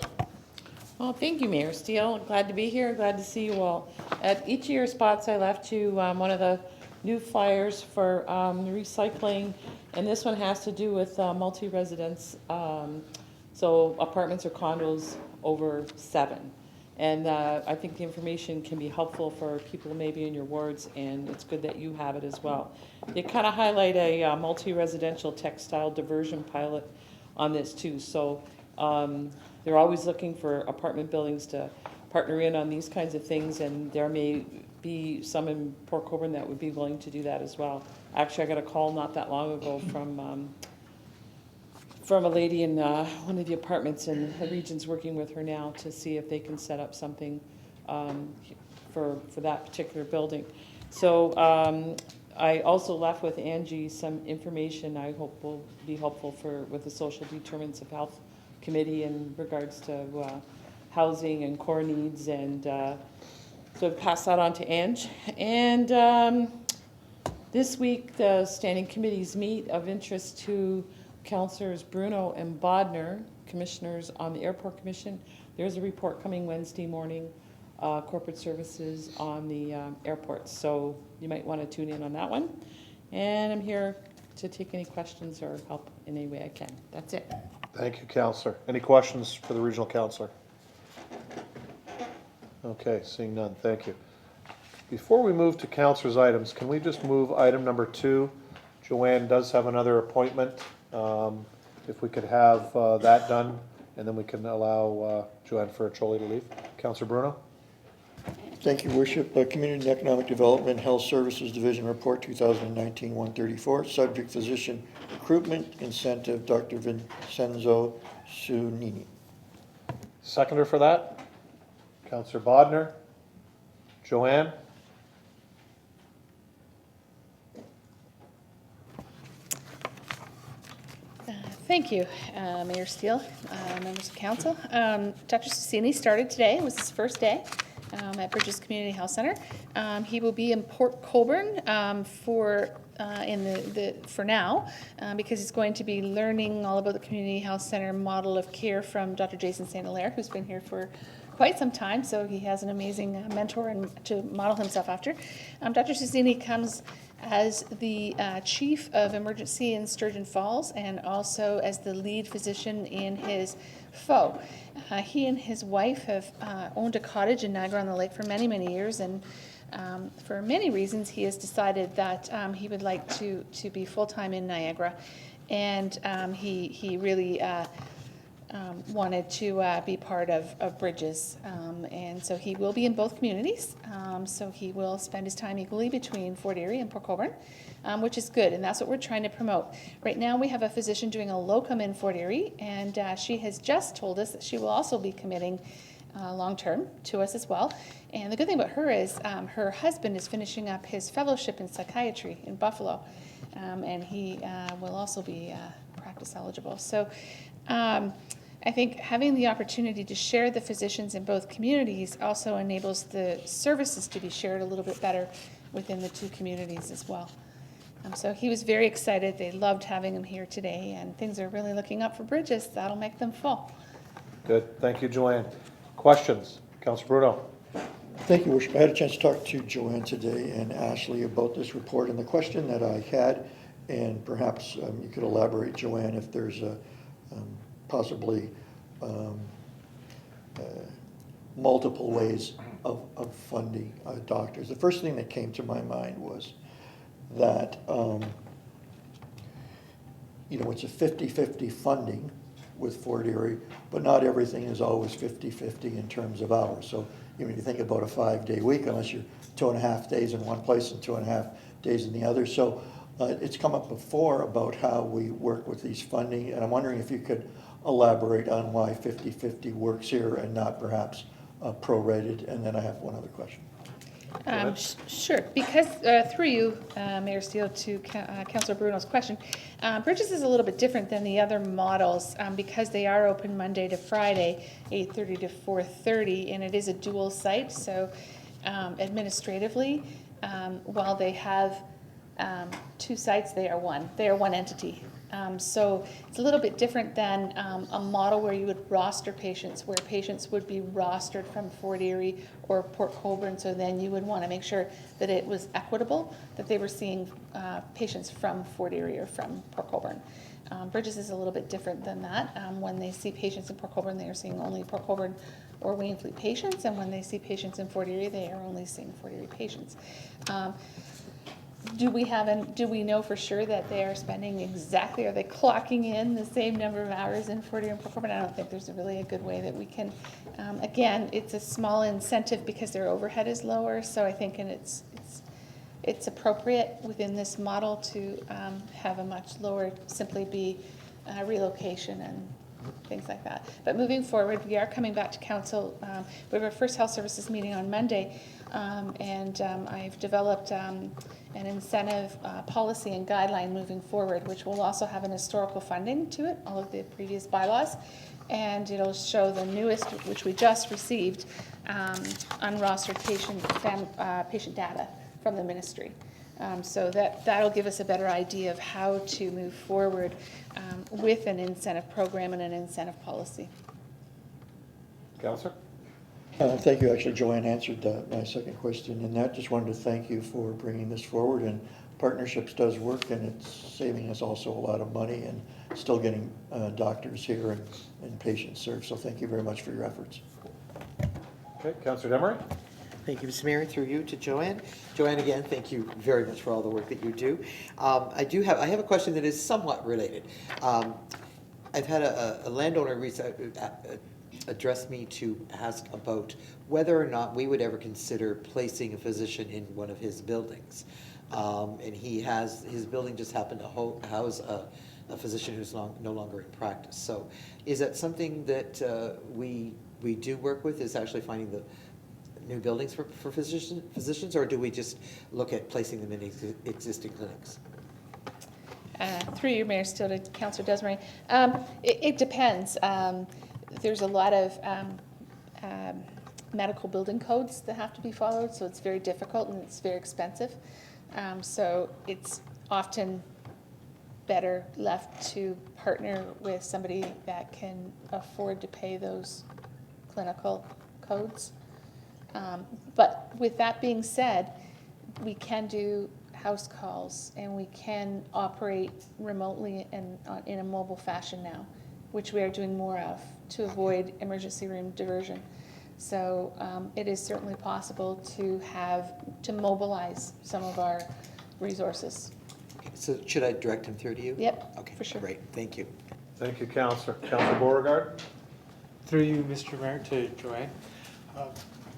Well, thank you, Mayor Steele. Glad to be here. Glad to see you all. At each of your spots, I left you one of the new flyers for recycling, and this one has to do with multi-residence, so apartments or condos over 7. And I think the information can be helpful for people maybe in your wards, and it's good that you have it as well. They kind of highlight a multi-residential textile diversion pilot on this too. So they're always looking for apartment buildings to partner in on these kinds of things, and there may be some in Port Colborne that would be willing to do that as well. Actually, I got a call not that long ago from a lady in one of the apartments, and the region's working with her now to see if they can set up something for that particular building. So I also left with Angie some information I hope will be helpful with the Social Determinants of Health Committee in regards to housing and core needs, and so I've passed that on to Ange. And this week the standing committees meet. Of interest to Councillors Bruno and Bodner, commissioners on the Airport Commission. There's a report coming Wednesday morning, corporate services on the airports, so you might want to tune in on that one. And I'm here to take any questions or help in any way I can. That's it. Thank you, Councillor. Any questions for the regional councillor? Okay, seeing none, thank you. Before we move to councillors' items, can we just move item number 2? Joanne does have another appointment. If we could have that done, and then we can allow Joanne Ferraccioli to leave. Councillor Bruno? Thank you, Worship. Community and Economic Development Health Services Division Report 2019-134, subject physician recruitment incentive, Dr. Vincenzo Sunini. Seconder for that? Councillor Bodner? Joanne? Thank you, Mayor Steele, members of council. Dr. Susini started today. It was his first day at Bridges Community Health Center. He will be in Port Colborne for now because he's going to be learning all about the Community Health Center model of care from Dr. Jason St. Hilaire, who's been here for quite some time, so he has an amazing mentor and to model himself after. Dr. Susini comes as the Chief of Emergency in Sturgeon Falls and also as the lead physician in his FO. He and his wife have owned a cottage in Niagara-on-the-Lake for many, many years, and for many reasons he has decided that he would like to be full-time in Niagara, and he really wanted to be part of Bridges, and so he will be in both communities. So he will spend his time equally between Fort Erie and Port Colborne, which is good, and that's what we're trying to promote. Right now we have a physician doing a locum in Fort Erie, and she has just told us that she will also be committing long-term to us as well. And the good thing about her is her husband is finishing up his fellowship in psychiatry in Buffalo, and he will also be practice eligible. So I think having the opportunity to share the physicians in both communities also enables the services to be shared a little bit better within the two communities as well. So he was very excited. They loved having him here today, and things are really looking up for Bridges. That'll make them full. Good, thank you, Joanne. Questions? Councillor Bruno? Thank you, Worship. I had a chance to talk to Joanne today and Ashley about this report, and the question that I had, and perhaps you could elaborate, Joanne, if there's a possibly multiple ways of funding doctors. The first thing that came to my mind was that it's a 50-50 funding with Fort Erie, but not everything is always 50-50 in terms of hours. So you think about a 5-day week, unless you're 2.5 days in one place and 2.5 days in the other. So it's come up before about how we work with these funding, and I'm wondering if you could elaborate on why 50-50 works here and not perhaps prorated. And then I have one other question. Sure, because through you, Mayor Steele, to Councillor Bruno's question, Bridges is a little bit different than the other models because they are open Monday to Friday, 8:30 to 4:30, and it is a dual site. So administratively, while they have two sites, they are one entity. So it's a little bit different than a model where you would roster patients, where patients would be rostered from Fort Erie or Port Colborne. So then you would want to make sure that it was equitable, that they were seeing patients from Fort Erie or from Port Colborne. Bridges is a little bit different than that. When they see patients in Port Colborne, they are seeing only Port Colborne or Wainfleet patients, and when they see patients in Fort Erie, they are only seeing Fort Erie patients. Do we know for sure that they are spending exactly, are they clocking in the same number of hours in Fort Erie and Port Colborne? I don't think there's really a good way that we can, again, it's a small incentive because their overhead is lower, so I think it's appropriate within this model to have a much lower, simply be relocation and things like that. But moving forward, we are coming back to council. We have our first health services meeting on Monday, and I've developed an incentive policy and guideline moving forward, which will also have an historical funding to it, all of the previous bylaws, and it'll show the newest, which we just received, unrostered patient data from the ministry. So that'll give us a better idea of how to move forward with an incentive program and an incentive policy. Councillor? Thank you. Actually, Joanne answered my second question, and that just wanted to thank you for bringing this forward. And partnerships does work, and it's saving us also a lot of money and still getting doctors here and patients served. So thank you very much for your efforts. Okay, Councillor Demery? Thank you, Mr. Mayor. Through you to Joanne. Joanne, again, thank you very much for all the work that you do. I have a question that is somewhat related. I've had a landowner address me to ask about whether or not we would ever consider placing a physician in one of his buildings. And his building just happened to house a physician who's no longer in practice. So is that something that we do work with, is actually finding the new buildings for physicians, or do we just look at placing them in existing clinics? Through you, Mayor Steele, to Councillor Desmarais. It depends. There's a lot of medical building codes that have to be followed, so it's very difficult and it's very expensive. So it's often better left to partner with somebody that can afford to pay those clinical codes. But with that being said, we can do house calls and we can operate remotely and in a mobile fashion now, which we are doing more of to avoid emergency room diversion. So it is certainly possible to mobilize some of our resources. So should I direct him through to you? Yep, okay, for sure. Great, thank you. Thank you, Councillor. Councillor Beauregard? Through you, Mr. Mayor, to Joanne.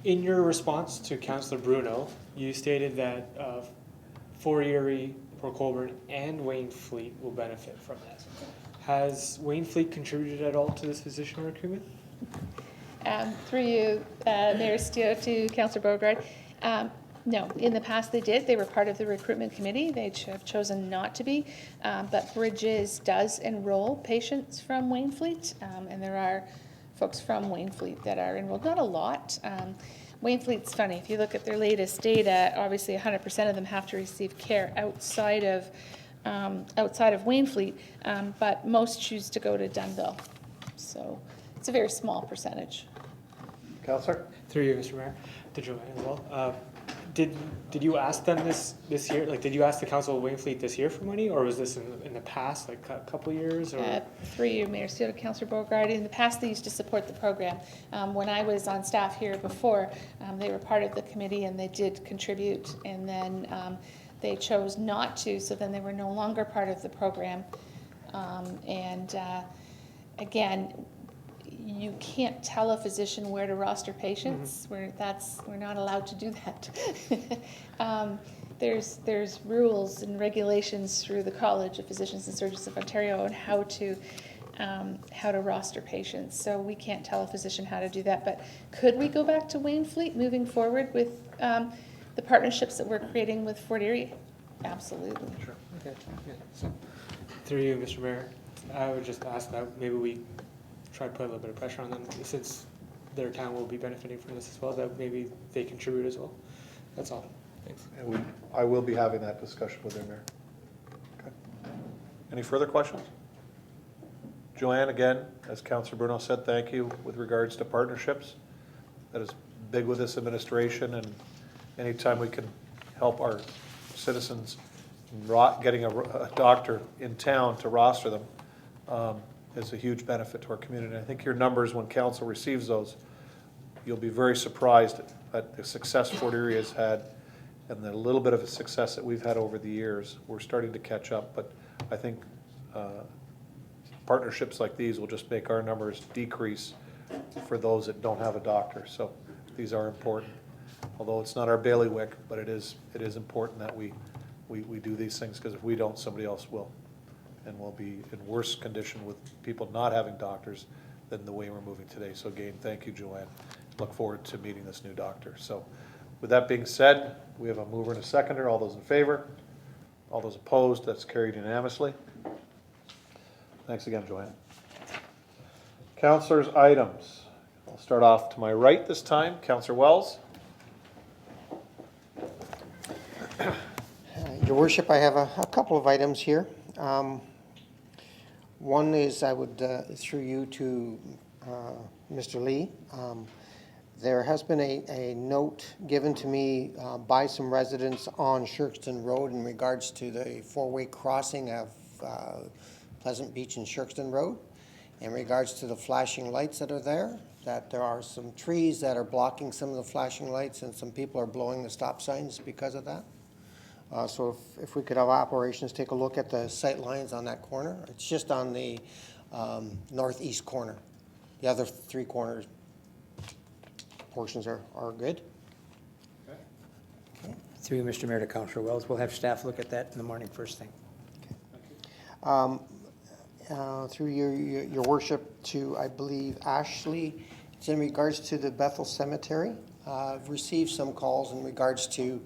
In your response to Councillor Bruno, you stated that Fort Erie, Port Colborne, and Wainfleet will benefit from that. Has Wainfleet contributed at all to this physician recruitment? Through you, Mayor Steele, to Councillor Beauregard. No, in the past they did. They were part of the recruitment committee. They have chosen not to be, but Bridges does enroll patients from Wainfleet, and there are folks from Wainfleet that are enrolled. Not a lot. Wainfleet's funny. If you look at their latest data, obviously 100% of them have to receive care outside of Wainfleet, but most choose to go to Dunnville. So it's a very small percentage. Councillor? Through you, Mr. Mayor, to Joanne as well. Did you ask them this year? Like, did you ask the Council of Wainfleet this year for money, or was this in the past, like a couple of years? Or? Through you, Mayor Steele, to Councillor Beauregard. In the past, they used to support the program. When I was on staff here before, they were part of the committee and they did contribute, and then they chose not to, so then they were no longer part of the program. Again, you can't tell a physician where to roster patients. Mm-hmm. We're not allowed to do that. There's rules and regulations through the College of Physicians and Surgeons of Ontario on how to roster patients. So we can't tell a physician how to do that. But could we go back to Wainfleet moving forward with the partnerships that we're creating with Fort Erie? Absolutely. Sure. Okay. Yeah. So, through you, Mr. Mayor, I would just ask that maybe we try to put a little bit of pressure on them, since their town will be benefiting from this as well, that maybe they contribute as well. That's all. Thanks. And I will be having that discussion with them, Mayor. Okay. Any further questions? Joanne, again, as Councillor Bruno said, thank you with regards to partnerships. That is big with this administration, and anytime we can help our citizens getting a doctor in town to roster them is a huge benefit to our community. I think your numbers, when council receives those, you'll be very surprised at the success Fort Erie has had and the little bit of a success that we've had over the years, we're starting to catch up, but I think partnerships like these will just make our numbers decrease for those that don't have a doctor. So these are important. Although it's not our bailiwick, but it is important that we do these things, because if we don't, somebody else will. And we'll be in worse condition with people not having doctors than the way we're moving today. So again, thank you, Joanne. Look forward to meeting this new doctor. So with that being said, we have a mover and a seconder. All those in favor? All those opposed? That's carried unanimously. Thanks again, Joanne. Councilors' items. I'll start off to my right this time. Councilor Wells. Your Worship, I have a couple of items here. One is I would, through you to Mr. Lee. There has been a note given to me by some residents on Shirkston Road in regards to the four-way crossing of Pleasant Beach and Shirkston Road, in regards to the flashing lights that are there, that there are some trees that are blocking some of the flashing lights, and some people are blowing the stop signs because of that. So if we could have operations take a look at the sight lines on that corner. It's just on the northeast corner. The other three corners portions are good. Okay. Through Mr. Mayor to Councilor Wells, we'll have staff look at that in the morning first thing. Through your worship to, I believe, Ashley, it's in regards to the Bethel Cemetery. I've received some calls in regards to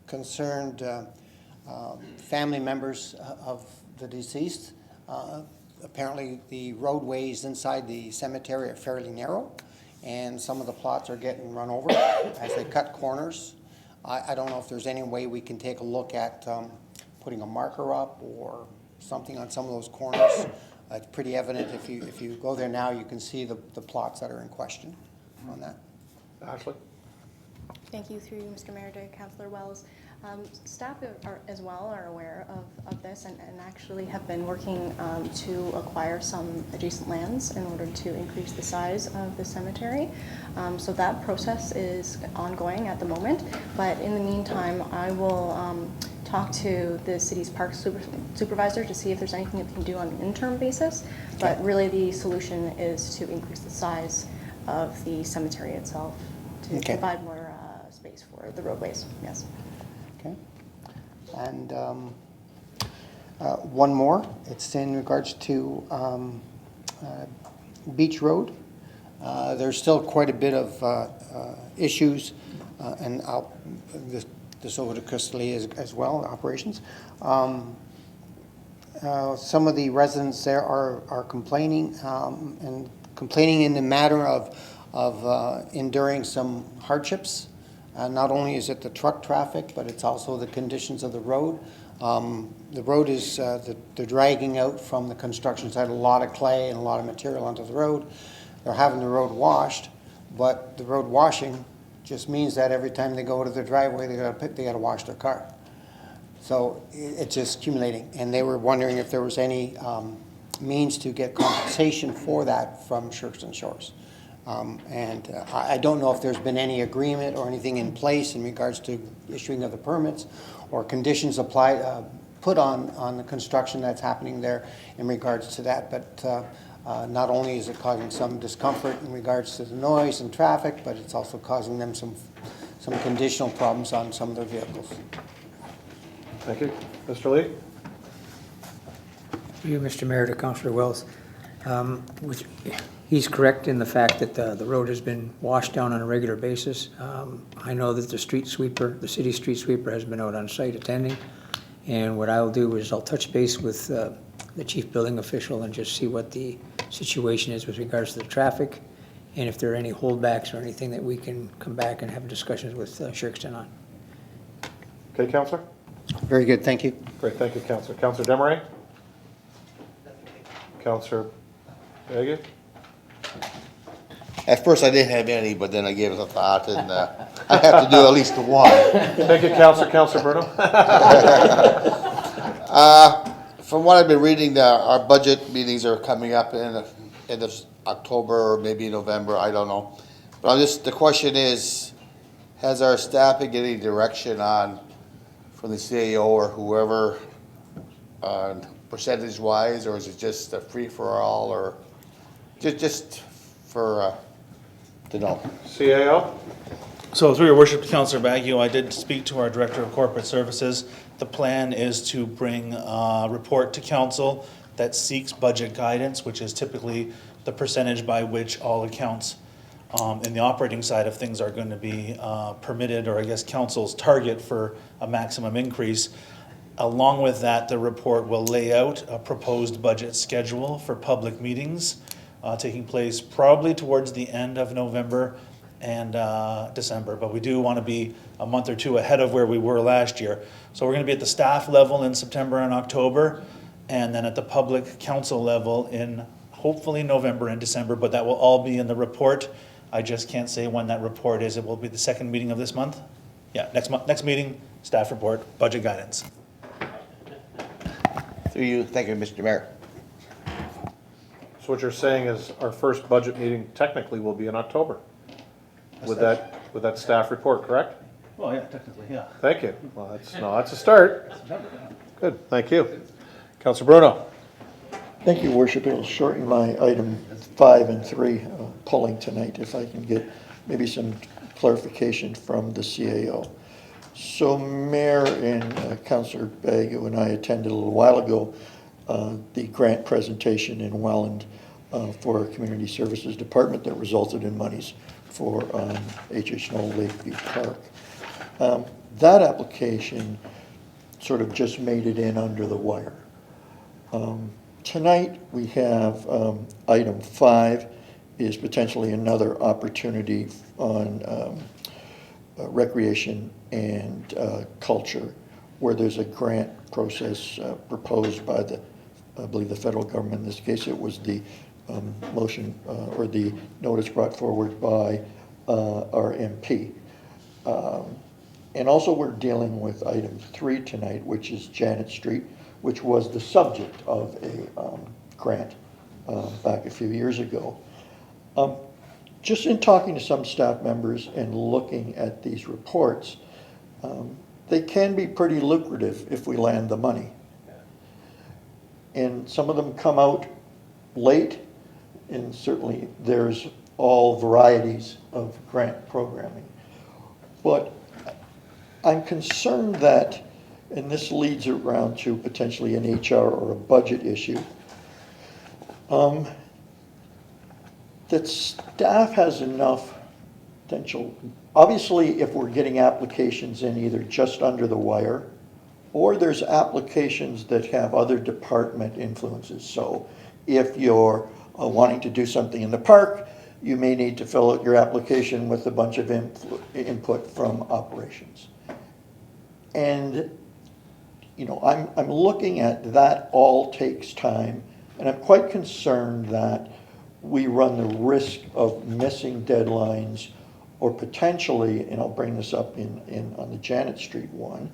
concerned family members of the deceased. Apparently the roadways inside the cemetery are fairly narrow, and some of the plots are getting run over as they cut corners. I don't know if there's any way we can take a look at putting a marker up or something on some of those corners. It's pretty evident if you go there now, you can see the plots that are in question on that. Ashley? Thank you, through Mr. Mayor to Councillor Wells. Staff as well are aware of this and actually have been working to acquire some adjacent lands in order to increase the size of the cemetery. So that process is ongoing at the moment, but in the meantime, I will talk to the city's park supervisor to see if there's anything that we can do on an interim basis, but really the solution is to increase the size of the cemetery itself to provide more space for the roadways, yes. Okay. And one more, it's in regards to Beach Road. There's still quite a bit of issues, and I'll this over to Chris Lee as well, operations. Some of the residents there are complaining, and complaining in the matter of enduring some hardships. Not only is it the truck traffic, but it's also the conditions of the road. The road is, they're dragging out from the construction site a lot of clay and a lot of material onto the road. They're having the road washed, but the road washing just means that every time they go to their driveway, they got to wash their car. So it's just accumulating. And they were wondering if there was any means to get compensation for that from Shirkston Shores. I don't know if there's been any agreement or anything in place in regards to issuing of the permits or conditions applied, put on the construction that's happening there in regards to that. But not only is it causing some discomfort in regards to the noise and traffic, but it's also causing them some conditional problems on some of their vehicles. Thank you. Mr. Lee? You, Mr. Mayor, to Councilor Wells. He's correct in the fact that the road has been washed down on a regular basis. I know that the street sweeper, the city street sweeper, has been out on site attending. And what I'll do is I'll touch base with the chief building official and just see what the situation is with regards to the traffic, and if there are any holdbacks or anything that we can come back and have discussions with Shirkston on. Okay, Councillor? Very good, thank you. Great, thank you, Councillor. Councillor Desmarais? Councillor Begay? At first I didn't have any, but then I gave it a thought, and I have to do at least one. Thank you, Councillor Bruno. From what I've been reading, our budget meetings are coming up in October or maybe November, I don't know. But the question is, Has our staff been getting direction on, from the CAO or whoever, on percentage-wise, or is it just a free-for-all, or just for, to know? CAO? So through your worship, Councillor Baggio, I did speak to our Director of Corporate Services. The plan is to bring a report to council that seeks budget guidance, which is typically the percentage by which all accounts in the operating side of things are going to be permitted, or I guess council's target for a maximum increase. Along with that, the report will lay out a proposed budget schedule for public meetings taking place probably towards the end of November and December, but we do want to be a month or two ahead of where we were last year. So we're going to be at the staff level in September and October, and then at the public council level in hopefully November and December, but that will all be in the report. I just can't say when that report is. It will be the second meeting of this month. Yeah, next meeting, staff report, budget guidance. Through you, thank you, Mr. Mayor. So what you're saying is our first budget meeting technically will be in October with that staff report, correct? Well, yeah, technically, yeah. Thank you. Well, that's a start. Good, thank you. Councilor Bruno. Thank you, Worship. It'll shorten my item 5 and 3 pulling tonight, if I can get maybe some clarification from the CAO. So Mayor and Councilor Baggio and I attended a little while ago the grant presentation in Welland for our Community Services Department that resulted in monies for H.H. Knoll Lakeview Park. That application sort of just made it in under the wire. Tonight we have item 5 is potentially another opportunity on recreation and culture, where there's a grant process proposed by I believe the federal government. In this case, it was the motion or the notice brought forward by our MP. And also we're dealing with item 3 tonight, which is Janet Street, which was the subject of a grant back a few years ago. Just in talking to some staff members and looking at these reports, they can be pretty lucrative if we land the money. And some of them come out late, and certainly there's all varieties of grant programming. But I'm concerned that, and this leads around to potentially an HR or a budget issue, that staff has enough potential. Obviously, if we're getting applications in either just under the wire, or there's applications that have other department influences. So if you're wanting to do something in the park, you may need to fill out your application with a bunch of input from operations. And you know, I'm looking at that all takes time, and I'm quite concerned that we run the risk of missing deadlines, or potentially, and I'll bring this up on the Janet Street one,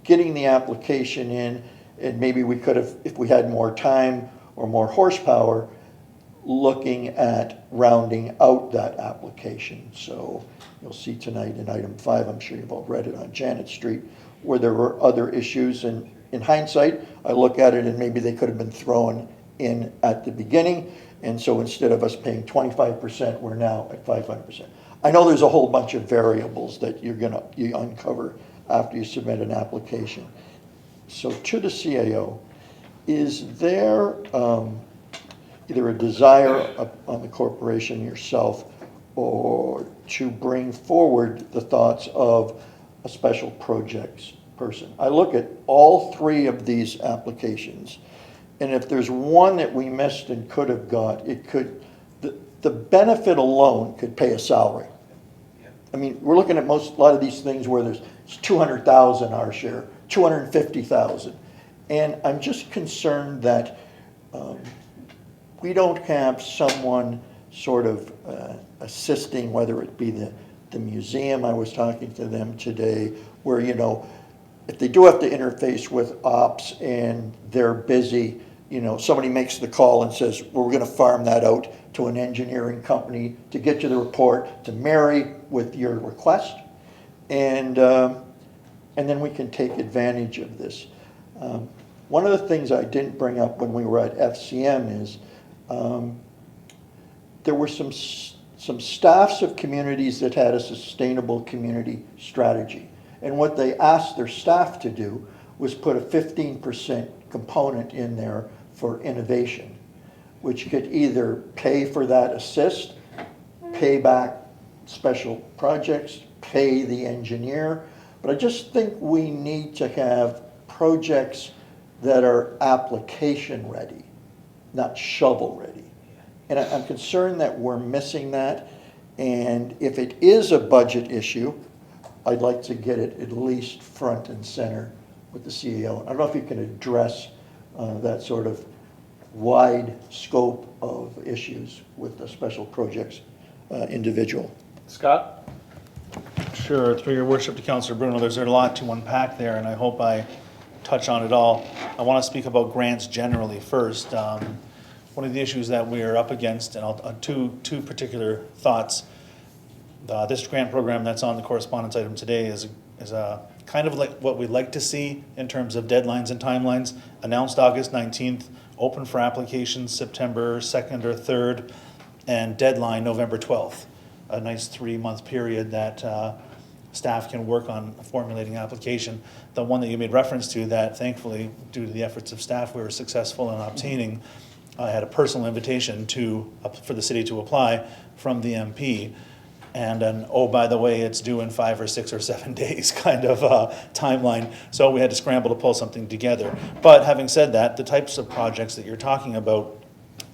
getting the application in, and maybe we could have, if we had more time or more horsepower, looking at rounding out that application. So you'll see tonight in item 5, I'm sure you've all read it, on Janet Street, where there were other issues, and in hindsight, I look at it and maybe they could have been thrown in at the beginning, and so instead of us paying 25%, we're now at 500%. I know there's a whole bunch of variables that you uncover after you submit an application. So to the CAO, is there either a desire on the corporation yourself or to bring forward the thoughts of a special projects person? I look at all 3 of these applications, and if there's one that we missed and could have got, it could, the benefit alone could pay a salary. I mean, we're looking at a lot of these things where there's 200,000 our share, 250,000. And I'm just concerned that we don't have someone sort of assisting, whether it be the museum. I was talking to them today, where, you know, if they do have to interface with ops and they're busy, somebody makes the call and says, well, we're gonna farm that out to an engineering company to get you the report to marry with your request. And then we can take advantage of this. One of the things I didn't bring up when we were at FCM is there were some staffs of communities that had a sustainable community strategy. And what they asked their staff to do was put a 15% component in there for innovation, which could either pay for that assist, pay back special projects, pay the engineer. But I just think we need to have projects that are application ready, not shovel ready. And I'm concerned that we're missing that. And if it is a budget issue, I'd like to get it at least front and center with the CEO. I don't know if you can address that sort of wide scope of issues with the special projects individual. Scott? Sure, through your worship to Councillor Bruno, there's a lot to unpack there, and I hope I touch on it all. I want to speak about grants generally first. One of the issues that we are up against, and two particular thoughts. This grant program that's on the correspondence item today is kind of like what we'd like to see in terms of deadlines and timelines. Announced August 19th, open for applications September 2nd or 3rd, and deadline November 12th. A nice 3-month period that staff can work on formulating application. The one that you made reference to that thankfully, due to the efforts of staff, we were successful in obtaining, I had a personal invitation for the city to apply from the MP. And then, oh, by the way, it's due in 5 or 6 or 7 days kind of timeline. So we had to scramble to pull something together. But having said that, the types of projects that you're talking about,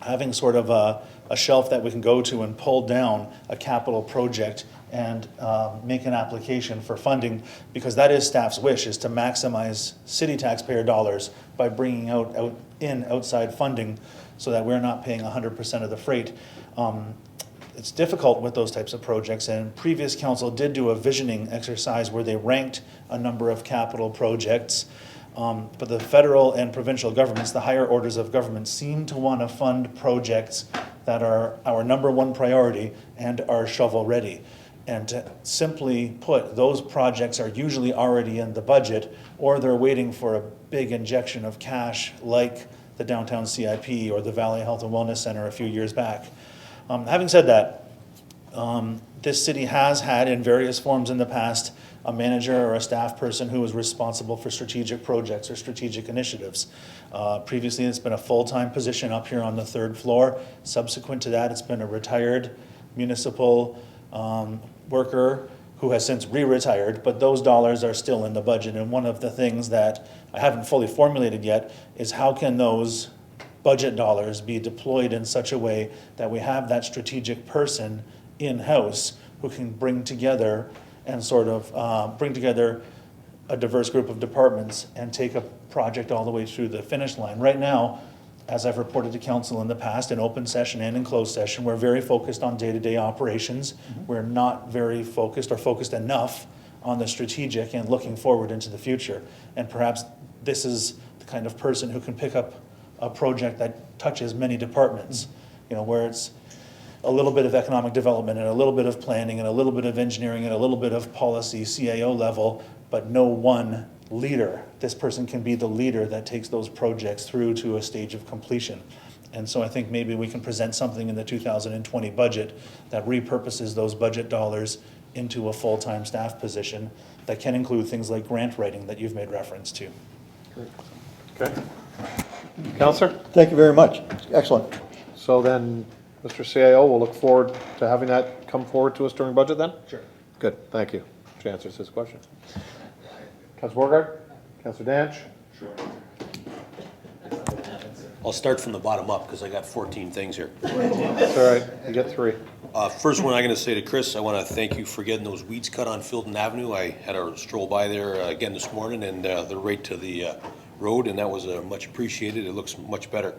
having sort of a shelf that we can go to and pull down a capital project and make an application for funding, because that is staff's wish, is to maximize city taxpayer dollars by bringing outside funding so that we're not paying 100% of the freight. It's difficult with those types of projects, and previous council did do a visioning exercise where they ranked a number of capital projects. But the federal and provincial governments, the higher orders of government, seem to want to fund projects that are our number one priority and are shovel ready. And to simply put, those projects are usually already in the budget, or they're waiting for a big injection of cash like the downtown CIP or the Valley Health and Wellness Center a few years back. Having said that, this city has had in various forms in the past a manager or a staff person who was responsible for strategic projects or strategic initiatives. Previously, it's been a full-time position up here on the 3rd floor. Subsequent to that, it's been a retired municipal worker who has since re-retired, but those dollars are still in the budget. And one of the things that I haven't fully formulated yet is how can those budget dollars be deployed in such a way that we have that strategic person in-house who can bring together and sort of bring together a diverse group of departments and take a project all the way through the finish line. Right now, as I've reported to council in the past, in open session and in closed session, we're very focused on day-to-day operations. We're not very focused or focused enough on the strategic and looking forward into the future. And perhaps this is the kind of person who can pick up a project that touches many departments, where it's a little bit of economic development and a little bit of planning and a little bit of engineering and a little bit of policy, CAO level, but no one leader. This person can be the leader that takes those projects through to a stage of completion. And so I think maybe we can present something in the 2020 budget that repurposes those budget dollars into a full-time staff position that can include things like grant writing that you've made reference to. Okay. Counselor? Thank you very much. Excellent. So then, Mr. CAO, we'll look forward to having that come forward to us during budget then? Sure. Good, thank you. Which answers his question. Councilor Borgard? Councilor Danch? Sure. I'll start from the bottom up because I got 14 things here. That's all right, you get 3. First one I'm going to say to Chris, I want to thank you for getting those weeds cut on Filton Avenue. I had a stroll by there again this morning, and they're right to the road, and that was much appreciated. It looks much better.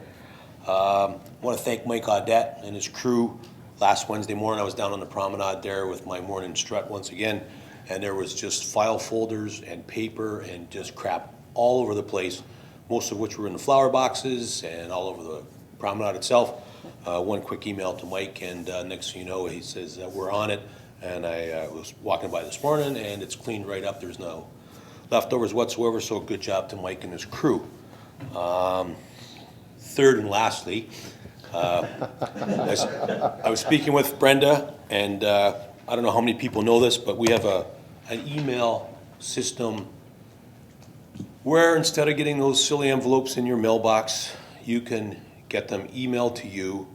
I want to thank Mike Audette and his crew. Last Wednesday morning, I was down on the promenade there with my morning strut once again, and there was just file folders and paper and just crap all over the place. most of which were in the flower boxes and all over the promenade itself. One quick email to Mike, and next thing you know, he says that we're on it. And I was walking by this morning, and it's cleaned right up. There's no leftovers whatsoever, so good job to Mike and his crew. Third and lastly, I was speaking with Brenda, and I don't know how many people know this, but we have an email system where instead of getting those silly envelopes in your mailbox, you can get them emailed to you.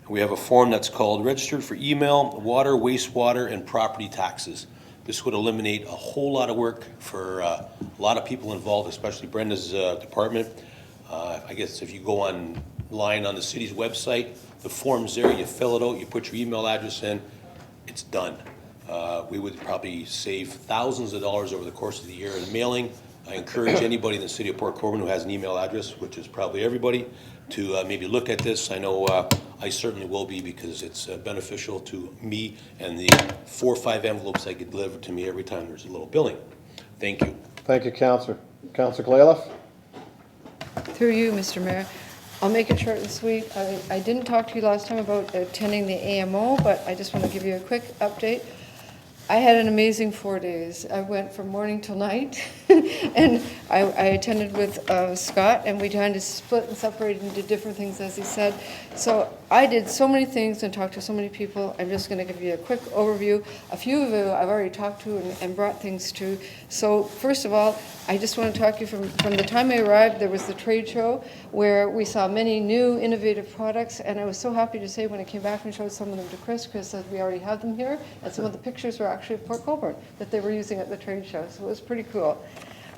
We have a form that's called Registered for Email, Water, Wastewater, and Property Taxes. This would eliminate a whole lot of work for a lot of people involved, especially Brenda's department. I guess if you go online on the city's website, the form's there, you fill it out, you put your email address in, it's done. We would probably save thousands of dollars over the course of the year in mailing. I encourage anybody in the city of Port Colborne who has an email address, which is probably everybody, to maybe look at this. I know I certainly will be, because it's beneficial to me and the 4 or 5 envelopes that get delivered to me every time there's a little billing. Thank you. Thank you, Councillor. Councillor Clayliff? Through you, Mr. Mayor. I'll make it short and sweet. I didn't talk to you last time about attending the AMO, but I just want to give you a quick update. I had an amazing 4 days. I went from morning till night, and I attended with Scott, and we kind of split and separated into different things, as he said. So I did so many things and talked to so many people. I'm just going to give you a quick overview. A few of you I've already talked to and brought things to. So first of all, I just want to talk to you from the time I arrived, there was the trade show where we saw many new innovative products, and I was so happy to say when I came back and showed some of them to Chris said we already have them here, and some of the pictures were actually of Port Colborne that they were using at the trade show, so it was pretty cool.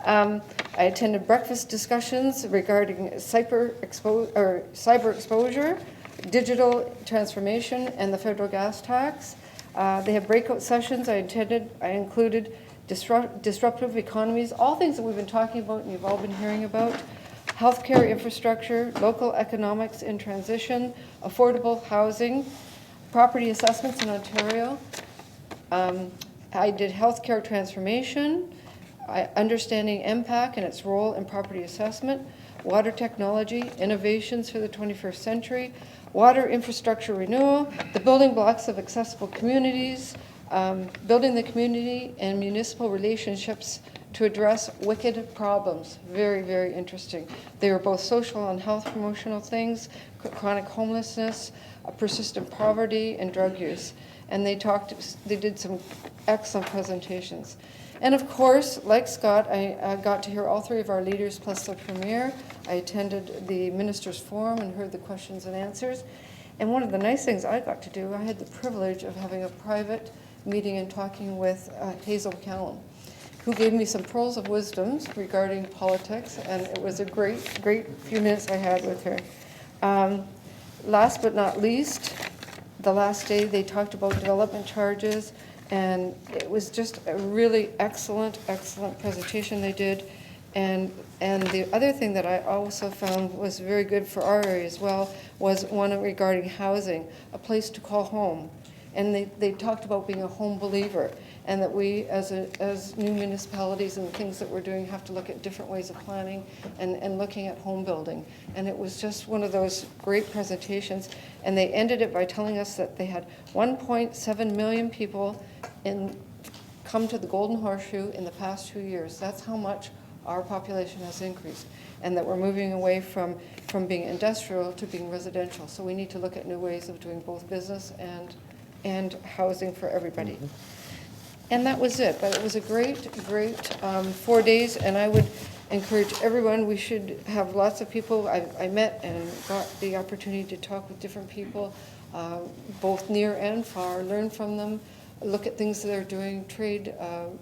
I attended breakfast discussions regarding cyber exposure, digital transformation, and the federal gas tax. They have breakout sessions. I included disruptive economies, all things that we've been talking about and you've all been hearing about. Healthcare infrastructure, local economics in transition, affordable housing, property assessments in Ontario. I did healthcare transformation, understanding MPAC and its role in property assessment, water technology, innovations for the 21st century, water infrastructure renewal, the building blocks of accessible communities, building the community and municipal relationships to address wicked problems. Very, very interesting. They were both social and health promotional things, chronic homelessness, persistent poverty, and drug use. And they did some excellent presentations. And of course, like Scott, I got to hear all 3 of our leaders plus the Premier. I attended the Ministers' Forum and heard the questions and answers. And one of the nice things I got to do, I had the privilege of having a private meeting and talking with Hazel Callum, who gave me some pearls of wisdom regarding politics, and it was a great, great few minutes I had with her. Last but not least, the last day they talked about development charges, and it was just a really excellent, excellent presentation they did. And the other thing that I also found was very good for our area as well was one regarding housing, a place to call home. And they talked about being a home believer, and that we as new municipalities and the things that we're doing have to look at different ways of planning and looking at home building. And it was just one of those great presentations. And they ended it by telling us that they had 1.7 million people come to the Golden Horseshoe in the past 2 years. That's how much our population has increased, and that we're moving away from being industrial to being residential. So we need to look at new ways of doing both business and housing for everybody. Mm-hmm. And that was it. But it was a great, great 4 days, and I would encourage everyone. We should have lots of people. I met and got the opportunity to talk with different people, both near and far, learn from them, look at things that they're doing, trade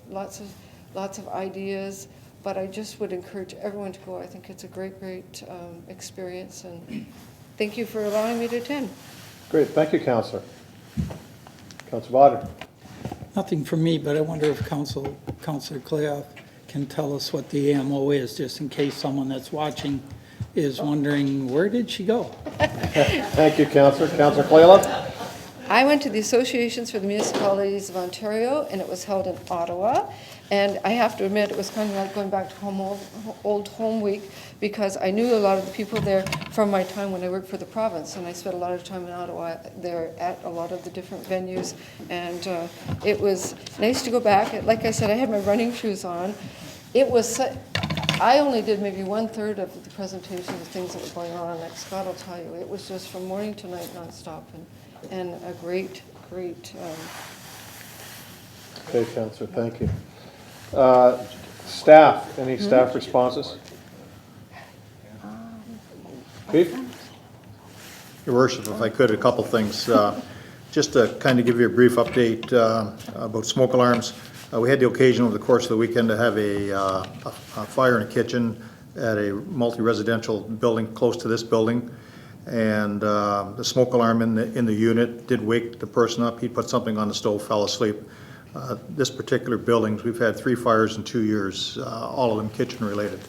lots of ideas. But I just would encourage everyone to go. I think it's a great, great experience, and thank you for allowing me to attend. Great. Thank you, Councillor. Councillor Bader. Nothing from me, but I wonder if Councillor Clayliff can tell us what the AMO is, just in case someone that's watching is wondering, where did she go? Thank you, Councillor. Councillor Clayliff. I went to the Associations for the Municipalities of Ontario, and it was held in Ottawa. And I have to admit, it was kind of like going back to old home week, because I knew a lot of the people there from my time when I worked for the province, and I spent a lot of time in Ottawa there at a lot of the different venues. And it was nice to go back. Like I said, I had my running shoes on. It was, I only did maybe 1/3 of the presentation of things that were going on, like Scott will tell you. It was just from morning to night nonstop, and a great. Okay, Councillor, thank you. Staff, any staff responses? Chief? Your Worship, if I could, a couple things. Just to kind of give you a brief update about smoke alarms. We had the occasion over the course of the weekend to have a fire in a kitchen at a multi-residential building close to this building. And the smoke alarm in the unit did wake the person up. He put something on the stove, fell asleep. This particular building, we've had 3 fires in 2 years, all of them kitchen related.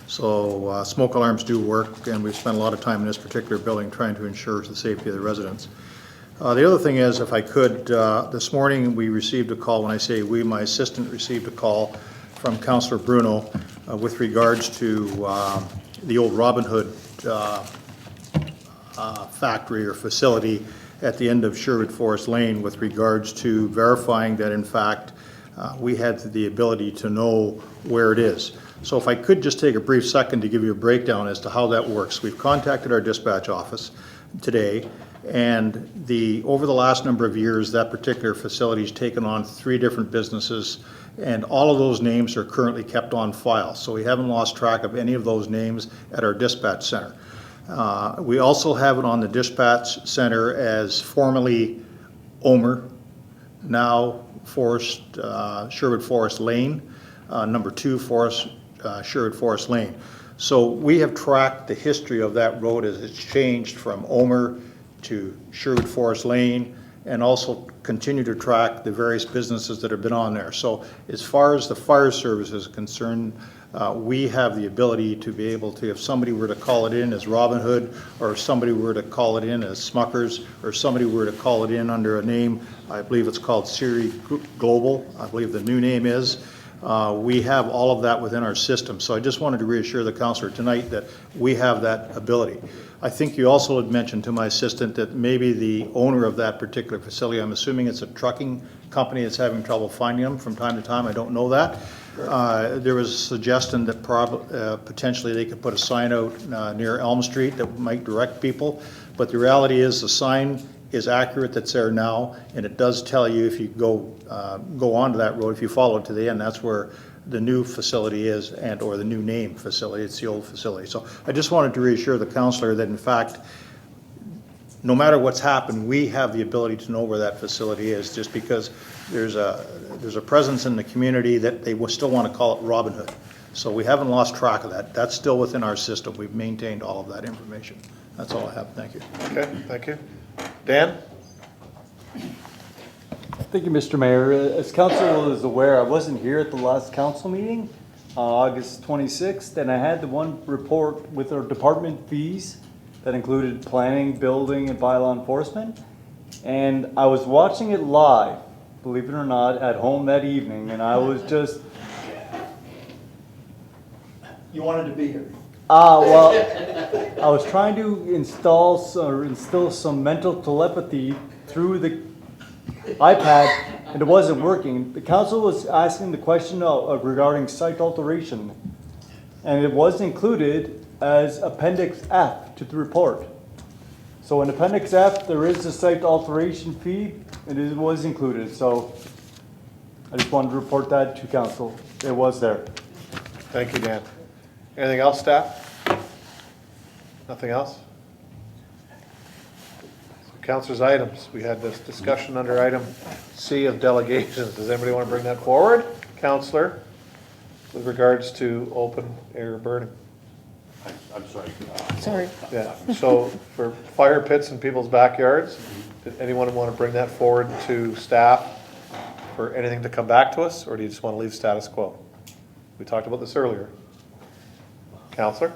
So smoke alarms do work, and we've spent a lot of time in this particular building trying to ensure the safety of the residents. The other thing is, if I could, this morning we received a call. When I say we, my assistant received a call from Councillor Bruno with regards to the old Robin Hood factory or facility at the end of Sherwood Forest Lane, with regards to verifying that in fact we had the ability to know where it is. So if I could just take a brief second to give you a breakdown as to how that works. We've contacted our dispatch office today, and over the last number of years, that particular facility has taken on 3 different businesses, and all of those names are currently kept on file. So we haven't lost track of any of those names at our dispatch center. We also have it on the dispatch center as formerly Omer, now Sherwood Forest Lane, number 2 Sherwood Forest Lane. So we have tracked the history of that road as it's changed from Omer to Sherwood Forest Lane, and also continue to track the various businesses that have been on there. So as far as the fire service is concerned, we have the ability to be able to, if somebody were to call it in as Robin Hood, or if somebody were to call it in as Smuckers, or somebody were to call it in under a name, I believe it's called Siri Global, I believe the new name is, we have all of that within our system. So I just wanted to reassure the councillor tonight that we have that ability. I think you also had mentioned to my assistant that maybe the owner of that particular facility, I'm assuming it's a trucking company that's having trouble finding them from time to time. I don't know that. There was a suggestion that potentially they could put a sign out near Elm Street that might direct people. But the reality is the sign is accurate that's there now, and it does tell you if you go onto that road, if you follow it to the end, that's where the new facility is, and or the new name facility. It's the old facility. So I just wanted to reassure the councillor that in fact, no matter what's happened, we have the ability to know where that facility is, just because there's a presence in the community that they will still want to call it Robin Hood. So we haven't lost track of that. That's still within our system. We've maintained all of that information. That's all I have. Thank you. Okay, thank you. Dan? Thank you, Mr. Mayor. As council is aware, I wasn't here at the last council meeting, August 26th, and I had the one report with our department fees that included planning, building, and bylaw enforcement. And I was watching it live, believe it or not, at home that evening, and I was just... You wanted to be here. Well, I was trying to instill some mental telepathy through the iPad, and it wasn't working. The council was asking the question regarding site alteration, and it was included as Appendix F to the report. So in Appendix F, there is a site alteration fee, and it was included. So I just wanted to report that to council. It was there. Thank you, Dan. Anything else, staff? Nothing else? Councilors' items. We had this discussion under item C of delegations. Does anybody want to bring that forward? Councillor, with regards to open air burning. I'm sorry. Sorry. Yeah, so for fire pits in people's backyards, did anyone want to bring that forward to staff for anything to come back to us, or do you just want to leave status quo? We talked about this earlier. Councillor?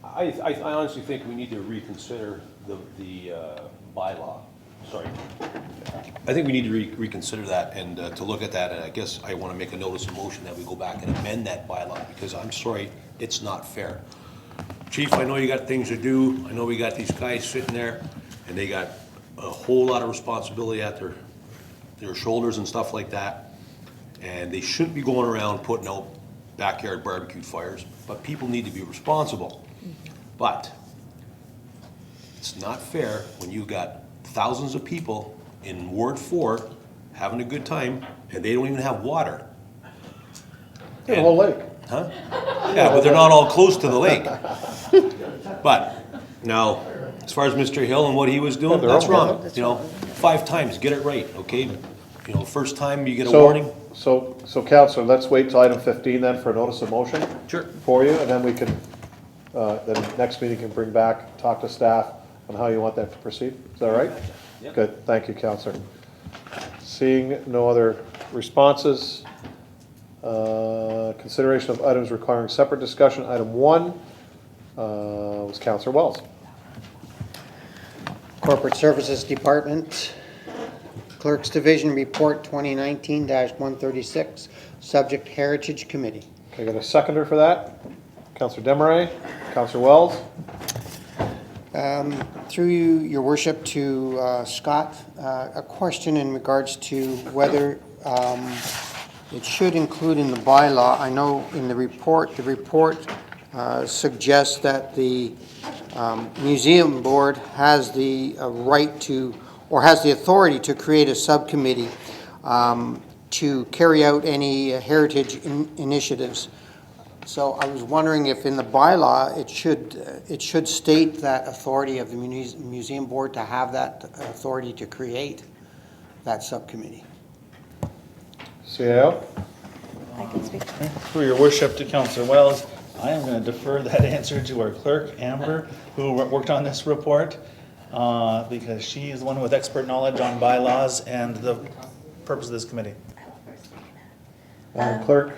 I honestly think we need to reconsider the bylaw sorry. I think we need to reconsider that and to look at that, and I guess I want to make a notice of motion that we go back and amend that bylaw, because I'm sorry, it's not fair. Chief, I know you got things to do. I know we got these guys sitting there, and they got a whole lot of responsibility at their shoulders and stuff like that, and they shouldn't be going around putting out backyard barbecue fires, but people need to be responsible. But it's not fair when you got thousands of people in Ward 4 having a good time, and they don't even have water. The whole lake. Huh? Yeah, but they're not all close to the lake. But now, as far as Mr. Hill and what he was doing, they're that's all wrong. good. You know, 5 times, get it right, okay? You know, first time you get a So- warning. So Counselor, let's wait till item 15 then for a notice of motion. Sure. For you, and then we can, then next meeting can bring back, talk to staff on how you want that to proceed. Is that all right? Yep. Good, thank you, Counselor. Seeing no other responses, consideration of items requiring separate discussion. Item 1 was Counselor Wells. Corporate Services Department, Clerk's Division Report 2019-136, Subject Heritage Committee. Can I get a seconder for that? Counselor Demaray, Counselor Wells. Through you, your worship, to Scott, a question in regards to whether it should include in the bylaw. I know in the report suggests that the museum board has the right to, or has the authority to create a subcommittee to carry out any heritage initiatives. So I was wondering if in the bylaw it should state that authority of the museum board to have that authority to create that subcommittee. CAO? I can speak. Through your worship to Councillor Wells, I am going to defer that answer to our clerk, Amber, who worked on this report, because she is the one with expert knowledge on bylaws and the purpose of this committee. Madam Clerk?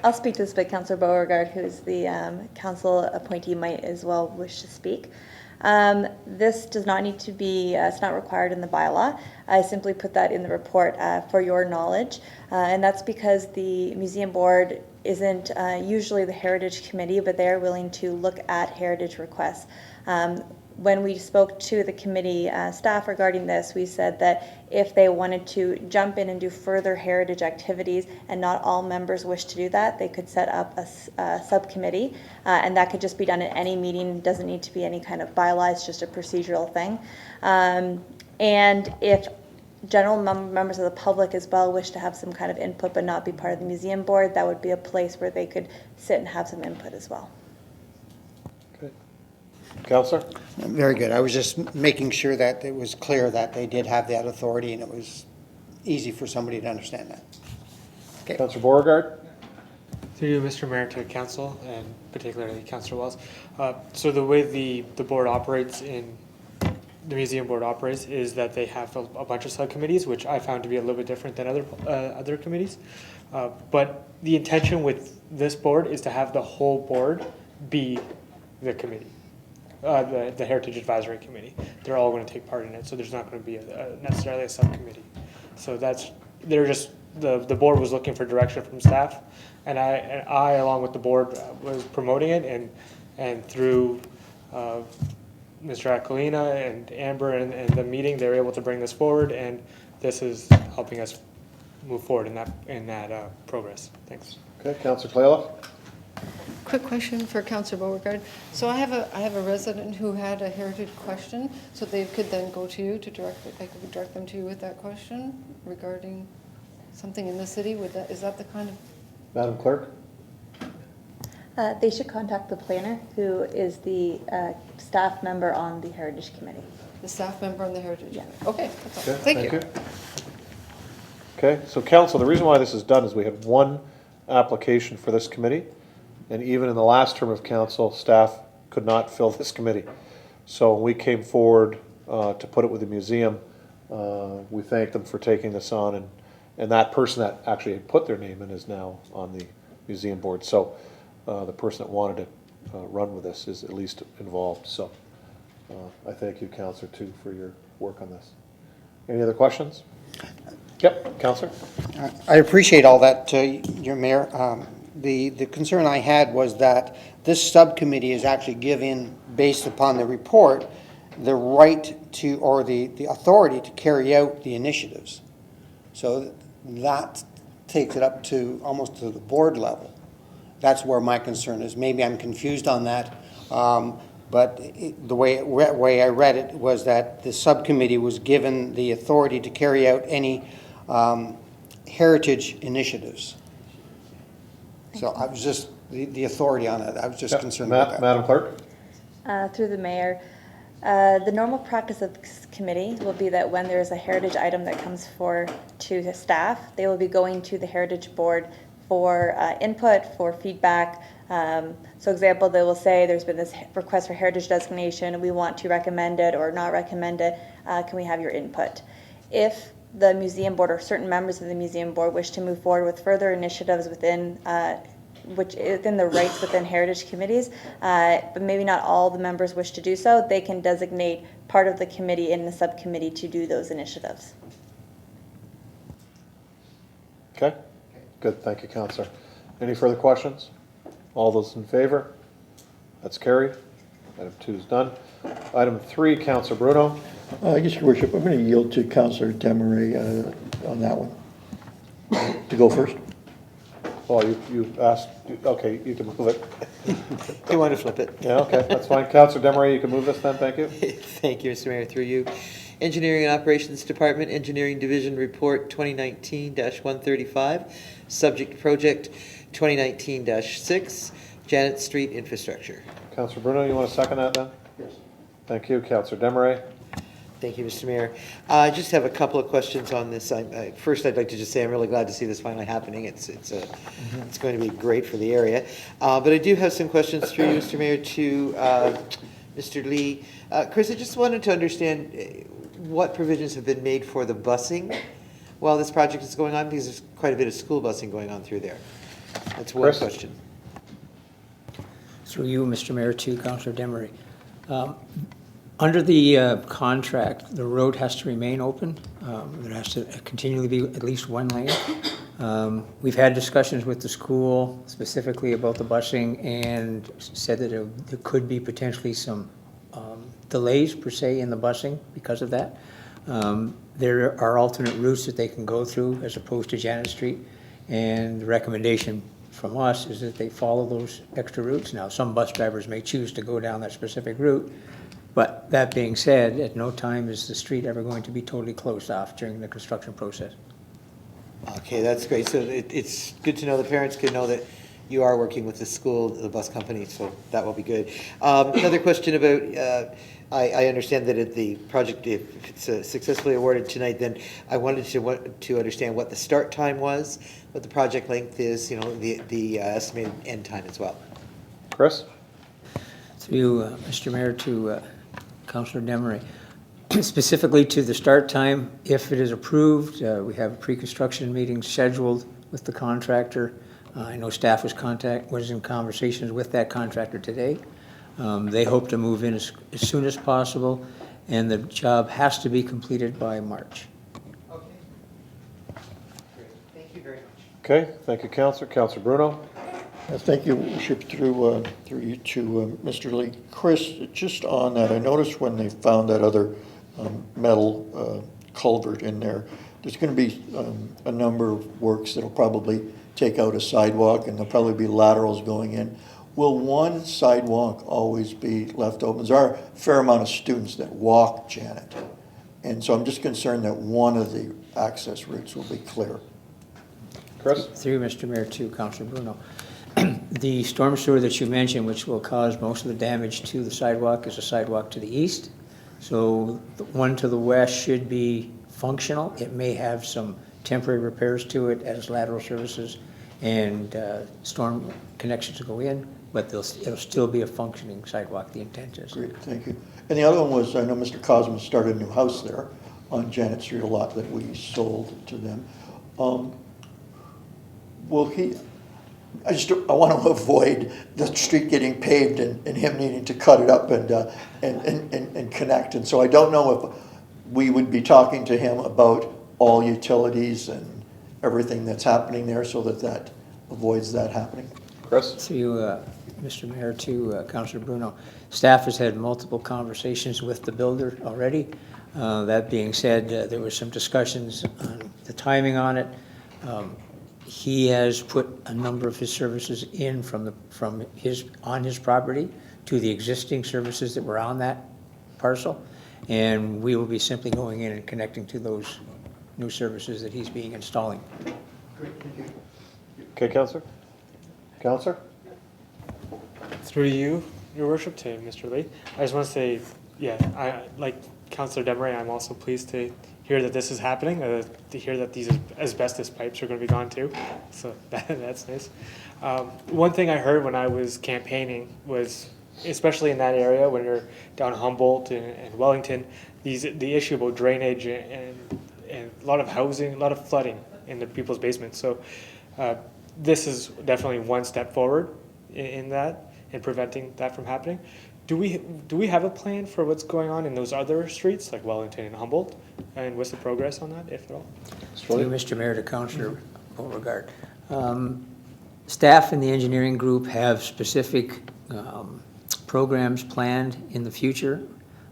I'll speak to this, but Councillor Beauregard, who is the council appointee, might as well wish to speak. This does not need to be, it's not required in the bylaw. I simply put that in the report for your knowledge. And that's because the museum board isn't usually the heritage committee, but they're willing to look at heritage requests. When we spoke to the committee staff regarding this, we said that if they wanted to jump in and do further heritage activities and not all members wish to do that, they could set up a subcommittee, and that could just be done at any meeting. It doesn't need to be any kind of bylaw, it's just a procedural thing. And if general members of the public as well wish to have some kind of input but not be part of the museum board, that would be a place where they could sit and have some input as well. Counselor? Very good. I was just making sure that it was clear that they did have that authority and it was easy for somebody to understand that. Okay. Counselor Beauregard? Through you, Mr. Mayor, to Council, and particularly Councillor Wells. So the way the board operates the museum board operates is that they have a bunch of subcommittees, which I found to be a little bit different than other committees. But the intention with this board is to have the whole board be the committee. The Heritage Advisory Committee. They're all going to take part in it, so there's not going to be necessarily a subcommittee. So the board was looking for direction from staff, and I along with the board, was promoting it, and through Mr. Aquilina and Amber and the meeting, they were able to bring this forward, and this is helping us move forward in that progress. Thanks. Okay, Counselor Claylough? Quick question for Councillor Beauregard. So I have a resident who had a heritage question, so they could then go to you to I could direct them to you with that question regarding something in the city. Is that the kind of? Madam Clerk? They should contact the planner, who is the staff member on the Heritage Committee. The staff member on the Heritage Yeah. Committee. Okay, that's all. Okay, Thank you. Okay, so Council, the reason why this is done is we had one application for this committee, and even in the last term of council, staff could not fill this committee. So when we came forward to put it with the museum, we thanked them for taking this on, and that person that actually had put their name in is now on the museum board. So the person that wanted to run with this is at least involved. So I thank you, Councillor, too, for your work on this. Any other questions? Yep, Counselor? I appreciate all that, your mayor. The concern I had was that this subcommittee is actually given, based upon the report, the right to, or the authority to carry out the initiatives. So that takes it up to almost to the board level. That's where my concern is. Maybe I'm confused on that, but the way I read it was that the subcommittee was given the authority to carry out any heritage initiatives. So I was just, the authority on it, I was just concerned about that. Madam Clerk? Through the mayor, the normal practice of this committee will be that when there's a heritage item that comes to the staff, they will be going to the heritage board for input, for feedback. So example, they will say there's been this request for heritage designation, we want to recommend it or not recommend it, can we have your input? If the museum board or certain members of the museum board wish to move forward with further initiatives within within the rights within heritage committees, but maybe not all the members wish to do so, they can designate part of the committee in the subcommittee to do those initiatives. Okay, good, thank you, Counselor. Any further questions? All those in favor? That's carried. Item 2 is done. Item 3, Counselor Bruno. Yes, Your Worship, I'm going to yield to Councillor Demery on that one. To go first? Well, you asked, okay, you can move it. Do you want to flip it? Yeah, okay, that's fine. Councillor Demery, you can move this then, thank you. Thank you, Mr. Mayor, through you. Engineering and Operations Department, Engineering Division Report 2019-135, Subject Project 2019-6, Janet Street Infrastructure. Councillor Bruno, you want to second that then? Yes. Thank you. Councillor Demery. Thank you, Mr. Mayor. I just have a couple of questions on this. First, I'd like to just say I'm really glad to see this finally happening. It's going to be great for the area. But I do have some questions through you, Mr. Mayor, to Mr. Lee. Chris, I just wanted to understand what provisions have been made for the busing while this project is going on, because there's quite a bit of school busing going on through there. That's one question. Through you, Mr. Mayor, to Councillor Demery. Under the contract, the road has to remain open. There has to continually be at least one lane. We've had discussions with the school specifically about the busing and said that there could be potentially some delays per se in the busing because of that. There are alternate routes that they can go through as opposed to Janet Street, and the recommendation from us is that they follow those extra routes. Now, some bus drivers may choose to go down that specific route, but that being said, at no time is the street ever going to be totally closed off during the construction process. Okay, that's great. So it's good to know the parents can know that you are working with the school, the bus company, so that will be good. Another question about, I understand that the project, if it's successfully awarded tonight, then I wanted to understand what the start time was, what the project length is, you know, the estimated end time as well. Chris? Through you, Mr. Mayor, to Councillor Demery. Specifically to the start time, if it is approved, we have a pre-construction meeting scheduled with the contractor. I know staff was in conversations with that contractor today. They hope to move in as soon as possible, and the job has to be completed by March. Okay. Great. Thank you very much. Okay, thank you, Councillor. Councillor Bruno. Thank you, Worship, through you to Mr. Lee. Chris, just on that, I noticed when they found that other metal culvert in there, there's going to be a number of works that'll probably take out a sidewalk, and there'll probably be laterals going in. Will one sidewalk always be left open? There are a fair amount of students that walk Janet, and so I'm just concerned that one of the access routes will be clear. Chris? Through Mr. Mayor to Councillor Bruno. The storm sewer that you mentioned, which will cause most of the damage to the sidewalk, is a sidewalk to the east. So the one to the west should be functional. It may have some temporary repairs to it as lateral services and storm connections to go in, but it'll still be a functioning sidewalk, the intent is. Great, thank you. And the other one was, I know Mr. Cosmo started a new house there on Janet Street, a lot that we sold to them. Will he, I want to avoid the street getting paved and him needing to cut it up and connect. And so I don't know we would be talking to him about all utilities and everything that's happening there so that that avoids that happening. Chris? Through you, Mr. Mayor, to Councilor Bruno. Staff has had multiple conversations with the builder already. That being said, there was some discussions on the timing on it. He has put a number of his services in on his property to the existing services that were on that parcel, and we will be simply going in and connecting to those new services that he's being installing. Okay, Counselor? Counselor? Through you, Your Worship, to Mr. Lee. I just want to say, yeah, like Councillor Demeray, I'm also pleased to hear that this is happening, to hear that these asbestos pipes are going to be gone too. So that's nice. One thing I heard when I was campaigning was, especially in that area, when you're down Humboldt and Wellington, the issue about drainage and a lot of housing, a lot of flooding in the people's basements. So this is definitely one step forward in that, in preventing that from happening. Do we have a plan for what's going on in those other streets, like Wellington and Humboldt? And what's the progress on that, if at all? To you, Mr. Mayor, to Councillor Beauregard. Staff and the engineering group have specific programs planned in the future.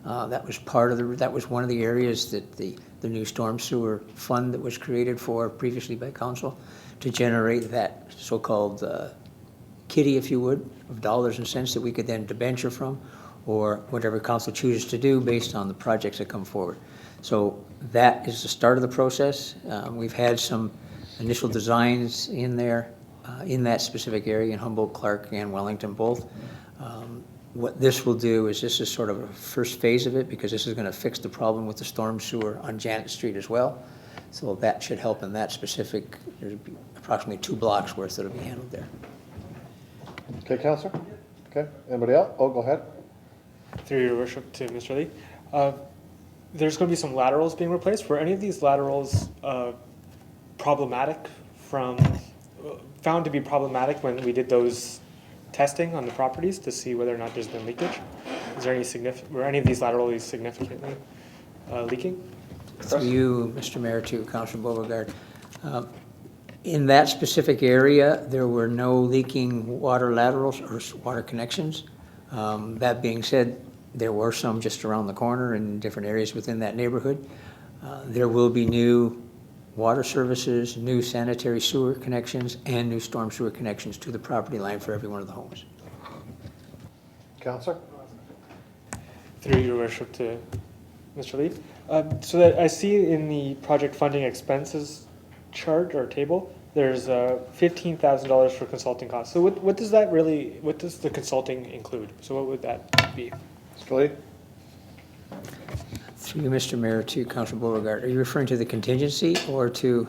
That was one of the areas that the new storm sewer fund that was created for previously by council to generate that so-called kitty, if you would, of dollars and cents that we could then debenture from, or whatever council chooses to do based on the projects that come forward. So that is the start of the process. We've had some initial designs in there, in that specific area, in Humboldt, Clark, and Wellington both. What this will do is this is sort of a first phase of it, because this is going to fix the problem with the storm sewer on Janet Street as well. So that should help in that specific, there'll be approximately 2 blocks worth that'll be handled there. Okay, Counselor? Okay, anybody else? Oh, go ahead. Through Your Worship, to Mr. Lee. There's going to be some laterals being replaced. Were any of these laterals problematic found to be problematic when we did those testing on the properties to see whether or not there's been leakage? Is there were any of these laterals significantly leaking? Through you, Mr. Mayor, to Councilor Beauregard. In that specific area, there were no leaking water laterals or water connections. That being said, there were some just around the corner in different areas within that neighborhood. There will be new water services, new sanitary sewer connections, and new storm sewer connections to the property line for every one of the homes. Counselor? Through Your Worship, to Mr. Lee. So that I see in the project funding expenses chart or table, there's $15,000 for consulting costs. So what does the consulting include? So what would that be? Mr. Lee? Through you, Mr. Mayor, to Councilor Beauregard. Are you referring to the contingency or to?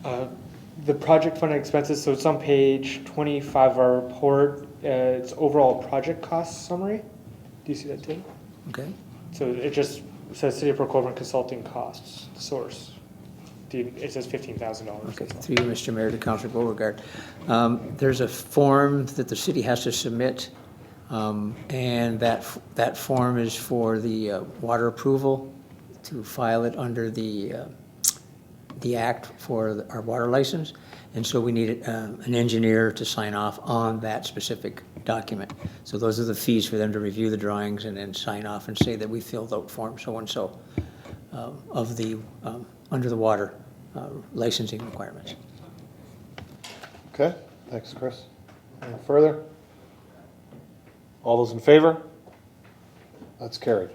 The project funding expenses, so it's on page 25 of our report. It's overall project cost summary. Do you see that too? Okay. So it just says City of Port Colborne consulting costs, source. It says $15,000. Okay, through you, Mr. Mayor, to Councilor Beauregard. There's a form that the city has to submit, and that form is for the water approval to file it under the act for our water license. And so we need an engineer to sign off on that specific document. So those are the fees for them to review the drawings and then sign off and say that we filled out form so-and-so of the under the water licensing requirements. Okay, thanks, Chris. Any further? All those in favor? That's carried.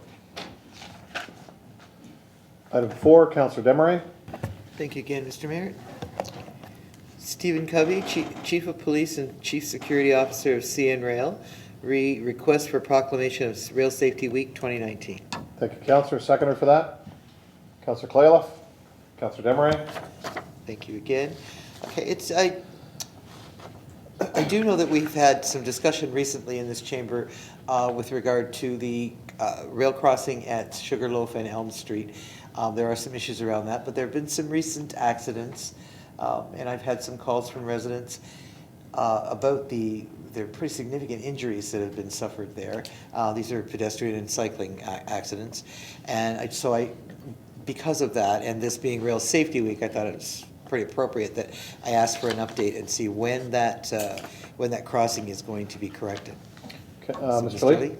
Item 4, Councillor Demeray. Thank you again, Mr. Mayor. Stephen Covey, Chief of Police and Chief Security Officer of CN Rail, request for proclamation of Rail Safety Week 2019. Thank you, Councillor. Seconder for that? Councillor Claylough. Councillor Demeray. Thank you again. Okay, I do know that we've had some discussion recently in this chamber with regard to the rail crossing at Sugarloaf and Elm Street. There are some issues around that, but there have been some recent accidents, and I've had some calls from residents. about there are pretty significant injuries that have been suffered there. These are pedestrian and cycling accidents. And because of that, and this being Rail Safety Week, I thought it was pretty appropriate that I asked for an update and see when that crossing is going to be corrected. Okay, So, Mr. Lee?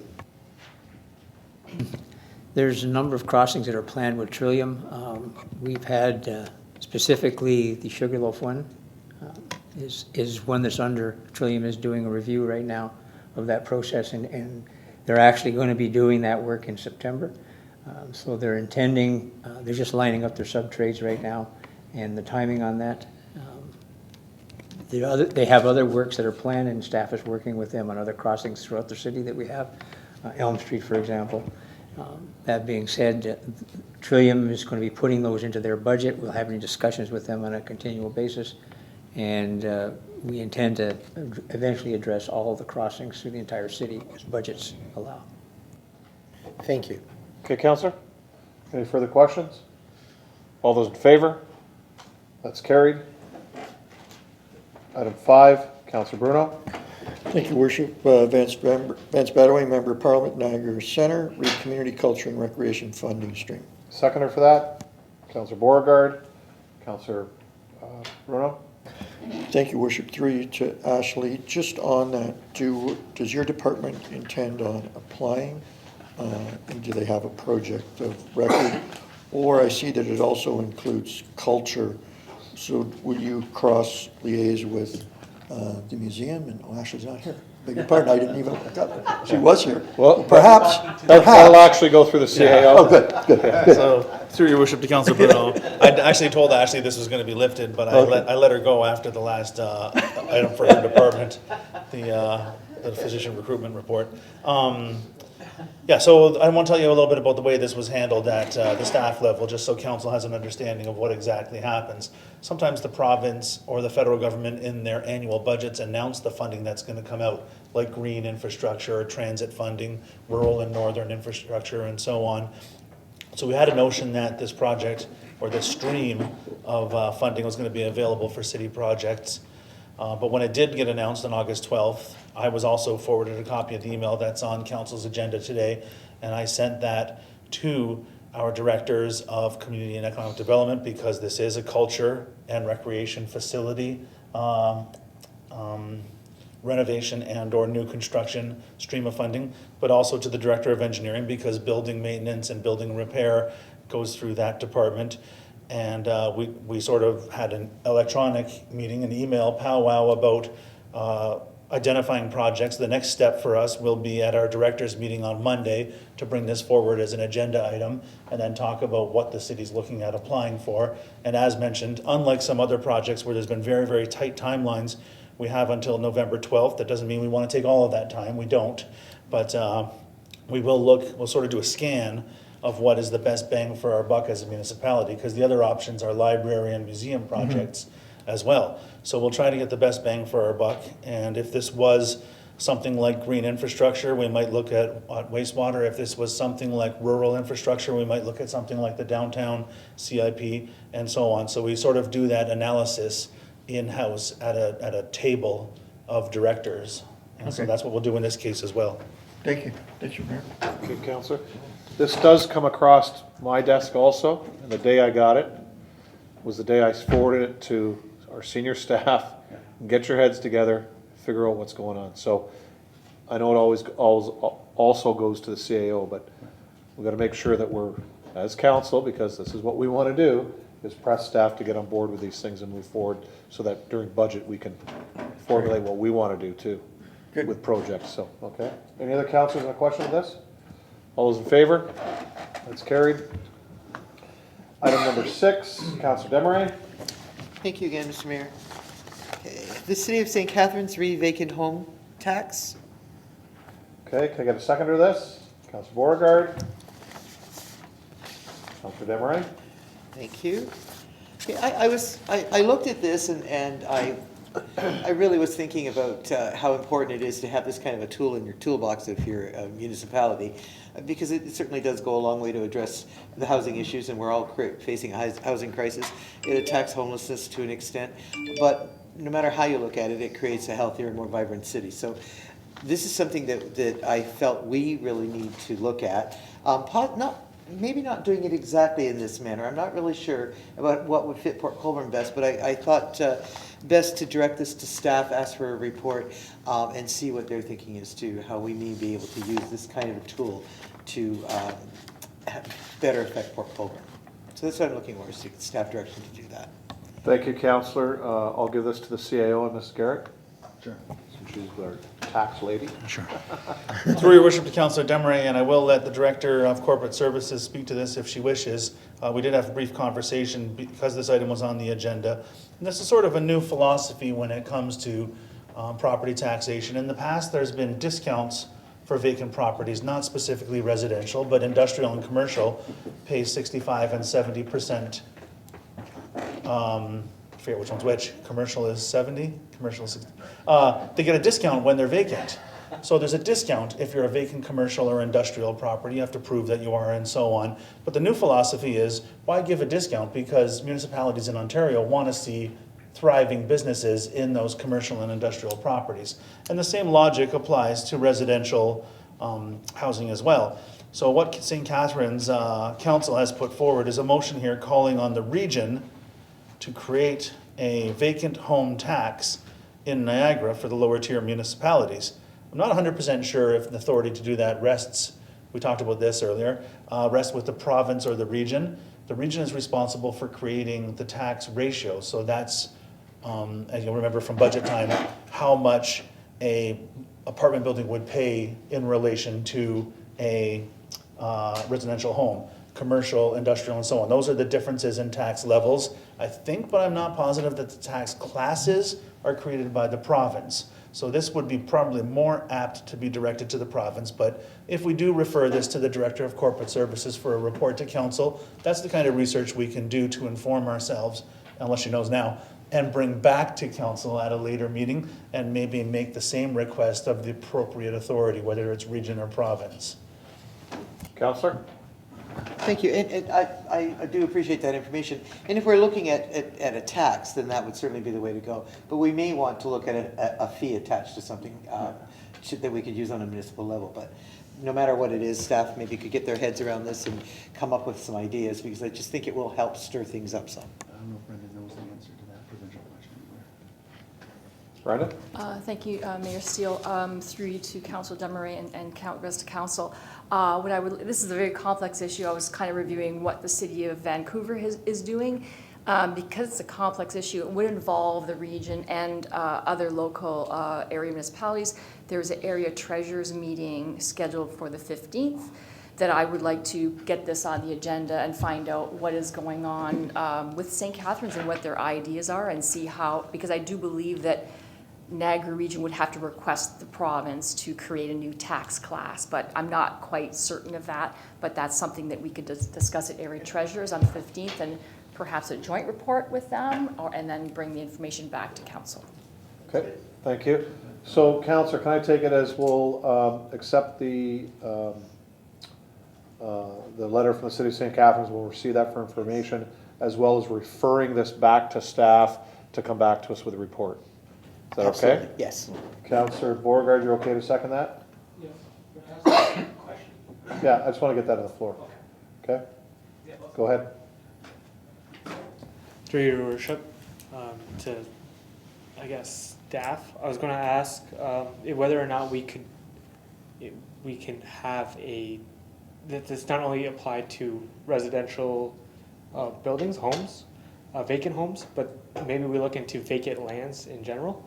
There's a number of crossings that are planned with Trillium. We've had specifically the Sugarloaf one is one that's under, Trillium is doing a review right now of that process, and they're actually going to be doing that work in September. So they're intending, they're just lining up their sub-trades right now, and the timing on that. They have other works that are planned, and staff is working with them on other crossings throughout the city that we have, Elm Street, for example. That being said, Trillium is going to be putting those into their budget. We'll have any discussions with them on a continual basis, and we intend to eventually address all of the crossings through the entire city as budgets allow. Thank you. Okay, Counselor? Any further questions? All those in favor? That's carried. Item 5, Counselor Bruno. Thank you, Worship. Vance Badaway, Member of Parliament, Niagara Centre, Reed Community Culture and Recreation Funding Stream. Seconder for that, Counselor Beauregard. Counselor Bruno. Thank you, Worship. 3 to Ashley. Just on that, does your department intend on applying? And do they have a project of record? Or I see that it also includes culture. So will you cross-liaise with the museum? And Ashley's not here. Beg your pardon, I didn't even look up. She was here. Well, perhaps. That'll actually go through the CAO. Yeah. Oh, good. So, through your worship to Councilor Bruno, I actually told Ashley this was going to be lifted, but I let her go after the last item for her department, the physician recruitment report. Yeah, so I want to tell you a little bit about the way this was handled at the staff level, just so council has an understanding of what exactly happens. Sometimes the province or the federal government in their annual budgets announce the funding that's going to come out, like green infrastructure, transit funding, rural and northern infrastructure, and so on. So we had a notion that this project, or this stream of funding, was going to be available for city projects. But when it did get announced on August 12th, I was also forwarded a copy of the email that's on council's agenda today, and I sent that to our directors of community and economic development, because this is a culture and recreation facility renovation and or new construction stream of funding, but also to the director of engineering, because building maintenance and building repair goes through that department. And we sort of had an electronic meeting, an email powwow about identifying projects. The next step for us will be at our directors meeting on Monday to bring this forward as an agenda item and then talk about what the city's looking at applying for. And as mentioned, unlike some other projects where there's been very, very tight timelines, we have until November 12th. That doesn't mean we want to take all of that time. We don't. But we'll sort of do a scan of what is the best bang for our buck as a municipality, because the other options are library and museum projects as well. So we'll try to get the best bang for our buck, and if this was something like green infrastructure, we might look at wastewater. If this was something like rural infrastructure, we might look at something like the downtown CIP and so on. So we sort of do that analysis in-house at a table of directors. And so that's what we'll do in this case as well. Thank you. Thank you, Mayor. Good, Counselor. This does come across my desk also, and the day I got it was the day I forwarded it to our senior staff. Get your heads together, figure out what's going on. So I know it always also goes to the CAO, but we've got to make sure that we're, as council, because this is what we want to do, is press staff to get on board with these things and move forward, so that during budget we can formulate what we want to do too. Good. With projects. So, okay. Any other councilors have a question on this? All those in favor? That's carried. Item number 6, Councilor Desmarais. Thank you again, Mr. Mayor. Okay. The City of St. Catharines vacant home tax. Okay, can I get a seconder to this? Councilor Beauregard. Councilor Desmarais. Thank you. Okay, I looked at this and I really was thinking about how important it is to have this kind of a tool in your toolbox if you're a municipality, because it certainly does go a long way to address the housing issues, and we're all facing a housing crisis. It attacks homelessness to an extent, but no matter how you look at it, it creates a healthier and more vibrant city. So this is something that I felt we really need to look at. Maybe not doing it exactly in this manner. I'm not really sure about what would fit Port Colborne best, but I thought best to direct this to staff, ask for a report, and see what their thinking as to how we may be able to use this kind of a tool to better affect Port Colborne. So that's what I'm looking for, is to get staff direction to do that. Thank you, Councillor. I'll give this to the CAO and Ms. Garrett. Sure. Since she's our tax lady. Sure. Through your worship to Councillor Demeray, and I will let the Director of Corporate Services speak to this if she wishes. We did have a brief conversation because this item was on the agenda. And this is sort of a new philosophy when it comes to property taxation. In the past, there's been discounts for vacant properties, not specifically residential, but industrial and commercial pay 65 and 70%. I forget which one's which. Commercial is 70, commercial is 60. They get a discount when they're vacant. So there's a discount if you're a vacant commercial or industrial property. You have to prove that you are and so on. But the new philosophy is, why give a discount? Because municipalities in Ontario want to see thriving businesses in those commercial and industrial properties. And the same logic applies to residential housing as well. So what St. Catharines Council has put forward is a motion here calling on the region to create a vacant home tax in Niagara for the lower tier municipalities. I'm not 100% sure if the authority to do that rests, we talked about this earlier, rests with the province or the region. The region is responsible for creating the tax ratio. So that's, as you'll remember from budget time, how much a apartment building would pay in relation to a residential home, commercial, industrial, and so on. Those are the differences in tax levels. I think, but I'm not positive, that the tax classes are created by the province. So this would be probably more apt to be directed to the province, but if we do refer this to the Director of Corporate Services for a report to Council, that's the kind of research we can do to inform ourselves, unless she knows now, and bring back to Council at a later meeting and maybe make the same request of the appropriate authority, whether it's region or province. Councillor? Thank you, and I do appreciate that information. And if we're looking at a tax, then that would certainly be the way to go. But we may want to look at a fee attached to something that we could use on a municipal level. But no matter what it is, staff maybe could get their heads around this and come up with some ideas, because I just think it will help stir things up some. I don't know if Brendan knows the answer to that provincial question. Brenda? Thank you, Mayor Steele. Through you to Councillor Demeray and rest of Council. This is a very complex issue. I was kind of reviewing what the City of Vancouver is doing. Because it's a complex issue, it would involve the region and other local area municipalities. There's an area treasurers meeting scheduled for the 15th that I would like to get this on the agenda and find out what is going on with St. Catharines and what their ideas are, and see how, because I do believe that Niagara region would have to request the province to create a new tax class, but I'm not quite certain of that. But that's something that we could discuss at area treasurers on the 15th, and perhaps a joint report with them, and then bring the information back to Council. Okay, thank you. So, Councillor, can I take it as we'll accept the letter from the City of St. Catharines, we'll receive that for information, as well as referring this back to staff to come back to us with a report? Is that Absolutely. okay? Yes. Councillor Beauregard, you're okay to second that? Yes. Yeah, I just want to get that on the floor. Okay? Go ahead. Through your worship, to, I guess, staff, I was going to ask whether or not we can have that this not only applied to residential buildings, homes, vacant homes, but maybe we look into vacant lands in general,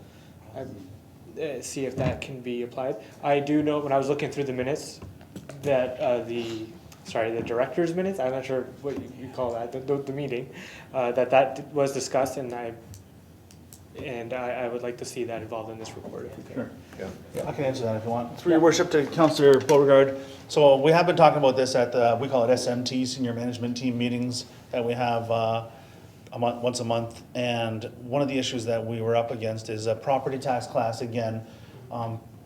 see if that can be applied. I do know when I was looking through the minutes that the director's minutes, I'm not sure what you call that, the meeting, that was discussed, and I would like to see that involved in this report. If we can. Sure. Yeah. I can answer that if you want. Through your worship to Councillor Beauregard. So we have been talking about this at we call it SMT, Senior Management Team meetings that we have once a month. And one of the issues that we were up against is a property tax class again.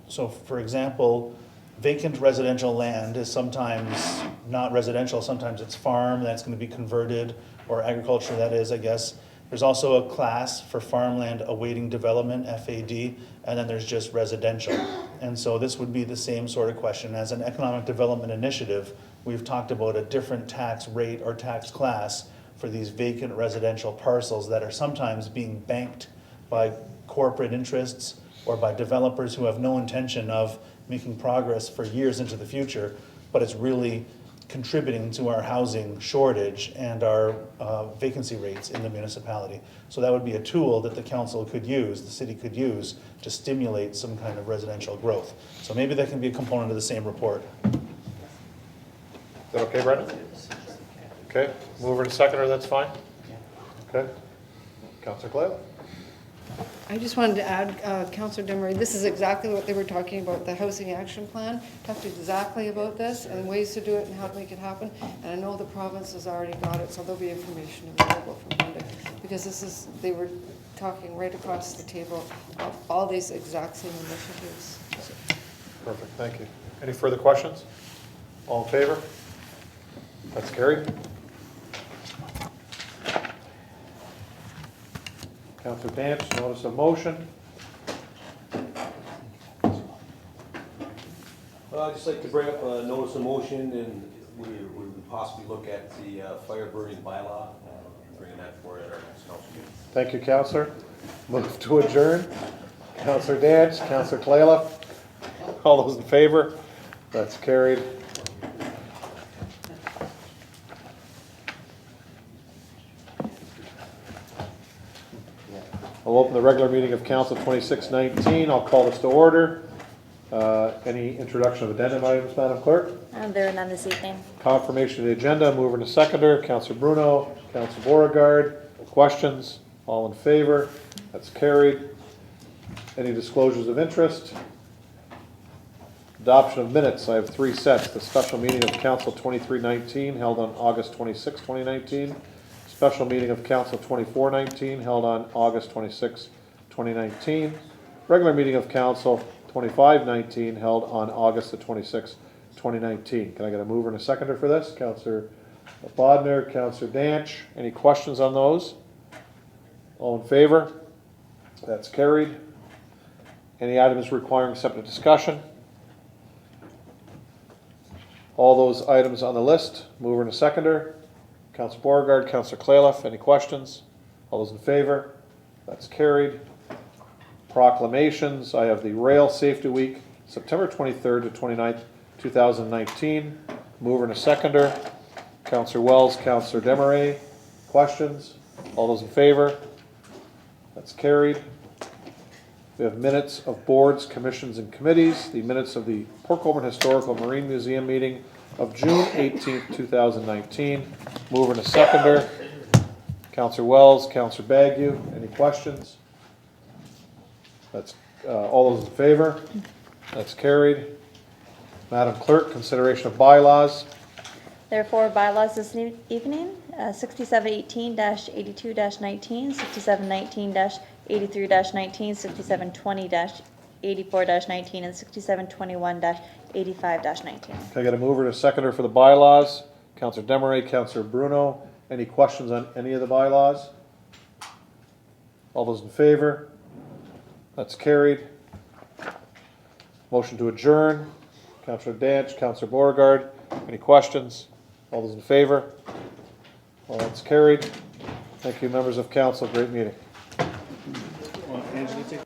So for example, vacant residential land is sometimes not residential, sometimes it's farm that's going to be converted, or agriculture that is, I guess. There's also a class for farmland awaiting development, FAD, and then there's just residential. And so this would be the same sort of question. As an economic development initiative, we've talked about a different tax rate or tax class for these vacant residential parcels that are sometimes being banked by corporate interests or by developers who have no intention of making progress for years into the future, but it's really contributing to our housing shortage and our vacancy rates in the municipality. So that would be a tool that the council could use, the city could use, to stimulate some kind of residential growth. So maybe that can be a component of the same report. Is that okay, Brendan? Okay, mover and seconder, that's fine? Okay. Councillor Clay? I just wanted to add, Councillor Demery, this is exactly what they were talking about, the housing action plan. Talked exactly about this and ways to do it and how to make it happen. And I know the province has already got it, so there'll be information available from Monday. Because they were talking right across the table of all these exact same initiatives. Perfect, thank you. Any further questions? All in favor? That's carried. Councillor Dance, notice of motion. I'd just like to bring up a notice of motion, and we would possibly look at the fire burning bylaw, bringing that forward at our next council meeting. Thank you, Councillor. Move to adjourn. Councillor Dance, Councillor Clayla. All those in favor? That's carried. I'll open the regular meeting of Council 2619. I'll call this to order. Any introduction of addendum items, Madam Clerk? There are none this evening. Confirmation of the agenda, mover and seconder. Councillor Bruno, Councillor Beauregard. Questions? All in favor? That's carried. Any disclosures of interest? Adoption of minutes. I have 3 sets. The special meeting of Council 2319 held on August 26, 2019. Special meeting of Council 2419 held on August 26, 2019. Regular meeting of Council 2519 held on August the 26th, 2019. Can I get a mover and a seconder for this? Councillor Bodnar, Councillor Danch. Any questions on those? All in favor? That's carried. Any items requiring separate discussion? All those items on the list, mover and a seconder. Councillor Beauregard, Councillor Clayliff, any questions? All those in favor? That's carried. Proclamations. I have the Rail Safety Week, September 23rd to 29th, 2019. Mover and a seconder. Councillor Wells, Councillor Desmarais. Questions? All those in favor? That's carried. We have minutes of boards, commissions, and committees. The minutes of the Port Colborne Historical Marine Museum meeting of June 18th, 2019. Mover and a seconder. Councillor Wells, Councillor Bagu. Any questions? That's all those in favor. That's carried. Madam Clerk, consideration of bylaws. There are 4 bylaws this evening. 6718-82-19, 6719-83-19, 6720-84-19, and 6721-85-19. Can I get a mover and a seconder for the bylaws? Councillor Desmarais, Councillor Bruno. Any questions on any of the bylaws? All those in favor? That's carried. Motion to adjourn. Councillor Danch, Councillor Beauregard. Any questions? All those in favor? Well, that's carried. Thank you, members of council. Great meeting. Angela, take